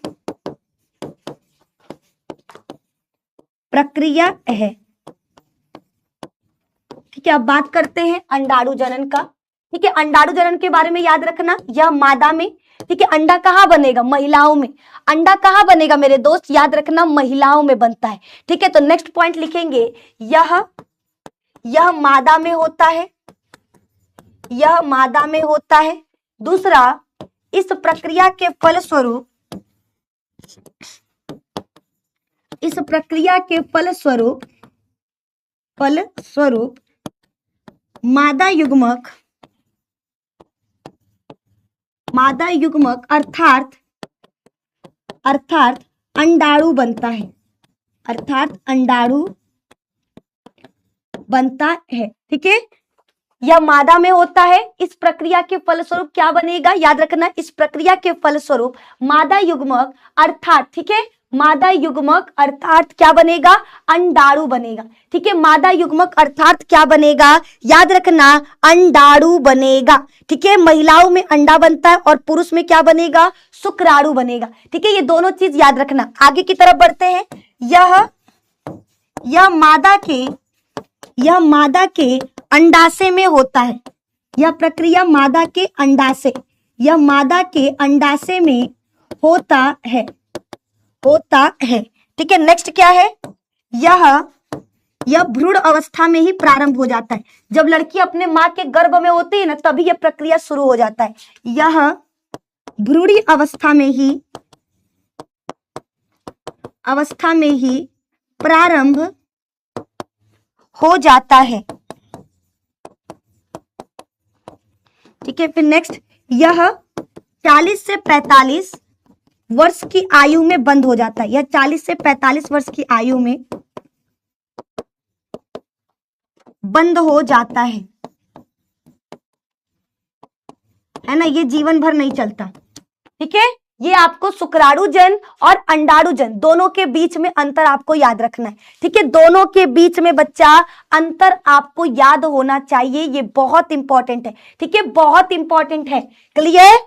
प्रक्रिया है। ठीक है, अब बात करते हैं अंडाणु जनन का। ठीक है, अंडाणु जनन के बारे में याद रखना, यह मादा में। ठीक है, अंडा कहाँ बनेगा? महिलाओं में। अंडा कहाँ बनेगा मेरे दोस्त? याद रखना, महिलाओं में बनता है। ठीक है, तो नेक्स्ट पॉइंट लिखेंगे, यह मादा में होता है, यह मादा में होता है। दूसरा, इस प्रक्रिया के फलस्वरूप, इस प्रक्रिया के फलस्वरूप मादा युग्मक अर्थात अंडाणु बनता है, अर्थात अंडाणु बनता है। ठीक है, यह मादा में होता है। इस प्रक्रिया के फलस्वरूप क्या बनेगा? याद रखना, इस प्रक्रिया के फलस्वरूप मादा युग्मक अर्थात, ठीक है, मादा युग्मक अर्थात क्या बनेगा? अंडाणु बनेगा। ठीक है, मादा युग्मक अर्थात क्या बनेगा? याद रखना, अंडाणु बनेगा। ठीक है, महिलाओं में अंडा बनता है और पुरुष में क्या बनेगा? शुक्राणु बनेगा। ठीक है, ये दोनों चीज याद रखना। आगे की तरफ बढ़ते हैं। यह मादा के अंडाशय में होता है। यह प्रक्रिया मादा के अंडाशय, यह मादा के अंडाशय में होता है। ठीक है, नेक्स्ट क्या है? यह भ्रूण अवस्था में ही प्रारंभ हो जाता है। जब लड़की अपने माँ के गर्भ में होती है ना, तभी यह प्रक्रिया शुरू हो जाता है। यह भ्रूणी अवस्था में ही प्रारंभ हो जाता है। ठीक है, फिर नेक्स्ट, यह 40 से 45 वर्ष की आयु में बंद हो जाता है। यह 40 से 45 वर्ष की आयु में बंद हो जाता है ना, ये जीवन भर नहीं चलता। ठीक है, ये आपको शुक्राणुजन और अंडाणुजन दोनों के बीच में अंतर आपको याद रखना है। ठीक है, दोनों के बीच में बच्चा अंतर आपको याद होना चाहिए, ये बहुत इंपॉर्टेंट है। ठीक है, बहुत इंपॉर्टेंट है। क्लियर?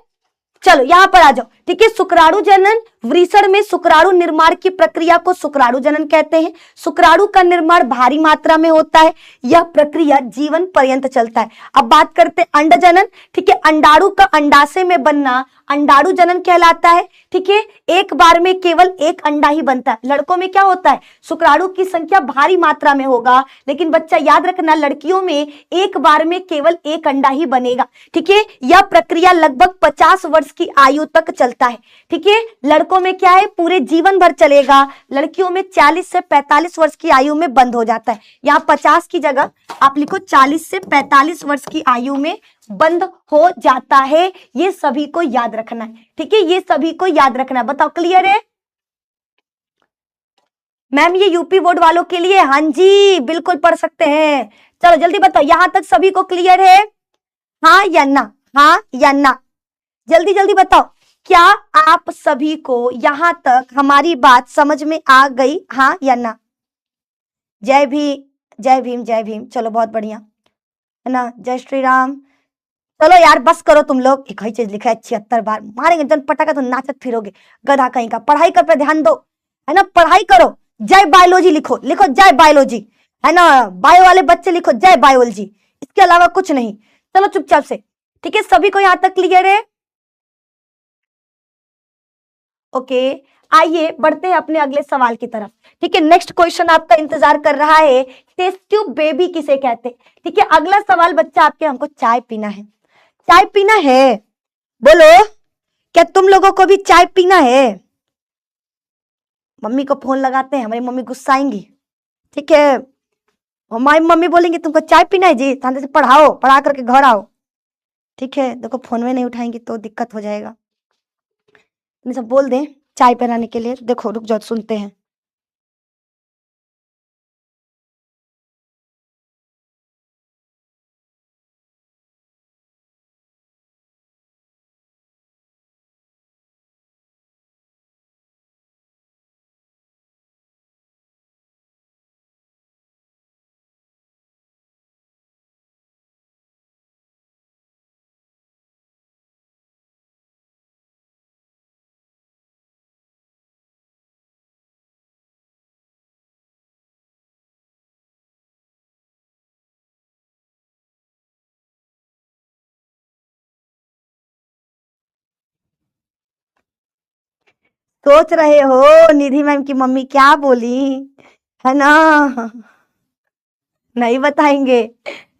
चलो यहां पर आ जाओ। ठीक है, शुक्राणु जनन, वृषण में शुक्राणु निर्माण की प्रक्रिया को शुक्राणु जनन कहते हैं। शुक्राणु का निर्माण भारी मात्रा में होता है। यह प्रक्रिया जीवन पर्यंत चलता है। अब बात करते हैं अंड जनन। ठीक है, अंडाणु का अंडाशय में बनना अंडाणु जनन कहलाता है। ठीक है, एक बार में केवल एक अंडा ही बनता है। लड़कों में क्या होता है? शुक्राणु की संख्या भारी मात्रा में होगा, लेकिन बच्चा याद रखना, लड़कियों में एक बार में केवल एक अंडा ही बनेगा। ठीक है, यह प्रक्रिया लगभग 50 वर्ष की आयु तक चलता है। ठीक है, लड़कों में क्या है? पूरे जीवन भर चलेगा। लड़कियों में 40 से 45 वर्ष की आयु में बंद हो जाता है। यहाँ 50 की जगह आप लिखो 40 से 45 वर्ष की आयु में बंद हो जाता है। ये सभी को याद रखना है। ठीक है, ये सभी को याद रखना है। बताओ, क्लियर है? मैम ये यूपी बोर्ड वालों के लिए, हाँ जी बिल्कुल पढ़ सकते हैं। चलो जल्दी बताओ, यहां तक सभी को क्लियर है? हाँ या ना? हाँ या ना? जल्दी जल्दी बताओ, क्या आप सभी को यहां तक हमारी बात समझ में आ गई? हाँ या ना? जय भीम, जय भीम, जय भीम। चलो बहुत बढ़िया है ना, जय श्री राम। चलो यार बस करो तुम लोग, एक ही चीज लिखा है 76 बार, मारेंगे जन पटाखा तो नाचत फिरोगे गधा कहीं का। पढ़ाई कर पे ध्यान दो, है ना, पढ़ाई करो। जय बायोलॉजी लिखो, लिखो जय बायोलॉजी, है ना, बायो वाले बच्चे लिखो जय बायोलॉजी, इसके अलावा कुछ नहीं। चलो चुपचाप से। ठीक है, सभी को यहां तक क्लियर है? ओके, आइए बढ़ते हैं अपने अगले सवाल की तरफ। ठीक है, नेक्स्ट क्वेश्चन आपका इंतजार कर रहा है, टेस्ट ट्यूब बेबी किसे कहते? ठीक है, अगला सवाल बच्चा आपके, हमको चाय पीना है। चाय पीना है? बोलो, क्या तुम लोगों को भी चाय पीना है? मम्मी को फोन लगाते हैं, हमारी मम्मी गुस्साएंगी। ठीक है, हमारी मम्मी बोलेंगे तुमको चाय पीना है जी, थाने से पढ़ाओ, पढ़ा करके घर आओ। ठीक है, देखो फोन में नहीं उठाएंगी तो दिक्कत हो जाएगा। सब बोल दें चाय पिलाने के लिए। देखो रुक जाओ, सुनते हैं। सोच रहे हो निधि मैम की मम्मी क्या बोली, है ना? नहीं बताएंगे,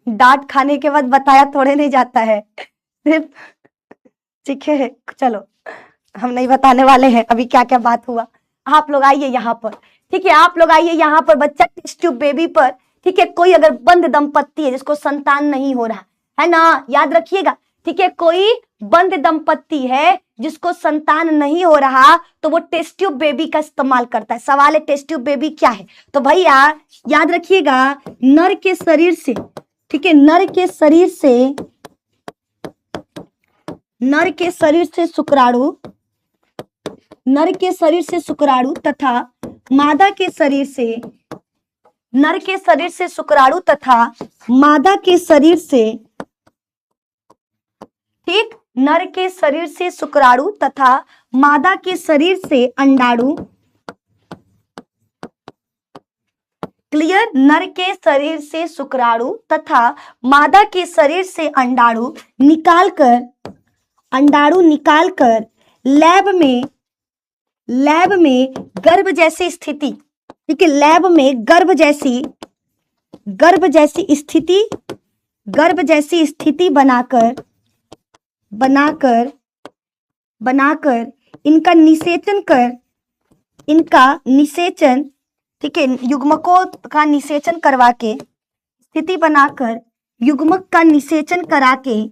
डांट खाने के बाद बताया थोड़े नहीं जाता है सिर्फ। ठीक है, चलो हम नहीं बताने वाले हैं अभी क्या क्या बात हुआ। आप लोग आइए यहाँ पर, ठीक है, आप लोग आइए यहाँ पर बच्चा टेस्ट ट्यूब बेबी पर। ठीक है, कोई अगर बंद दंपत्ति है जिसको संतान नहीं हो रहा है ना, याद रखिएगा। ठीक है, कोई बंद दंपत्ति है जिसको संतान नहीं हो रहा तो वो टेस्ट ट्यूब बेबी का इस्तेमाल करता है। सवाल है टेस्ट ट्यूब बेबी क्या है? तो भैया याद रखिएगा, नर के शरीर से, ठीक है, नर के शरीर से शुक्राणु, नर के शरीर से शुक्राणु तथा मादा के शरीर से, नर के शरीर से शुक्राणु तथा मादा के शरीर से, ठीक, नर के शरीर से शुक्राणु तथा मादा के शरीर से अंडाणु, क्लियर, नर के शरीर से शुक्राणु तथा मादा के शरीर से अंडाणु निकालकर लैब में गर्भ जैसी स्थिति, ठीक है, लैब में गर्भ जैसी स्थिति बनाकर इनका निषेचन, ठीक है, युग्मकों का निषेचन करवा के, स्थिति बनाकर युग्मक का निषेचन करा के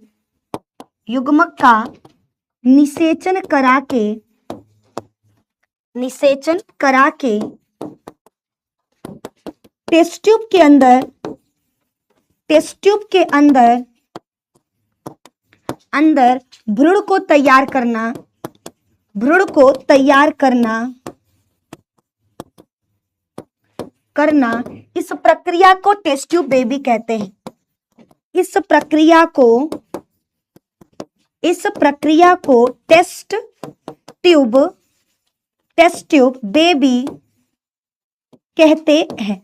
टेस्ट ट्यूब के अंदर भ्रूण को तैयार करना, इस प्रक्रिया को टेस्ट ट्यूब बेबी कहते हैं। इस प्रक्रिया को टेस्ट ट्यूब बेबी कहते हैं।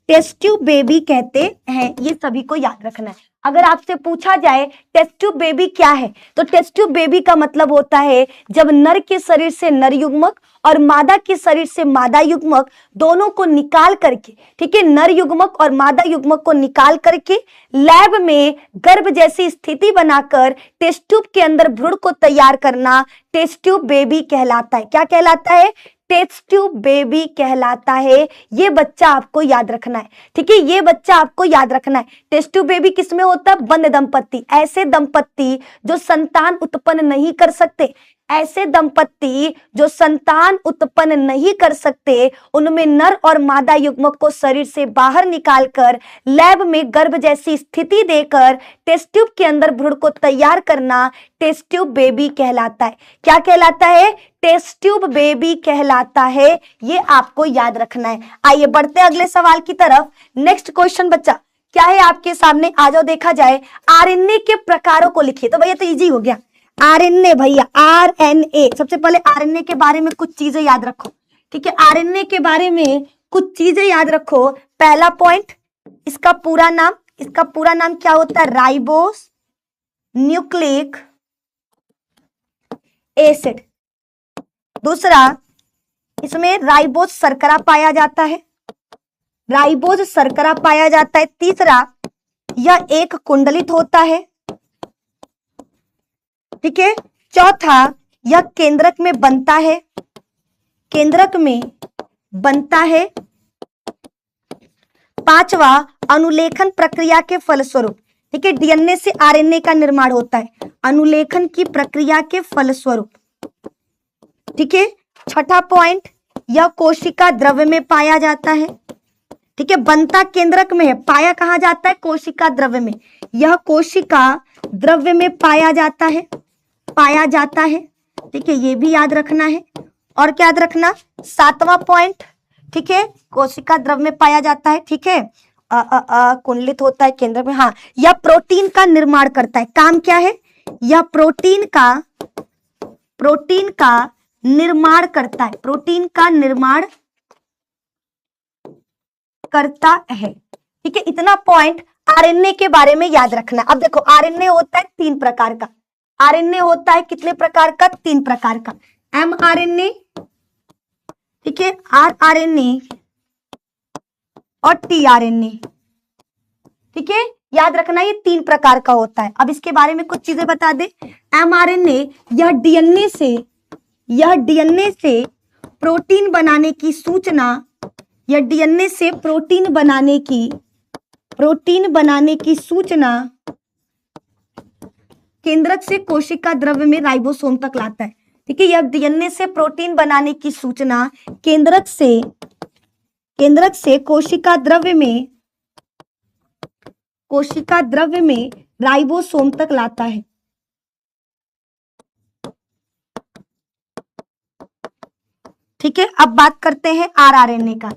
टेस्ट ट्यूब बेबी कहते हैं, ये सभी को याद रखना है। अगर आपसे पूछा जाए टेस्ट ट्यूब बेबी क्या है, तो टेस्ट ट्यूब बेबी का मतलब होता है जब नर के शरीर से नर युग्मक और मादा के शरीर से मादा युग्मक दोनों को निकाल करके, ठीक है, नर युग्मक और मादा युग्मक को निकाल करके लैब में गर्भ जैसी स्थिति बनाकर टेस्ट ट्यूब के अंदर भ्रूण को तैयार करना टेस्ट ट्यूब बेबी कहलाता है। क्या कहलाता है? टेस्ट ट्यूब बेबी कहलाता है। ये बच्चा आपको याद रखना है, ठीक है, ये बच्चा आपको याद रखना है। टेस्ट ट्यूब बेबी किसमें होता है? बंद दंपत्ति, ऐसे दंपत्ति जो संतान उत्पन्न नहीं कर सकते, ऐसे दंपत्ति जो संतान उत्पन्न नहीं कर सकते, उनमें नर और मादा युग्मक को शरीर से बाहर निकालकर लैब में गर्भ जैसी स्थिति देकर टेस्ट ट्यूब के अंदर भ्रूण को तैयार करना टेस्ट ट्यूब बेबी कहलाता है। क्या कहलाता है? टेस्ट ट्यूब बेबी कहलाता है। ये आपको याद रखना है। आइए बढ़ते हैं अगले सवाल की तरफ। नेक्स्ट क्वेश्चन बच्चा क्या है आपके सामने, आ जाओ देखा जाए। आरएनए के प्रकारों को लिखिए। तो भैया तो इजी हो गया, आरएनए भैया, आरएनए। सबसे पहले आरएनए के बारे में कुछ चीजें याद रखो, ठीक है, आरएनए के बारे में कुछ चीजें याद रखो। पहला पॉइंट, इसका पूरा नाम क्या होता है? Ribose nucleic acid. दूसरा, इसमें राइबोस शर्करा पाया जाता है, तीसरा, यह एक कुंडलित होता है, ठीक है। चौथा, यह केंद्रक में बनता है, पांचवा, अनुलेखन प्रक्रिया के फलस्वरूप, ठीक है, डीएनए से आरएनए का निर्माण होता है, अनुलेखन की प्रक्रिया के फलस्वरूप, ठीक है। छठा पॉइंट, यह कोशिका द्रव्य में पाया जाता है, ठीक है, बनता केंद्रक में है, पाया कहां जाता है? कोशिका द्रव्य में। यह कोशिका द्रव्य में पाया जाता है, ठीक है, ये भी याद रखना है। और क्या याद रखना? सातवां पॉइंट, ठीक है, कोशिका द्रव्य में पाया जाता है, ठीक है, कुंडलित होता है केंद्र में। हाँ, यह प्रोटीन का निर्माण करता है। काम क्या है? यह प्रोटीन का निर्माण करता है, ठीक है। इतना पॉइंट आरएनए के बारे में याद रखना। अब देखो, आरएनए होता है 3 प्रकार का। आरएनए होता है कितने प्रकार का? 3 प्रकार का। एमआरएनए, ठीक है, आरआरएनए और टीआरएनए। ठीक है, याद रखना ये 3 प्रकार का होता है। अब इसके बारे में कुछ चीजें बता दे। एमआरएनए यह डीएनए से प्रोटीन बनाने की सूचना, यह डीएनए से प्रोटीन बनाने की सूचना केंद्रक से कोशिका द्रव्य में राइबोसोम तक लाता है। ठीक है, यह डीएनए से प्रोटीन बनाने की सूचना केंद्रक से कोशिका द्रव्य में राइबोसोम तक लाता है। ठीक है, अब बात करते हैं आरआरएनए का।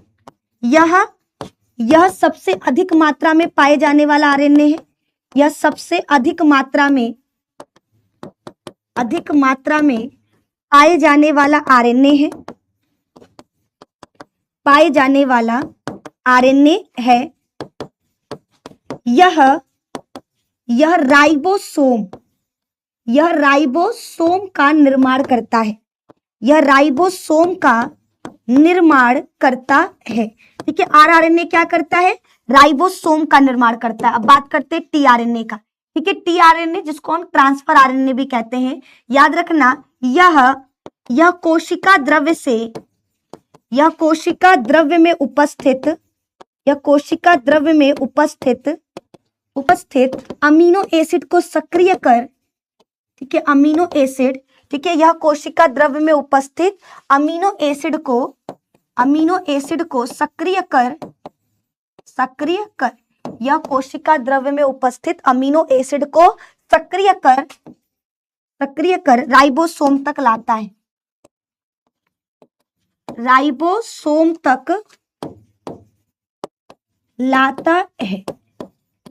यह सबसे अधिक मात्रा में पाए जाने वाला आरएनए है। यह सबसे अधिक मात्रा में पाए जाने वाला आरएनए है। यह राइबोसोम का निर्माण करता है। ठीक है, आरआरएनए क्या करता है? राइबोसोम का निर्माण करता है। अब बात करते हैं टीआरएनए का। ठीक है, टीआरएनए जिसको हम ट्रांसफर आरएनए भी कहते हैं, याद रखना यह कोशिका द्रव्य में उपस्थित अमीनो एसिड को सक्रिय कर, ठीक है, ठीक है, यह कोशिका द्रव्य में उपस्थित अमीनो एसिड को सक्रिय कर, यह कोशिका द्रव्य में उपस्थित अमीनो एसिड को सक्रिय कर राइबोसोम तक लाता है।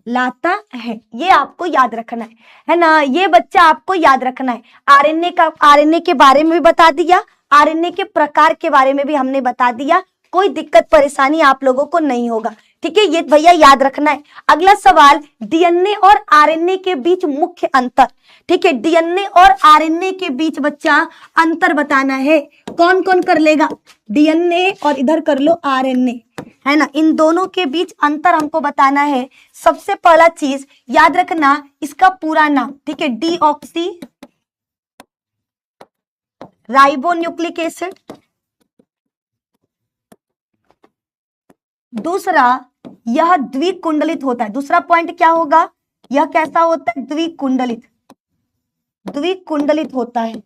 लाता है। ये आपको याद रखना है ना, ये बच्चा आपको याद रखना है। आरएनए के बारे में भी बता दिया, आरएनए के प्रकार के बारे में भी हमने बता दिया। कोई दिक्कत परेशानी आप लोगों को नहीं होगा। ठीक है, ये भैया याद रखना है। अगला सवाल, डीएनए और आरएनए के बीच मुख्य अंतर। ठीक है, डीएनए और आरएनए के बीच बच्चा अंतर बताना है। कौन कौन कर लेगा? डीएनए और इधर कर लो आरएनए, है ना। इन दोनों के बीच अंतर हमको बताना है। सबसे पहला चीज याद रखना, इसका पूरा नाम। ठीक है, डीऑक्सी राइबोन्यूक्लिक एसिड। दूसरा, यह द्विकुंडलित होता है। दूसरा पॉइंट क्या होगा? यह कैसा होता है? द्विकुंडलित होता है।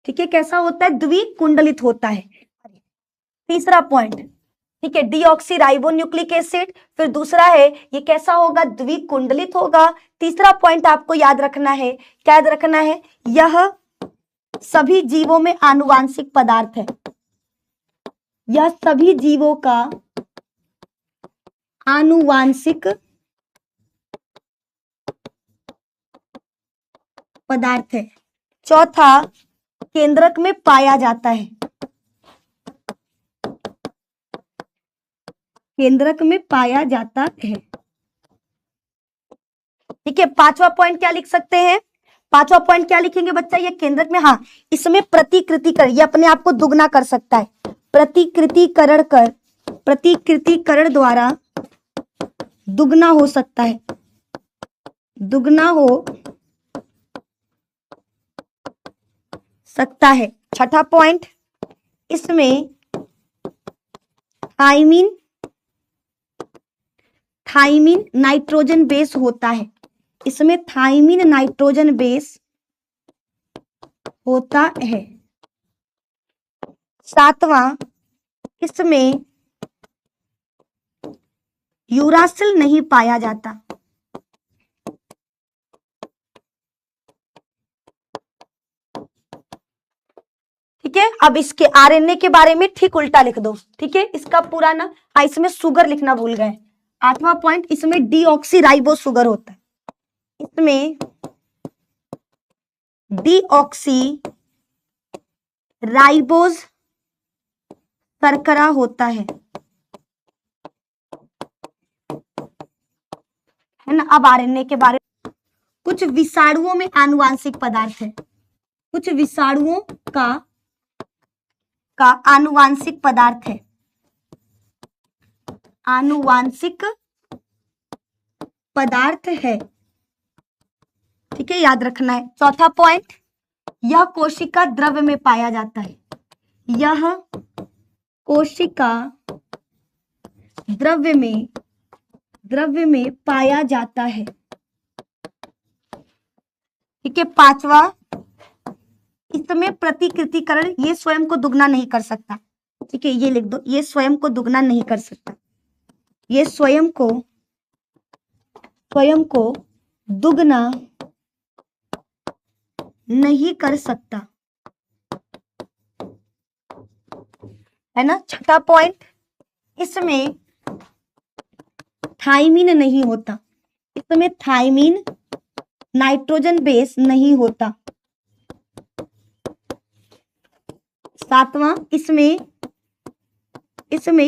ठीक है, कैसा होता है? द्विकुंडलित होता है। तीसरा पॉइंट, ठीक है, डीऑक्सी राइबोन्यूक्लिक एसिड। फिर दूसरा है, ये कैसा होगा? द्विकुंडलित होगा। तीसरा पॉइंट आपको याद रखना है, क्या याद रखना है? यह सभी जीवों में आनुवांशिक पदार्थ है। यह सभी जीवों का आनुवांशिक पदार्थ है। चौथा, केंद्रक में पाया जाता है। केंद्रक में पाया जाता है। ठीक है, पांचवा पॉइंट क्या लिख सकते हैं? पांचवा पॉइंट क्या लिखेंगे बच्चा? ये केंद्रक में, हाँ, इसमें प्रतिकृतिकरण, ये अपने आप को दुगना कर सकता है। प्रतिकृतिकरण द्वारा दुगना हो सकता है। दुगना हो सकता है। छठा पॉइंट, इसमें थाइमिन नाइट्रोजन बेस होता है। इसमें थाइमिन नाइट्रोजन बेस होता है। सातवां, इसमें यूरासिल नहीं पाया जाता। ठीक है, अब इसके आरएनए के बारे में ठीक उल्टा लिख दो। ठीक है, इसका पूरा ना, हाँ, इसमें शुगर लिखना भूल गए। आठवां पॉइंट, इसमें डीऑक्सी राइबो शुगर होता है। इसमें डीऑक्सी राइबोज शर्करा होता है ना। अब आरएनए के बारे में, कुछ विषाणुओं में आनुवांशिक पदार्थ है। कुछ विषाणुओं का का आनुवांशिक पदार्थ है, आनुवांशिक पदार्थ है। ठीक है, याद रखना है। चौथा पॉइंट, यह कोशिका द्रव्य में पाया जाता है, यह कोशिका द्रव्य में पाया जाता है। ठीक है, पांचवा, इसमें प्रतिकृतिकरण, ये स्वयं को दुगना नहीं कर सकता। ठीक है, ये लिख दो, ये स्वयं को दुगना नहीं कर सकता, ये स्वयं को दुगना नहीं कर सकता, है ना। छठा पॉइंट, इसमें थाइमीन नहीं होता, इसमें थाइमीन नाइट्रोजन बेस नहीं होता। सातवां, इसमें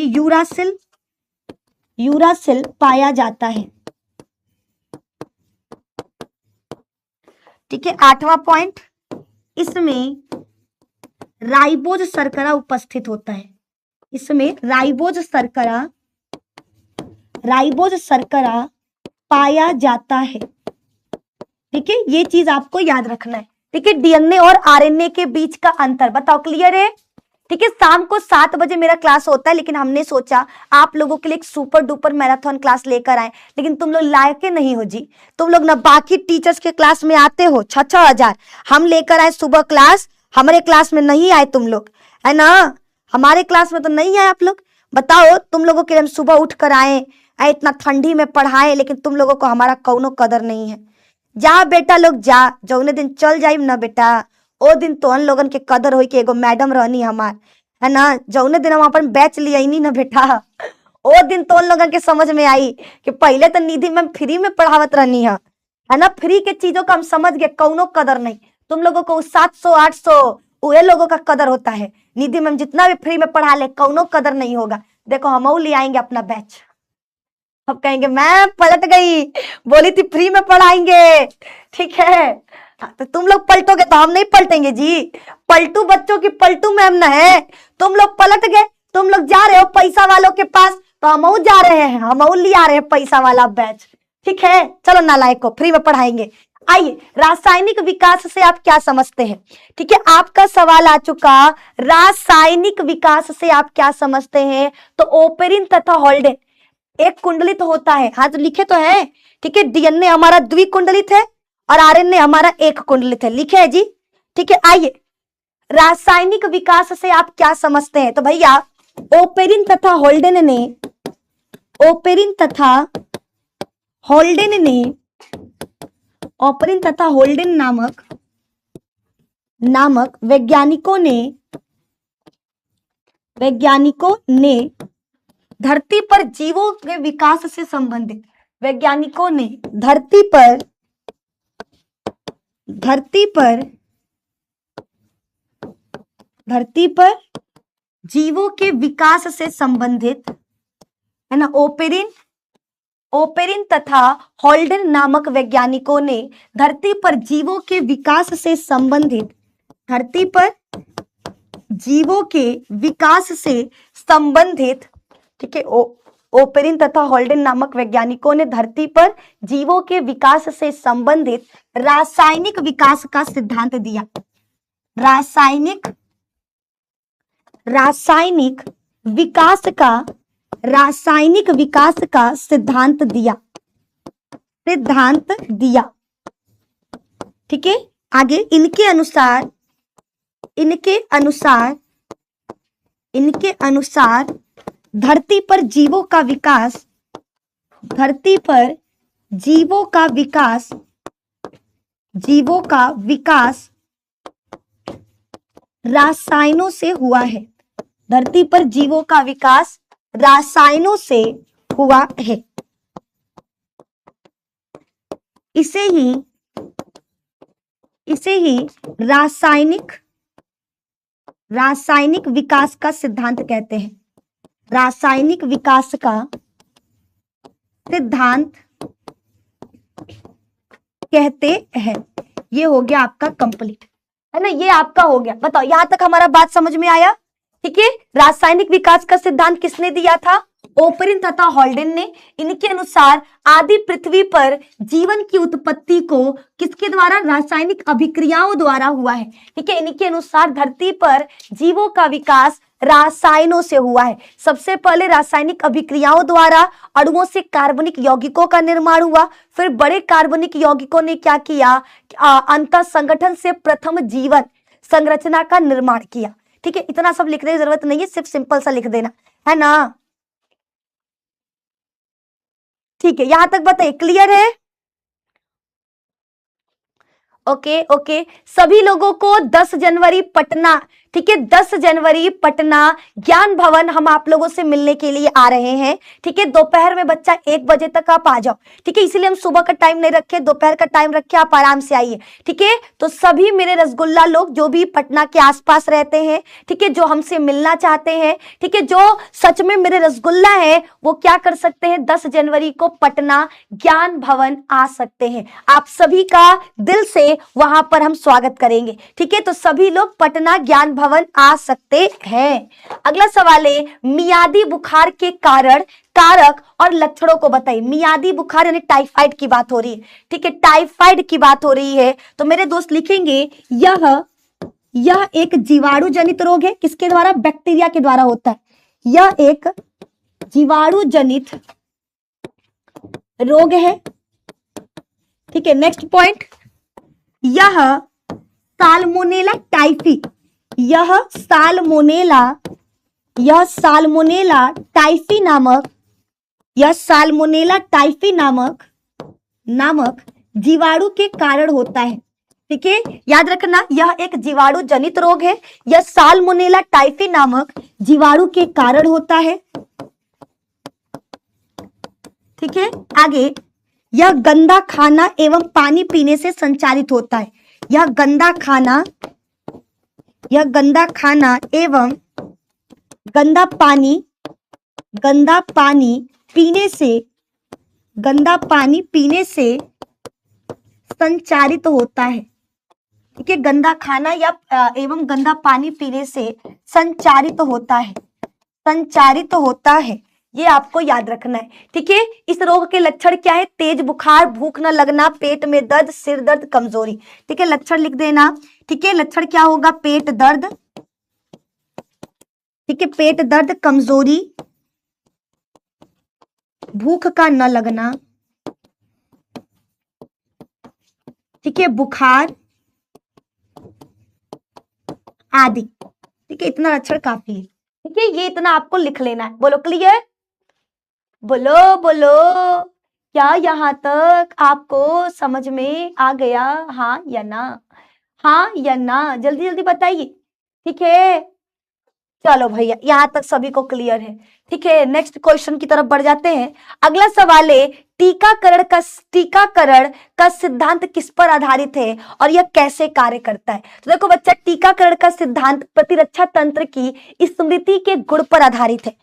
यूरासिल पाया जाता है। ठीक है, आठवां पॉइंट, इसमें राइबोज शर्करा उपस्थित होता है, इसमें राइबोज शर्करा पाया जाता है। ठीक है, ये चीज आपको याद रखना है। ठीक है, डीएनए और आरएनए के बीच का अंतर बताओ, क्लियर है। ठीक है, शाम को 7 बजे मेरा क्लास होता है, लेकिन हमने सोचा आप लोगों के लिए एक सुपर डुपर मैराथन क्लास लेकर आए, लेकिन तुम लोग लायके नहीं हो जी। तुम लोग ना बाकी टीचर्स के क्लास में आते हो 6,000, हम लेकर आए सुबह क्लास, हमारे क्लास में नहीं आए तुम लोग, है ना। हमारे क्लास में तो नहीं आए आप लोग। बताओ, तुम लोगों के लिए हम सुबह उठ कर आए, इतना ठंडी में पढ़ाए, लेकिन तुम लोगों को हमारा कौनो कदर नहीं है। जा बेटा लोग जा, जौने दिन चल जाइब ना बेटा, ओ दिन तो उन लोगन के कदर होई कि एगो मैडम रहनी हमार, है ना। जौने दिन हम अपन बैच लियाई ना बेटा, ओ दिन तो उन लोगन के समझ में आई कि पहले तो निधि मैम फ्री में पढ़ावत रहनी है ना। फ्री के चीजों का हम समझ गए, कौनो कदर नहीं। तुम लोगों को 700 800 उहे लोगों का कदर होता है। निधि मैम जितना भी फ्री में पढ़ा ले, कौनो कदर नहीं होगा। देखो, हम ले आएंगे अपना बैच, अब कहेंगे मैम पलट गई, बोली थी फ्री में पढ़ाएंगे। ठीक है, तो तुम लोग पलटोगे तो हम नहीं पलटेंगे जी। पलटू बच्चों की पलटू मैम न है। तुम लोग पलट गए, तुम लोग जा रहे हो पैसा वालों के पास, तो हम जा रहे हैं, हम ले आ रहे हैं पैसा वाला बैच। ठीक है, चलो नालायक को फ्री में पढ़ाएंगे। आइए, रासायनिक विकास से आप क्या समझते हैं। ठीक है, आपका सवाल आ चुका, रासायनिक विकास से आप क्या समझते हैं। तो ओपेरिन तथा हॉल्डेन एक कुंडलित होता है, हाँ तो लिखे तो है। ठीक है, डीएनए हमारा द्विकुंडलित है और आरएनए हमारा एक कुंडलित है, लिखे है जी। ठीक है, आइए, रासायनिक विकास से आप क्या समझते हैं। तो भैया, ओपेरिन तथा होल्डेन नामक वैज्ञानिकों ने धरती पर जीवों के विकास से संबंधित, वैज्ञानिकों ने धरती पर जीवों के विकास से संबंधित, है ना, ओपेरिन तथा हॉल्डेन नामक वैज्ञानिकों ने धरती पर जीवों के विकास से संबंधित, ठीक है, ओपेरिन तथा हॉल्डेन नामक वैज्ञानिकों ने धरती पर जीवों के विकास से संबंधित रासायनिक विकास का सिद्धांत दिया। रासायनिक विकास का सिद्धांत दिया। ठीक है, आगे इनके अनुसार धरती पर जीवों का विकास रसायनों से हुआ है। धरती पर जीवों का विकास रसायनों से हुआ है। इसे ही रासायनिक विकास का सिद्धांत कहते हैं। रासायनिक विकास का सिद्धांत कहते हैं। ये हो गया आपका कंप्लीट, है ना, ये आपका हो गया। बताओ, यहां तक हमारा बात समझ में आया। ठीक है। रासायनिक विकास का सिद्धांत किसने दिया था? ओपरिन तथा हॉल्डेन ने। इनके अनुसार आदि पृथ्वी पर जीवन की उत्पत्ति को किसके द्वारा? रासायनिक अभिक्रियाओं द्वारा हुआ है। ठीक है। इनके अनुसार धरती पर जीवों का विकास रासायनों से हुआ है। सबसे पहले रासायनिक अभिक्रियाओं द्वारा अणुओं से कार्बनिक यौगिकों का निर्माण हुआ। फिर बड़े कार्बनिक यौगिकों ने क्या किया? अंतः संगठन से प्रथम जीवन संरचना का निर्माण किया। ठीक है। इतना सब लिखने की जरूरत नहीं है, सिर्फ सिंपल सा लिख देना है ना। ठीक है, यहां तक बताइए, क्लियर है? Okay okay. सभी लोगों को 10 जनवरी पटना, ठीक है, 10 जनवरी पटना ज्ञान भवन हम आप लोगों से मिलने के लिए आ रहे हैं। ठीक है। दोपहर में बच्चा 1 बजे तक आप आ जाओ। ठीक है। इसलिए हम सुबह का टाइम नहीं रखे, दोपहर का टाइम रखे, आप आराम से आइए। ठीक है। तो सभी मेरे रसगुल्ला लोग जो भी पटना के आसपास रहते हैं, ठीक है, जो हमसे मिलना चाहते हैं, ठीक है, जो सच में मेरे रसगुल्ला है, वो क्या कर सकते हैं? 10 जनवरी को पटना ज्ञान भवन आ सकते हैं। आप सभी का दिल से वहां पर हम स्वागत करेंगे। ठीक है। तो सभी लोग पटना ज्ञान भवन आ सकते हैं। अगला सवाल है, मियादी बुखार के कारण, कारक और लक्षणों को बताइए। मियादी बुखार यानी टाइफाइड की बात हो रही है। ठीक है। टाइफाइड की बात हो रही है तो मेरे दोस्त लिखेंगे यह एक जीवाणु जनित रोग है। किसके द्वारा? बैक्टीरिया के द्वारा होता है। यह एक जीवाणु जनित रोग है। ठीक है। नेक्स्ट पॉइंट, यह साल्मोनेला टाइफी, यह साल्मोनेला टाइफी नामक जीवाणु के कारण होता है। ठीक है। याद रखना, यह एक जीवाणु जनित रोग है। यह साल्मोनेला टाइफी नामक जीवाणु के कारण होता है। ठीक है। आगे, यह गंदा खाना एवं पानी पीने से संचारित होता है। यह गंदा खाना एवं गंदा पानी पीने से संचारित होता है। ठीक है। गंदा खाना या एवं गंदा पानी पीने से संचारित होता है। ये आपको याद रखना है। ठीक है। इस रोग के लक्षण क्या है? तेज बुखार, भूख न लगना, पेट में दर्द, सिर दर्द, कमजोरी। ठीक है। लक्षण लिख देना। ठीक है। लक्षण क्या होगा? पेट दर्द, ठीक है, पेट दर्द, कमजोरी, भूख का न लगना, ठीक है, बुखार आदि। ठीक है। इतना लक्षण काफी है। ठीक है। ये इतना आपको लिख लेना है। बोलो क्लियर? बोलो बोलो, क्या यहाँ तक आपको समझ में आ गया? हाँ या ना? हाँ या ना? जल्दी जल्दी बताइए। ठीक है। चलो भैया, यहाँ तक सभी को क्लियर है। ठीक है। नेक्स्ट क्वेश्चन की तरफ बढ़ जाते हैं। अगला सवाल है, टीकाकरण का सिद्धांत किस पर आधारित है और यह कैसे कार्य करता है? तो देखो बच्चा, टीकाकरण का सिद्धांत प्रतिरक्षा तंत्र की स्मृति के गुण पर आधारित है।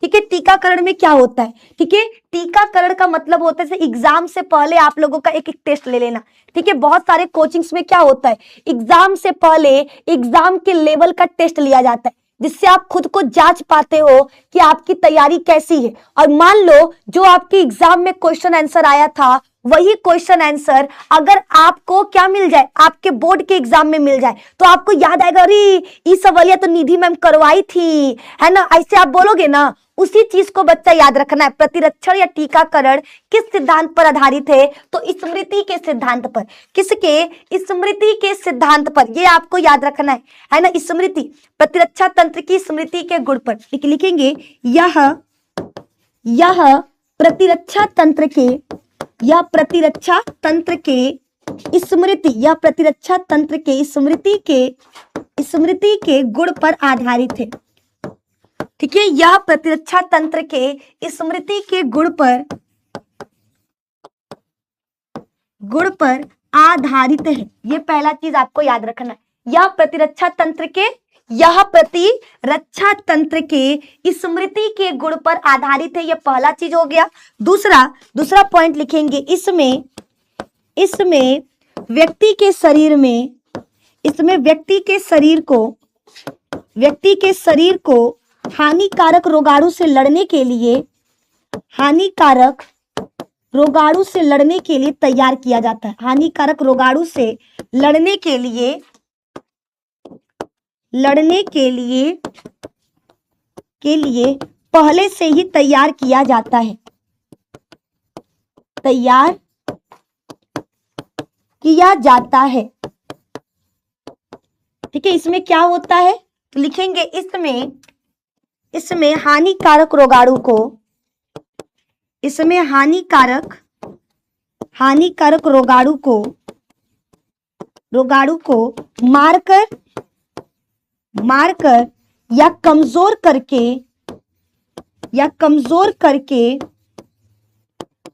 ठीक है। टीकाकरण में क्या होता है? ठीक है। टीकाकरण का मतलब होता है, एग्जाम से पहले आप लोगों का एक टेस्ट ले लेना। ठीक है। बहुत सारे कोचिंग्स में क्या होता है, एग्जाम से पहले एग्जाम के लेवल का टेस्ट लिया जाता है, जिससे आप खुद को जांच पाते हो कि आपकी तैयारी कैसी है। और मान लो जो आपके एग्जाम में क्वेश्चन आंसर आया था, वही क्वेश्चन आंसर अगर आपको क्या मिल जाए, आपके बोर्ड के एग्जाम में मिल जाए, तो आपको याद आएगा, अरे ये सवालिया तो निधि मैम करवाई थी, है ना? ऐसे आप बोलोगे ना। उसी चीज को बच्चा याद रखना है। प्रतिरक्षण या टीकाकरण किस सिद्धांत पर आधारित है? तो स्मृति के सिद्धांत पर। किसके? स्मृति के सिद्धांत पर। ये आपको याद रखना है ना? स्मृति, प्रतिरक्षा तंत्र की स्मृति के गुण पर लिखेंगे। यह प्रतिरक्षा तंत्र के स्मृति के गुण पर आधारित है। ठीक है। यह प्रतिरक्षा तंत्र के स्मृति के गुण पर आधारित है। ये पहला चीज आपको याद रखना है। यह प्रतिरक्षा तंत्र के स्मृति के गुण पर आधारित है। यह पहला चीज हो गया। दूसरा पॉइंट लिखेंगे, इसमें व्यक्ति के शरीर को व्यक्ति के शरीर को हानिकारक रोगाणु से लड़ने के लिए हानिकारक रोगाणु से लड़ने के लिए तैयार किया जाता है। हानिकारक रोगाणु से लड़ने के लिए पहले से ही तैयार किया जाता है। तैयार किया जाता है। ठीक है, इसमें क्या होता है तो लिखेंगे इसमें हानिकारक रोगाणु को मारकर या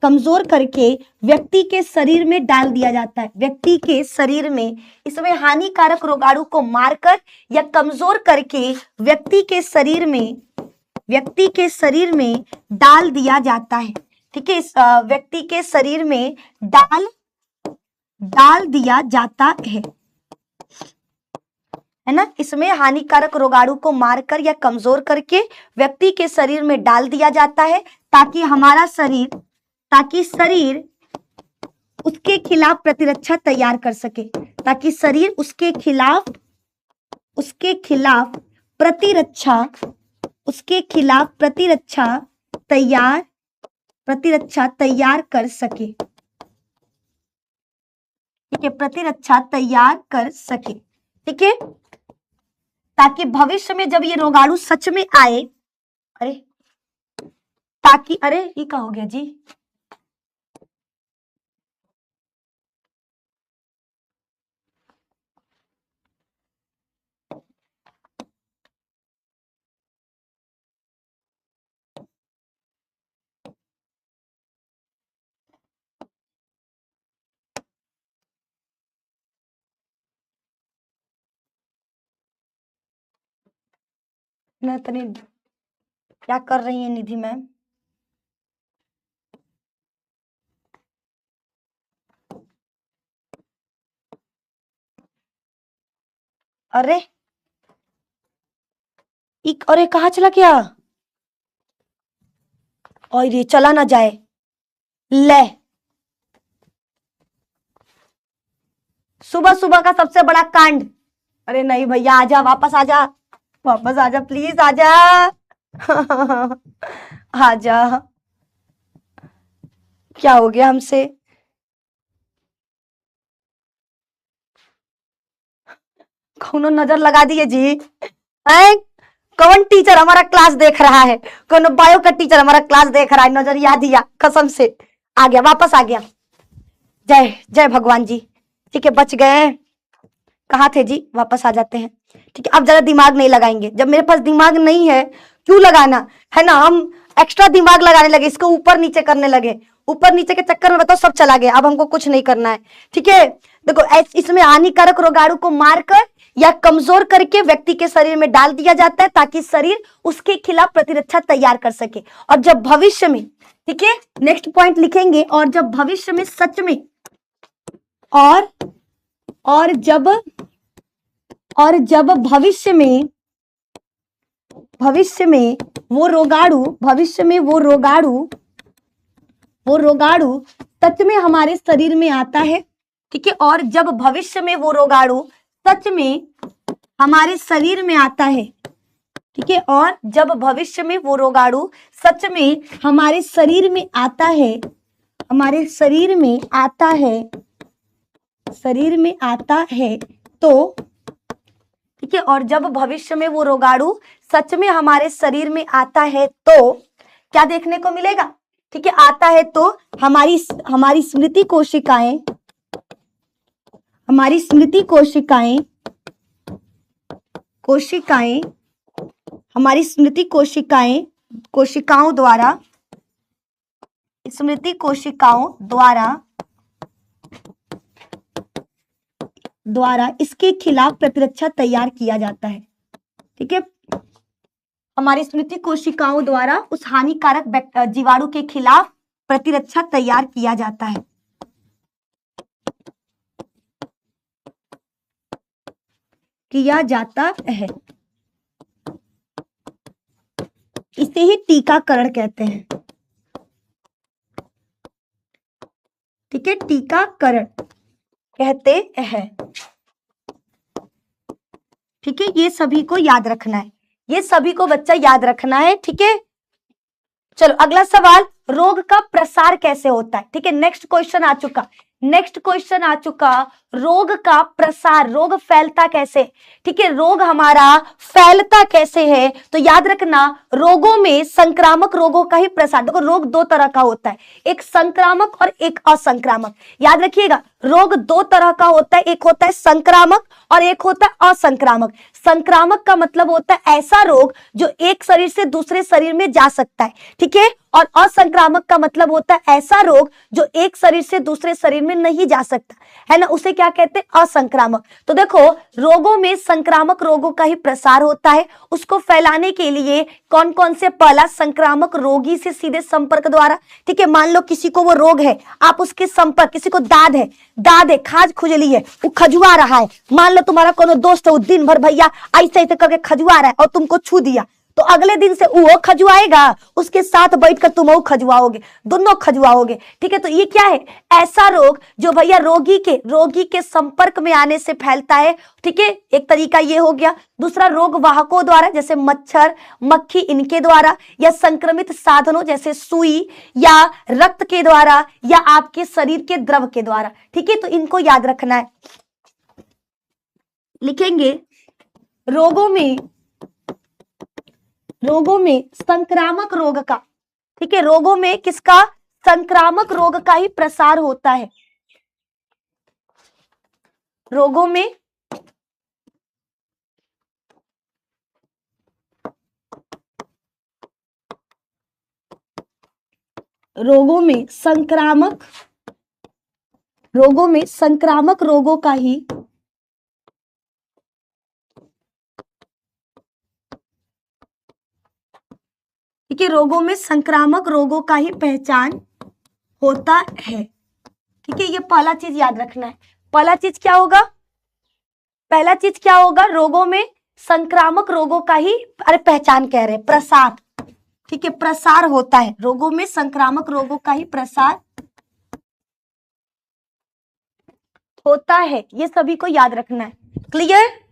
कमजोर करके व्यक्ति के शरीर में डाल दिया जाता है। व्यक्ति के शरीर में इसमें हानिकारक रोगाणु को मारकर या कमजोर करके व्यक्ति के शरीर में डाल दिया जाता है। ठीक है, इस व्यक्ति के शरीर में डाल दिया जाता है ना। इसमें हानिकारक रोगाणु को मारकर या कमजोर करके व्यक्ति के शरीर में डाल दिया जाता है ताकि शरीर उसके खिलाफ प्रतिरक्षा तैयार कर सके। ताकि शरीर उसके खिलाफ प्रतिरक्षा तैयार कर सके। ठीक है, प्रतिरक्षा तैयार कर सके। ठीक है, ताकि भविष्य में जब ये रोगाणु सच में आए, ये क्या हो गया जी? क्या कर रही है निधि मैम? अरे कहाँ चला गया? और ये चला ना जाए। ले, सुबह सुबह का सबसे बड़ा कांड। अरे नहीं भैया, आजा, वापस आजा प्लीज आजा। आजा, क्या हो गया हमसे? कौन नजर लगा दिए जी? कौन टीचर हमारा क्लास देख रहा है? कौन बायो का टीचर हमारा क्लास देख रहा है? नजर याद दिया, कसम से आ गया, वापस आ गया। जय जय भगवान जी। ठीक है, बच गए। कहाँ थे जी? वापस आ जाते हैं। ठीक है, अब जरा दिमाग नहीं लगाएंगे। जब मेरे पास दिमाग नहीं है, क्यों लगाना है ना? हम एक्स्ट्रा दिमाग लगाने लगे, इसको ऊपर नीचे करने लगे। ऊपर नीचे के चक्कर में बताओ सब चला गया। अब हमको कुछ नहीं करना है। ठीक है, देखो, इसमें हानिकारक रोगाणु को मारकर या कमजोर करके व्यक्ति के शरीर में डाल दिया जाता है ताकि शरीर उसके खिलाफ प्रतिरक्षा तैयार कर सके। और जब भविष्य में, ठीक है, नेक्स्ट पॉइंट लिखेंगे, और जब भविष्य में सच में और जब भविष्य में वो रोगाणु सच में हमारे शरीर में आता है। ठीक है, और जब भविष्य में वो रोगाणु सच में हमारे शरीर में आता है। ठीक है, और जब भविष्य में वो रोगाणु सच में हमारे शरीर में आता है, तो ठीक है, और जब भविष्य में वो रोगाणु सच में हमारे शरीर में आता है तो क्या देखने को मिलेगा? ठीक है, आता है तो हमारी स्मृति कोशिकाओं द्वारा इसके खिलाफ प्रतिरक्षा तैयार किया जाता है। ठीक है, हमारी स्मृति कोशिकाओं द्वारा उस हानिकारक जीवाणु के खिलाफ प्रतिरक्षा तैयार किया जाता है। इसे ही टीकाकरण कहते हैं। ठीक है, टीकाकरण कहते हैं। ठीक है, ये सभी को याद रखना है, ये सभी को बच्चा याद रखना है। ठीक है, चलो अगला सवाल, रोग का प्रसार कैसे होता है। ठीक है, नेक्स्ट क्वेश्चन आ चुका, नेक्स्ट क्वेश्चन आ चुका, रोग का प्रसार, रोग फैलता कैसे। ठीक है, रोग हमारा फैलता कैसे है, तो याद रखना रोगों में संक्रामक रोगों का ही प्रसार। देखो रोग दो तरह का होता है, एक संक्रामक और एक असंक्रामक। याद रखिएगा रोग दो तरह का होता है, एक होता है संक्रामक और एक होता है असंक्रामक। संक्रामक का मतलब होता है ऐसा रोग जो एक शरीर से दूसरे शरीर में जा सकता है। ठीक है, और असंक्रामक का मतलब होता है ऐसा रोग जो एक शरीर से दूसरे शरीर में नहीं जा सकता है ना, उसे क्या कहते हैं, असंक्रामक। तो देखो रोगों में संक्रामक रोगों का ही प्रसार होता है, उसको फैलाने के लिए कौन कौन से, पहला संक्रामक रोगी से सीधे संपर्क द्वारा। ठीक है, मान लो किसी को वो रोग है, आप उसके संपर्क, किसी को दाद है, खाज खुजली है, वो खजुआ रहा है, मान लो तुम्हारा कोनो दोस्त है, वो दिन भर भैया ऐसे ऐसे करके खजुआ रहा है और तुमको छू दिया, तो अगले दिन से वो खजुआएगा, उसके साथ बैठकर तुम वो खजुआओगे, दोनों खजुआओगे। ठीक है, तो ये क्या है, ऐसा रोग जो भैया रोगी के संपर्क में आने से फैलता है। ठीक है, एक तरीका ये हो गया। दूसरा रोग वाहकों द्वारा, जैसे मच्छर मक्खी, इनके द्वारा, या संक्रमित साधनों जैसे सुई या रक्त के द्वारा या आपके शरीर के द्रव के द्वारा। ठीक है, तो इनको याद रखना है, लिखेंगे रोगों में संक्रामक रोग का। ठीक है, रोगों में किसका, संक्रामक रोग का ही प्रसार होता है। रोगों में संक्रामक रोगों का ही ठीक है, रोगों में संक्रामक रोगों का ही पहचान होता है। ठीक है, ये पहला चीज याद रखना है। पहला चीज क्या होगा, पहला चीज क्या होगा, रोगों में संक्रामक रोगों का ही, अरे पहचान कह रहे, प्रसार। ठीक है, प्रसार होता है, रोगों में संक्रामक रोगों का ही प्रसार होता है, ये सभी को याद रखना है। क्लियर।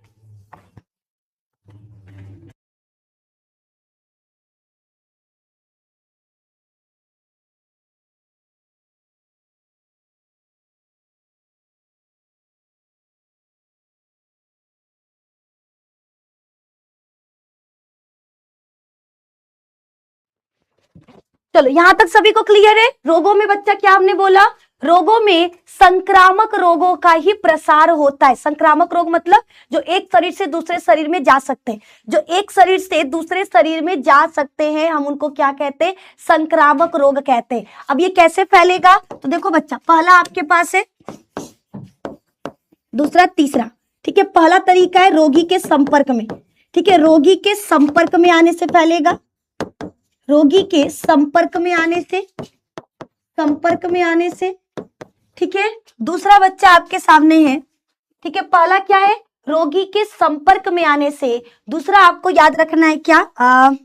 चलो यहां तक सभी को क्लियर है। रोगों में बच्चा क्या हमने बोला, रोगों में संक्रामक रोगों का ही प्रसार होता है। संक्रामक रोग मतलब जो एक शरीर से दूसरे शरीर में जा सकते हैं, जो एक शरीर से दूसरे शरीर में जा सकते हैं, हम उनको क्या कहते हैं, संक्रामक रोग कहते हैं। अब ये कैसे फैलेगा, तो देखो बच्चा पहला आपके पास है, दूसरा तीसरा। ठीक है, पहला तरीका है रोगी के संपर्क में। ठीक है, रोगी के संपर्क में आने से फैलेगा, रोगी के संपर्क में आने से। ठीक है, दूसरा बच्चा आपके सामने है। ठीक है, पहला क्या है, रोगी के संपर्क में आने से, दूसरा आपको याद रखना है क्या, हाँ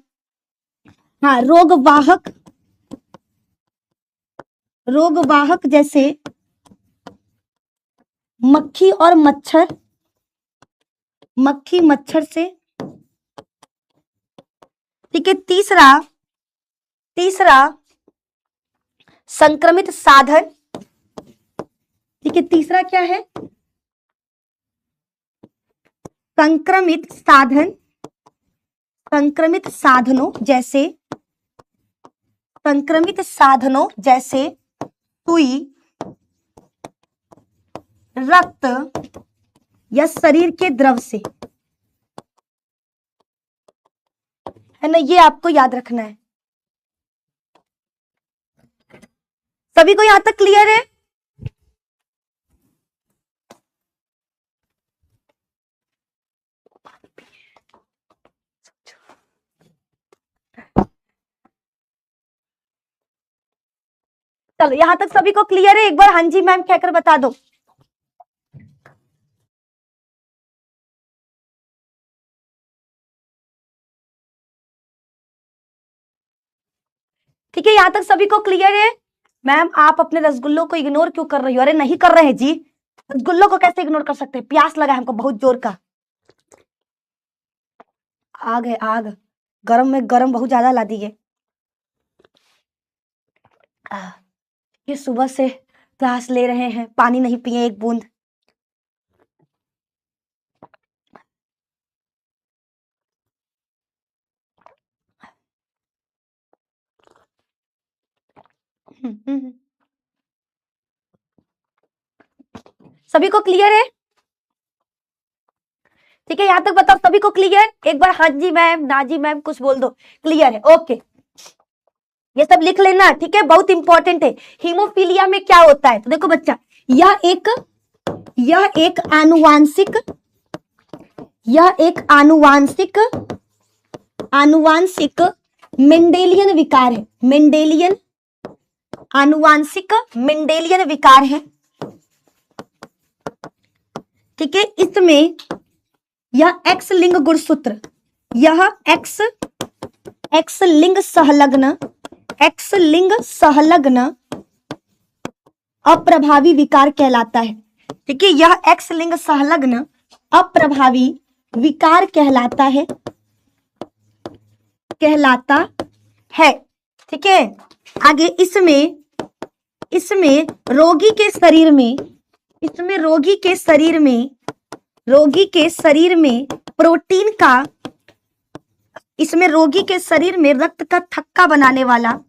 रोग वाहक जैसे मक्खी और मक्खी मच्छर से। ठीक है, तीसरा संक्रमित साधन। ठीक है, तीसरा क्या है, संक्रमित साधनों जैसे सुई, रक्त या शरीर के द्रव से, है ना, ये आपको याद रखना है। सभी को यहां तक क्लियर है। चलो यहां तक सभी को क्लियर है, एक बार हाँ जी मैम कहकर बता दो। ठीक है, यहां तक सभी को क्लियर है? मैम आप अपने रसगुल्लों को इग्नोर क्यों कर रही हो? अरे नहीं कर रहे हैं जी, रसगुल्लों को कैसे इग्नोर कर सकते हैं? प्यास लगा हमको बहुत जोर का। आग है आग, गरम में गरम बहुत ज्यादा ला दी है। ये सुबह से प्यास ले रहे हैं, पानी नहीं पिए एक बूंद। सभी को क्लियर है? ठीक है, यहां तक बताओ सभी को क्लियर? एक बार हाँ जी मैम, ना जी मैम कुछ बोल दो। क्लियर है? ओके, ये सब लिख लेना, ठीक है, बहुत इंपॉर्टेंट है। हीमोफीलिया में क्या होता है? तो देखो बच्चा, यह एक आनुवांशिक मेंडेलियन विकार है। आनुवांशिक मेंडेलियन विकार है, ठीक है। इसमें यह एक्स लिंग गुणसूत्र, यह एक्स लिंग संलग्न अप्रभावी विकार कहलाता है, ठीक है। यह एक्स लिंग संलग्न अप्रभावी विकार कहलाता है, ठीक है। आगे इसमें रोगी के शरीर में प्रोटीन का, इसमें रोगी के शरीर में रक्त का थक्का बनाने वाला,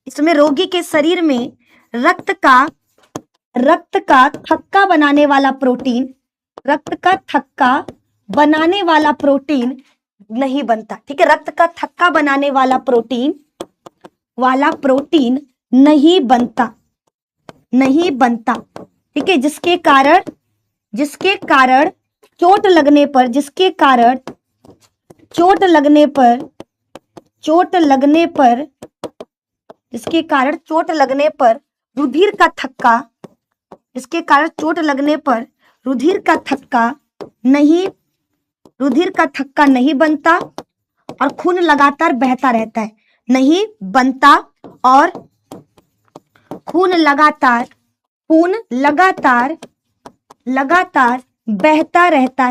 इसमें रोगी के शरीर में रक्त का थक्का बनाने वाला प्रोटीन नहीं बनता, ठीक है। रक्त का थक्का बनाने वाला प्रोटीन नहीं बनता, ठीक है। जिसके कारण चोट लगने पर रुधिर का थक्का नहीं बनता और खून लगातार बहता रहता है, नहीं बनता और खून लगातार बहता रहता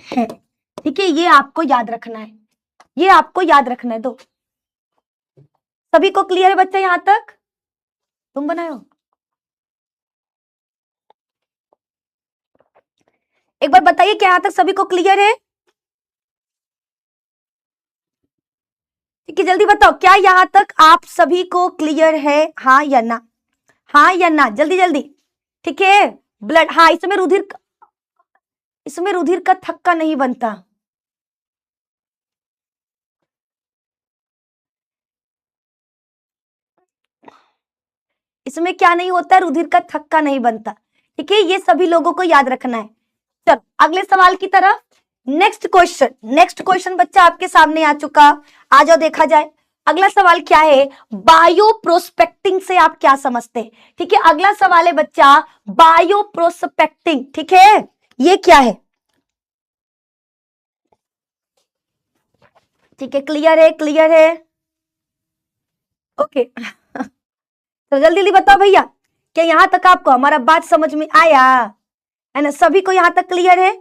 है, ठीक है। ये आपको याद रखना है, दो। सभी को क्लियर है बच्चे यहां तक? तुम बनाओ, एक बार बताइए क्या यहां तक सभी को क्लियर है? ठीक है, जल्दी बताओ, क्या यहां तक आप सभी को क्लियर है? हाँ या ना, जल्दी जल्दी, ठीक है। ब्लड, हाँ, इसमें रुधिर का थक्का नहीं बनता, इसमें क्या नहीं होता? रुधिर का थक्का नहीं बनता, ठीक है। ये सभी लोगों को याद रखना है। चलो अगले सवाल की तरफ। नेक्स्ट क्वेश्चन बच्चा आपके सामने आ चुका, आ जाओ देखा जाए। अगला सवाल क्या है? बायो प्रोस्पेक्टिंग से आप क्या समझते हैं? ठीक है, अगला सवाल है बच्चा बायो प्रोस्पेक्टिंग, ठीक है। ये क्या है? ठीक है, क्लियर है? ओके तो जल्दी जल्दी बताओ भैया, क्या यहां तक आपको हमारा बात समझ में आया है ना? सभी को यहां तक क्लियर है?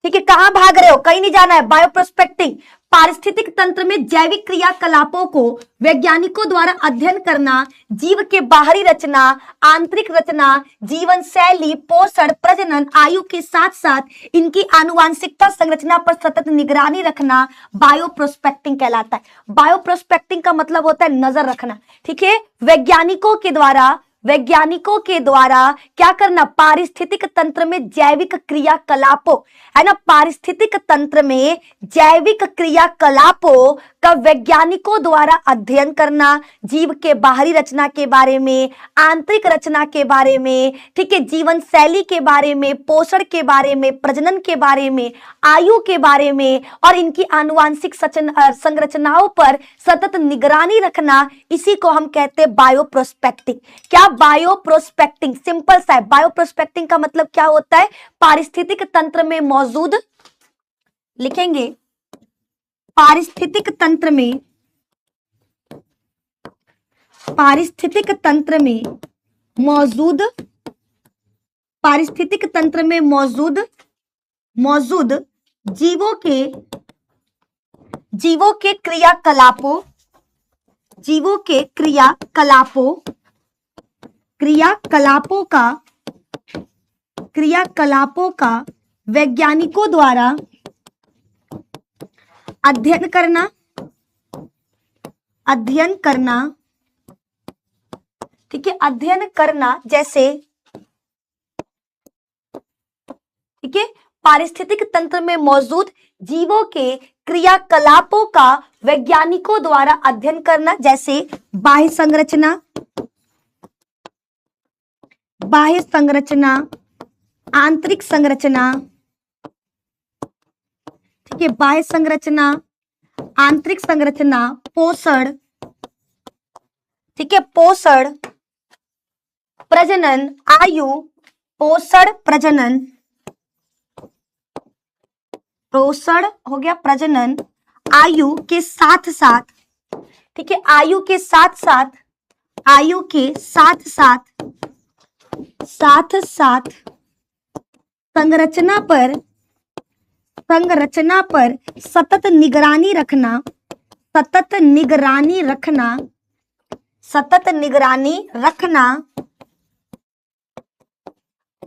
ठीक है, कहां भाग रहे हो? कहीं नहीं जाना है। बायोप्रोस्पेक्टिंग, पारिस्थितिक तंत्र में जैविक क्रियाकलापों को वैज्ञानिकों द्वारा अध्ययन करना, जीव के बाहरी रचना, आंतरिक रचना, जीवन शैली, पोषण, प्रजनन, आयु के साथ साथ इनकी आनुवांशिकता संरचना पर सतत निगरानी रखना बायोप्रोस्पेक्टिंग कहलाता है। बायोप्रोस्पेक्टिंग का मतलब होता है नजर रखना, ठीक है। वैज्ञानिकों के द्वारा क्या करना? पारिस्थितिक तंत्र में जैविक क्रियाकलापों, है ना, पारिस्थितिक तंत्र में जैविक क्रियाकलापों का वैज्ञानिकों द्वारा अध्ययन करना, जीव के बाहरी रचना के बारे में, आंतरिक रचना के बारे में, ठीक है, जीवन शैली के बारे में, पोषण के बारे में, प्रजनन के बारे में, आयु के बारे में और इनकी आनुवांशिक संरचनाओं पर सतत निगरानी रखना, इसी को हम कहते हैं बायोप्रोस्पेक्टिंग। क्या? बायोप्रोस्पेक्टिंग सिंपल सा है। बायोप्रोस्पेक्टिंग का मतलब क्या होता है? पारिस्थितिक तंत्र में मौजूद, लिखेंगे पारिस्थितिक तंत्र में मौजूद जीवों के क्रियाकलापों का वैज्ञानिकों द्वारा अध्ययन करना, ठीक है, अध्ययन करना जैसे, ठीक है, पारिस्थितिक तंत्र में मौजूद जीवों के क्रियाकलापों का वैज्ञानिकों द्वारा अध्ययन करना, जैसे बाह्य संरचना, आंतरिक संरचना, ठीक है, बाह्य संरचना, आंतरिक संरचना, पोषण, ठीक है, पोषण, प्रजनन, आयु, पोषण हो गया, प्रजनन, आयु के साथ साथ, ठीक है, आयु के साथ साथ संरचना पर सतत निगरानी रखना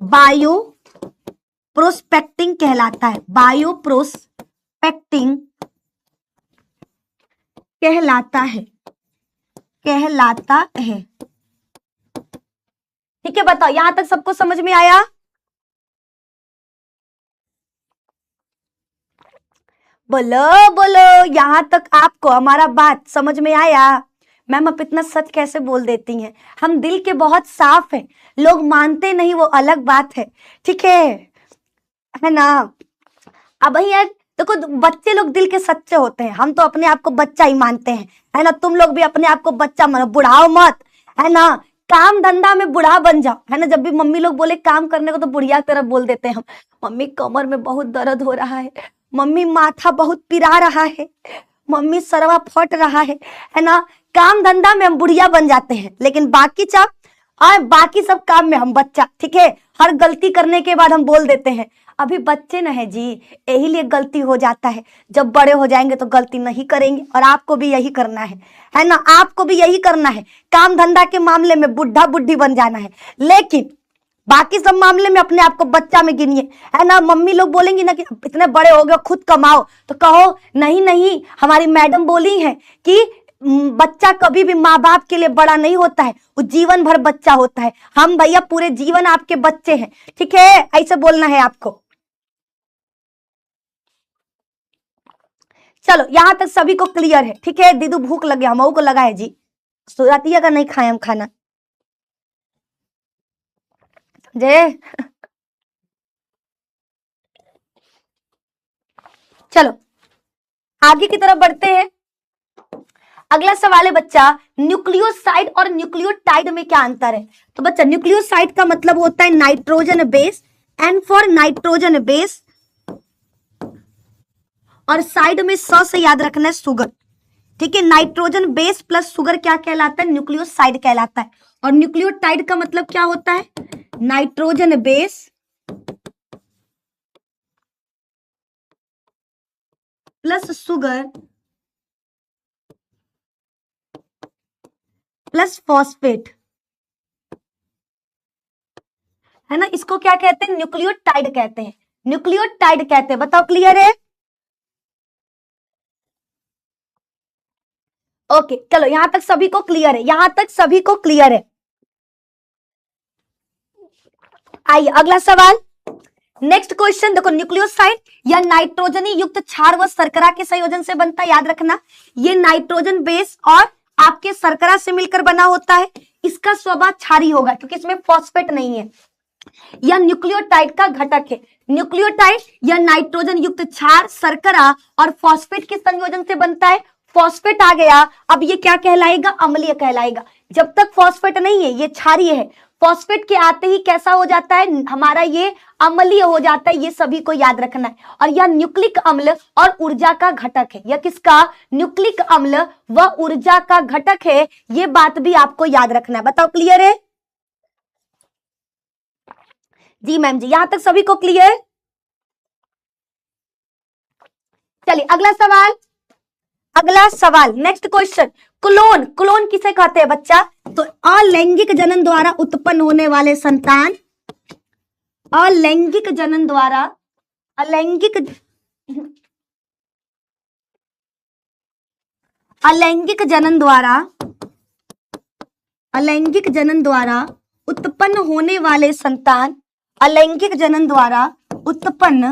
बायो प्रोस्पेक्टिंग कहलाता है। बायो प्रोस्पेक्टिंग कहलाता है। ठीक है, बताओ यहां तक सबको समझ में आया? बोलो बोलो, यहां तक आपको हमारा बात समझ में आया? मैम आप इतना सच कैसे बोल देती हैं? हम दिल के बहुत साफ हैं, लोग मानते नहीं वो अलग बात है, ठीक है ना? अब यार देखो, बच्चे लोग दिल के सच्चे होते हैं, हम तो अपने आप को बच्चा ही मानते हैं, है ना? तुम लोग भी अपने आप को बच्चा मानो, बुढ़ाओ मत, है ना? काम धंधा में बुढ़ा बन जाओ, है ना? जब भी मम्मी लोग बोले काम करने को तो बुढ़िया तरह बोल देते हैं हम। मम्मी कमर में बहुत दर्द हो रहा है, मम्मी माथा बहुत पिरा रहा है, मम्मी सरवा फट रहा है ना? काम धंधा में हम बुढ़िया बन जाते हैं, लेकिन बाकी सब काम में हम बच्चा, ठीक है? हर गलती करने के बाद हम बोल देते हैं अभी बच्चे न है जी, यही लिए गलती हो जाता है। जब बड़े हो जाएंगे तो गलती नहीं करेंगे, और आपको भी यही करना है ना? आपको भी यही करना है, काम धंधा के मामले में बुढ़ा बुढ़ी बन जाना है, लेकिन बाकी सब मामले में अपने आप को बच्चा में गिनिए, है ना? मम्मी लोग बोलेंगी ना कि इतने बड़े हो गए खुद कमाओ, तो कहो नहीं, हमारी मैडम बोली है कि बच्चा कभी भी माँ बाप के लिए बड़ा नहीं होता है, वो जीवन भर बच्चा होता है। हम भैया पूरे जीवन आपके बच्चे हैं, ठीक है? ऐसे बोलना है आपको। चलो यहां तक सभी को क्लियर है, ठीक है? दीदू भूख लगे, हम को लगा है जी, सुरातिया का नहीं खाए हम खाना जे। चलो आगे की तरफ बढ़ते हैं। अगला सवाल है बच्चा, न्यूक्लियोसाइड और न्यूक्लियोटाइड में क्या अंतर है? तो बच्चा न्यूक्लियोसाइड का मतलब होता है nitrogen base, N for nitrogen base, और साइड में से याद रखना है सुगर, ठीक है? नाइट्रोजन बेस प्लस सुगर क्या कहलाता है? न्यूक्लियोसाइड कहलाता है। और न्यूक्लियोटाइड का मतलब क्या होता है? Nitrogen base plus sugar plus phosphate, है ना? इसको क्या कहते हैं? न्यूक्लियोटाइड कहते हैं, न्यूक्लियोटाइड कहते हैं। बताओ क्लियर है? ओके चलो यहां तक सभी को क्लियर है, यहां तक सभी को क्लियर है। आइए अगला सवाल, नेक्स्ट क्वेश्चन देखो, न्यूक्लियोसाइड या नाइट्रोजनी युक्त क्षार व शर्करा के संयोजन से बनता है। याद रखना ये नाइट्रोजन बेस और आपके शर्करा से मिलकर बना होता है। इसका स्वभाव क्षारीय होगा क्योंकि इसमें फॉस्फेट नहीं है। यह न्यूक्लियोटाइड का घटक है। न्यूक्लियोटाइड या नाइट्रोजन युक्त क्षार, शर्करा और फॉस्फेट के संयोजन से बनता है। फॉस्फेट आ गया, अब ये क्या कहलाएगा? अम्लीय कहलाएगा। जब तक फॉस्फेट नहीं है ये क्षारीय है, फॉस्फेट के आते ही कैसा हो जाता है, हमारा ये अम्लीय हो जाता है। ये सभी को याद रखना है। और यह न्यूक्लिक अम्ल और ऊर्जा का घटक है। यह किसका, न्यूक्लिक अम्ल व ऊर्जा का घटक है। ये बात भी आपको याद रखना है। बताओ क्लियर है जी मैम जी, यहां तक सभी को क्लियर। चलिए अगला सवाल, अगला सवाल, नेक्स्ट क्वेश्चन। क्लोन, क्लोन किसे कहते हैं बच्चा, तो अलैंगिक जनन द्वारा उत्पन्न होने वाले संतान, अलैंगिक जनन द्वारा, अलैंगिक जनन द्वारा, अलैंगिक जनन द्वारा उत्पन्न होने वाले संतान, अलैंगिक जनन द्वारा उत्पन्न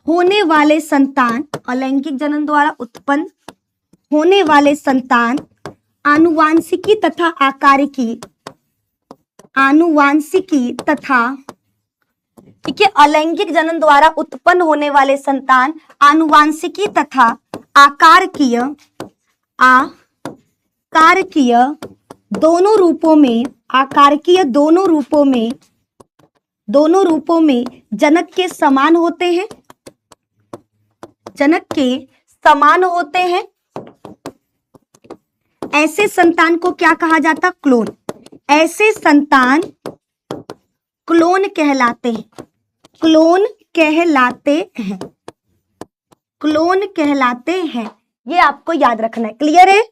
होने वाले संतान, अलैंगिक जनन द्वारा उत्पन्न होने वाले संतान आनुवांशिकी तथा आकारिकी, आनुवांशिकी तथा, ठीक है, अलैंगिक जनन द्वारा उत्पन्न होने वाले संतान आनुवांशिकी तथा आकारकीय, आकारकीय दोनों रूपों में, आकारकीय दोनों रूपों में, दोनों रूपों में जनक के समान होते हैं, जनक के समान होते हैं। ऐसे संतान को क्या कहा जाता, क्लोन। ऐसे संतान क्लोन कहलाते हैं, क्लोन कहलाते हैं, क्लोन कहलाते हैं। ये आपको याद रखना है। क्लियर है।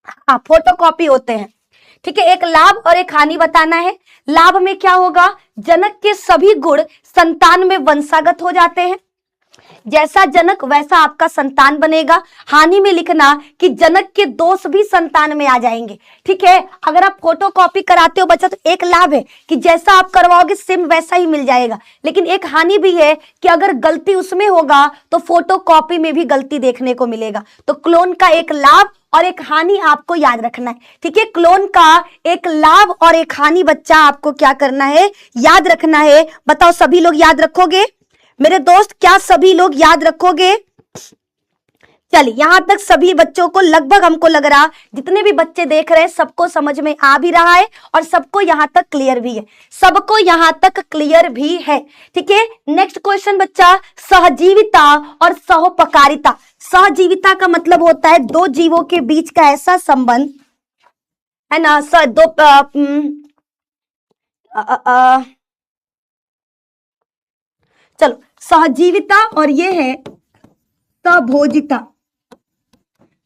हाँ, फोटोकॉपी होते हैं। ठीक है, एक लाभ और एक हानि बताना है। लाभ में क्या होगा, जनक के सभी गुण संतान में वंशागत हो जाते हैं, जैसा जनक वैसा आपका संतान बनेगा। हानि में लिखना कि जनक के दोष भी संतान में आ जाएंगे। ठीक है, अगर आप फोटो कॉपी कराते हो बच्चा तो एक लाभ है कि जैसा आप करवाओगे सेम वैसा ही मिल जाएगा, लेकिन एक हानि भी है कि अगर गलती उसमें होगा तो फोटो कॉपी में भी गलती देखने को मिलेगा। तो क्लोन का एक लाभ और एक हानि आपको याद रखना है। ठीक है, क्लोन का एक लाभ और एक हानि बच्चा आपको क्या करना है, याद रखना है। बताओ सभी लोग याद रखोगे मेरे दोस्त, क्या सभी लोग याद रखोगे। चलिए यहां तक सभी बच्चों को लगभग, हमको लग रहा जितने भी बच्चे देख रहे हैं सबको समझ में आ भी रहा है और सबको यहां तक क्लियर भी है, सबको यहां तक क्लियर भी है। ठीक है, नेक्स्ट क्वेश्चन बच्चा, सहजीविता और सहोपकारिता। सहजीविता का मतलब होता है दो जीवों के बीच का ऐसा संबंध है ना, चलो सहजीविता और ये है सभोजिता।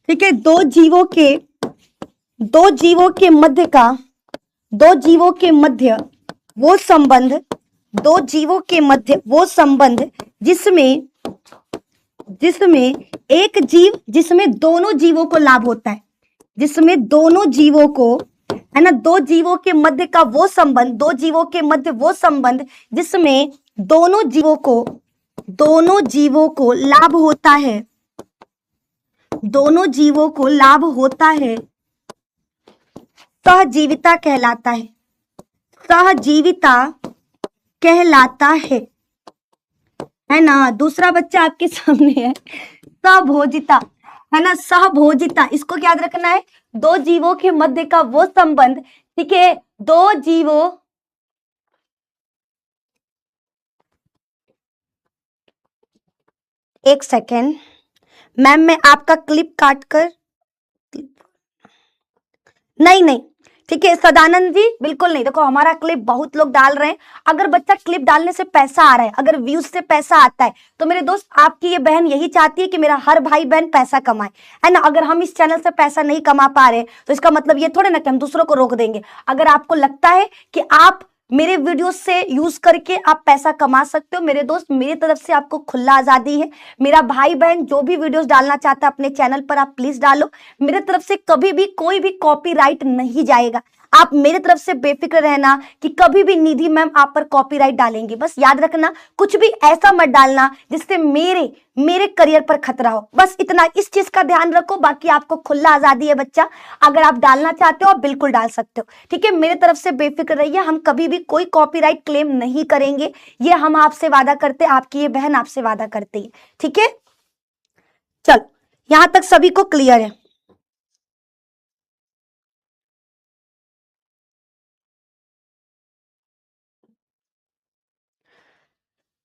ठीक है, दो जीवों के मध्य का, दो जीवों के मध्य वो संबंध, दो जीवों के मध्य वो संबंध जिसमें एक जीव, जिसमें दोनों जीवों को लाभ होता है, जिसमें दोनों जीवों को, है ना, दो जीवों के मध्य का वो संबंध, दो जीवों के मध्य वो संबंध जिसमें दोनों जीवों को लाभ होता है, दोनों जीवों को लाभ होता है, सहजीविता कहलाता है, सहजीविता कहलाता है ना। दूसरा बच्चा आपके सामने है सभोजिता, है ना, सहभोजिता। इसको क्या याद रखना है, दो जीवों के मध्य का वो संबंध। ठीक है, दो जीवों, एक सेकेंड मैम, मैं आपका क्लिप काट कर, नहीं, ठीक है सदानंद जी, बिल्कुल नहीं। देखो हमारा क्लिप बहुत लोग डाल रहे हैं, अगर बच्चा क्लिप डालने से पैसा आ रहा है, अगर व्यूज से पैसा आता है, तो मेरे दोस्त आपकी ये बहन यही चाहती है कि मेरा हर भाई बहन पैसा कमाए, है ना। अगर हम इस चैनल से पैसा नहीं कमा पा रहे तो इसका मतलब ये थोड़े ना कि हम दूसरों को रोक देंगे। अगर आपको लगता है कि आप मेरे वीडियो से यूज करके आप पैसा कमा सकते हो, मेरे दोस्त मेरी तरफ से आपको खुला आजादी है। मेरा भाई बहन जो भी वीडियोस डालना चाहता है अपने चैनल पर आप प्लीज डालो, मेरे तरफ से कभी भी कोई भी कॉपीराइट नहीं जाएगा। आप मेरे तरफ से बेफिक्र रहना कि कभी भी निधि मैम आप पर कॉपीराइट डालेंगे। बस याद रखना कुछ भी ऐसा मत डालना जिससे मेरे करियर पर खतरा हो, बस इतना, इस चीज का ध्यान रखो। बाकी आपको खुला आजादी है बच्चा, अगर आप डालना चाहते हो आप बिल्कुल डाल सकते हो। ठीक है, मेरे तरफ से बेफिक्र रहिए, हम कभी भी कोई कॉपीराइट क्लेम नहीं करेंगे, ये हम आपसे वादा करते, आपकी ये बहन आपसे वादा करती है। ठीक है, चलो यहां तक सभी को क्लियर है।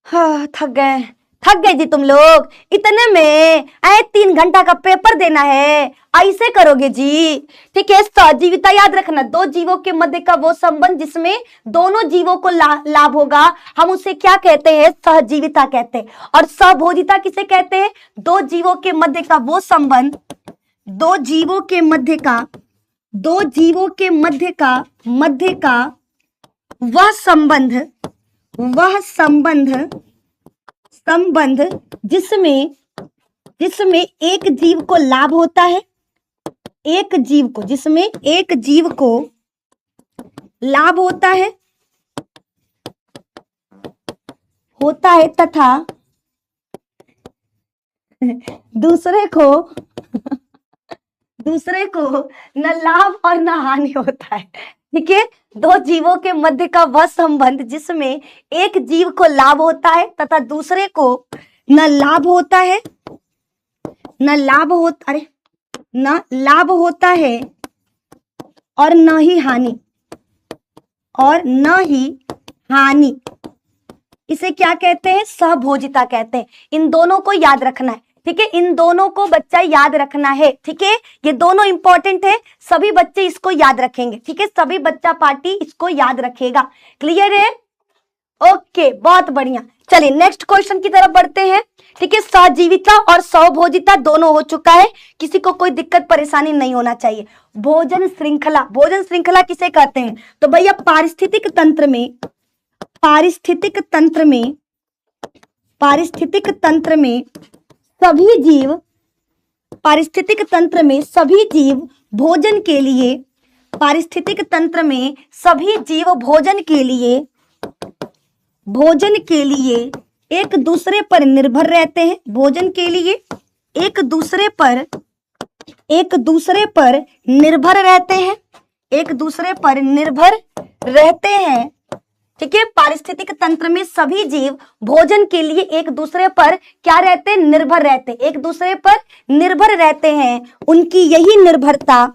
हाँ, थक गए जी तुम लोग इतने में। 3 घंटा का पेपर देना है, ऐसे करोगे जी? ठीक है, सहजीविता याद रखना, दो जीवों के मध्य का वो संबंध जिसमें दोनों जीवों को लाभ होगा, हम उसे क्या कहते हैं? सहजीविता कहते हैं। और सहभोजिता किसे कहते हैं? दो जीवों के मध्य का वो संबंध, दो जीवों के मध्य का वह संबंध जिसमें एक जीव को लाभ होता है, जिसमें एक जीव को लाभ होता है तथा दूसरे को न लाभ और न हानि होता है। ठीक है, दो जीवों के मध्य का वह संबंध जिसमें एक जीव को लाभ होता है तथा दूसरे को न लाभ होता है और न ही हानि, इसे क्या कहते हैं? सहभोजिता कहते हैं। इन दोनों को याद रखना है। ठीक है, इन दोनों को बच्चा याद रखना है। ठीक है, ये दोनों इंपॉर्टेंट है, सभी बच्चे इसको याद रखेंगे। ठीक है, सभी बच्चा पार्टी इसको याद रखेगा। क्लियर है? ओके, बहुत बढ़िया। चलिए नेक्स्ट क्वेश्चन की तरफ बढ़ते हैं। ठीक है, सहजीविता और सहभोजिता दोनों हो चुका है, किसी को कोई दिक्कत परेशानी नहीं होना चाहिए। भोजन श्रृंखला किसे कहते हैं? तो भैया पारिस्थितिक तंत्र में सभी जीव भोजन के लिए एक दूसरे पर निर्भर रहते हैं। ठीक है, पारिस्थितिक तंत्र में सभी जीव भोजन के लिए एक दूसरे पर क्या रहते हैं? निर्भर रहते हैं, एक दूसरे पर निर्भर रहते हैं। उनकी यही निर्भरता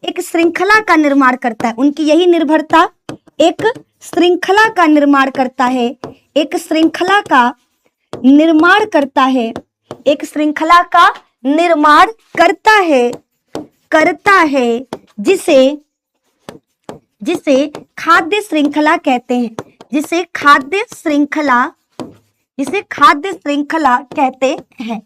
एक श्रृंखला का निर्माण करता है। एक श्रृंखला का निर्माण करता है जिसे खाद्य श्रृंखला कहते हैं। जिसे खाद्य श्रृंखला कहते हैं।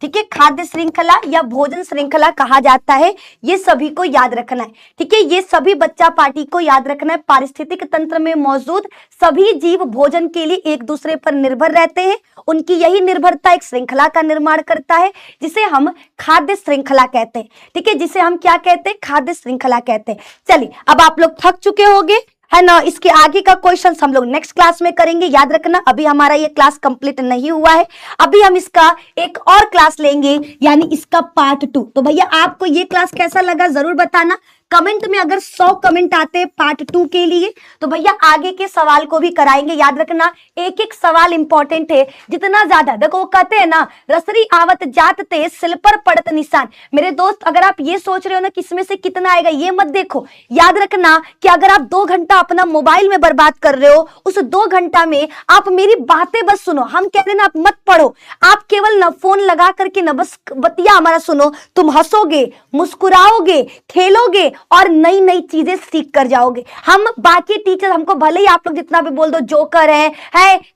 ठीक है, खाद्य श्रृंखला या भोजन श्रृंखला कहा जाता है। ये सभी को याद रखना है। ठीक है, ये सभी बच्चा पार्टी को याद रखना है। पारिस्थितिक तंत्र में मौजूद सभी जीव भोजन के लिए एक दूसरे पर निर्भर रहते हैं। उनकी यही निर्भरता एक श्रृंखला का निर्माण करता है, जिसे हम खाद्य श्रृंखला कहते हैं। ठीक है, जिसे हम क्या कहते हैं? खाद्य श्रृंखला कहते हैं। चलिए, अब आप लोग थक चुके होंगे, है ना? इसके आगे का क्वेश्चन हम लोग नेक्स्ट क्लास में करेंगे। याद रखना, अभी हमारा ये क्लास कंप्लीट नहीं हुआ है, अभी हम इसका एक और क्लास लेंगे, यानी इसका पार्ट 2। तो भैया आपको ये क्लास कैसा लगा जरूर बताना। कमेंट में अगर 100 कमेंट आते हैं पार्ट 2 के लिए तो भैया आगे के सवाल को भी कराएंगे। याद रखना, एक एक सवाल इंपॉर्टेंट है। जितना ज्यादा देखो, वो कहते हैं ना, रसरी आवत जात ते सिल पर पड़त निशान। मेरे दोस्त, अगर आप ये सोच रहे हो ना कि इसमें से कितना आएगा, ये मत देखो। याद रखना कि अगर आप 2 घंटा अपना मोबाइल में बर्बाद कर रहे हो, उस 2 घंटा में आप मेरी बातें बस सुनो। हम कहते हैं ना, आप मत पढ़ो, आप केवल ना फोन लगा करके ना बस बतिया हमारा सुनो। तुम हंसोगे, मुस्कुराओगे, खेलोगे और नई नई चीजें सीख कर जाओगे। हम बाकी टीचर, हमको भले ही आप लोग जितना भी बोल दो जोकर है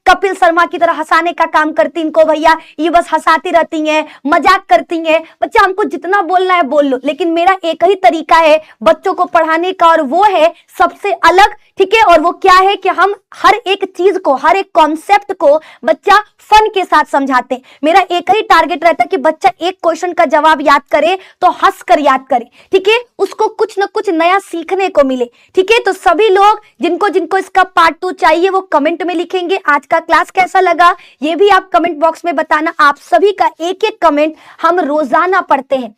कपिल शर्मा की तरह हंसाने का काम करती, इनको भैया ये बस हंसाती रहती हैं, मजाक करती हैं। बच्चा, हमको जितना बोलना है बोल लो, लेकिन मेरा एक ही तरीका है बच्चों को पढ़ाने का, और वो है सबसे अलग। ठीक है, और वो क्या है कि हम हर एक चीज को, हर एक कॉन्सेप्ट को बच्चा फन के साथ समझाते हैं। मेरा एक ही टारगेट रहता है कि बच्चा एक क्वेश्चन का जवाब याद करे तो हंस कर याद करे। ठीक है, उसको कुछ ना कुछ नया सीखने को मिले। ठीक है, तो सभी लोग जिनको जिनको इसका पार्ट 2 चाहिए वो कमेंट में लिखेंगे। आज का क्लास कैसा लगा ये भी आप कमेंट बॉक्स में बताना। आप सभी का एक एक कमेंट हम रोजाना पढ़ते हैं।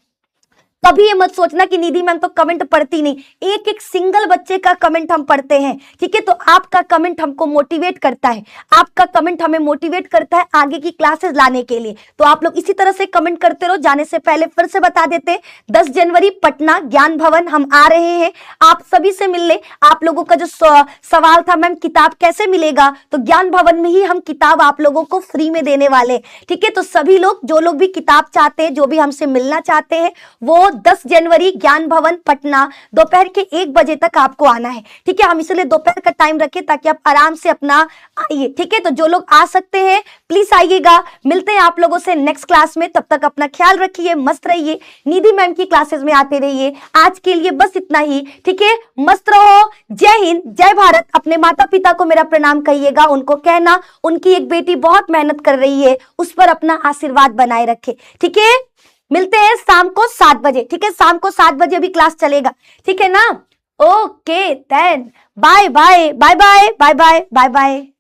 कभी ये मत सोचना कि निधि मैम तो कमेंट पढ़ती नहीं, एक एक सिंगल बच्चे का कमेंट हम पढ़ते हैं, ठीक है। तो आपका कमेंट हमको मोटिवेट करता है, आपका कमेंट हमें मोटिवेट करता है आगे की क्लासेस लाने के लिए। तो आप लोग इसी तरह से कमेंट करते रहो। जाने से पहले फिर से बता देते, 10 जनवरी पटना ज्ञान भवन हम आ रहे हैं आप सभी से मिलने। आप लोगों का जो सवाल था मैम किताब कैसे मिलेगा, तो ज्ञान भवन में ही हम किताब आप लोगों को फ्री में देने वाले, ठीक है। तो सभी लोग जो लोग भी किताब चाहते हैं, जो भी हमसे मिलना चाहते हैं, वो 10 जनवरी ज्ञान भवन पटना दोपहर के 1 बजे तक आपको आना है, ठीक है। हम इसलिए दोपहर का टाइम रखे ताकि आप आराम से अपना आइए, ठीक है। तो जो लोग आ सकते हैं प्लीज आइएगा। मिलते हैं आप लोगों से नेक्स्ट क्लास में, तब तक अपना ख्याल रखिए, मस्त रहिए, निधि मैम की क्लासेस में आते रहिए। आज के लिए बस इतना ही, ठीक है। मस्त रहो। जय हिंद, जय भारत। अपने माता पिता को मेरा प्रणाम कहिएगा, उनको कहना उनकी एक बेटी बहुत मेहनत कर रही है, उस पर अपना आशीर्वाद बनाए रखे, ठीक है। मिलते हैं शाम को 7 बजे, ठीक है। शाम को 7 बजे अभी क्लास चलेगा, ठीक है ना। Okay then, bye bye bye bye bye bye bye bye.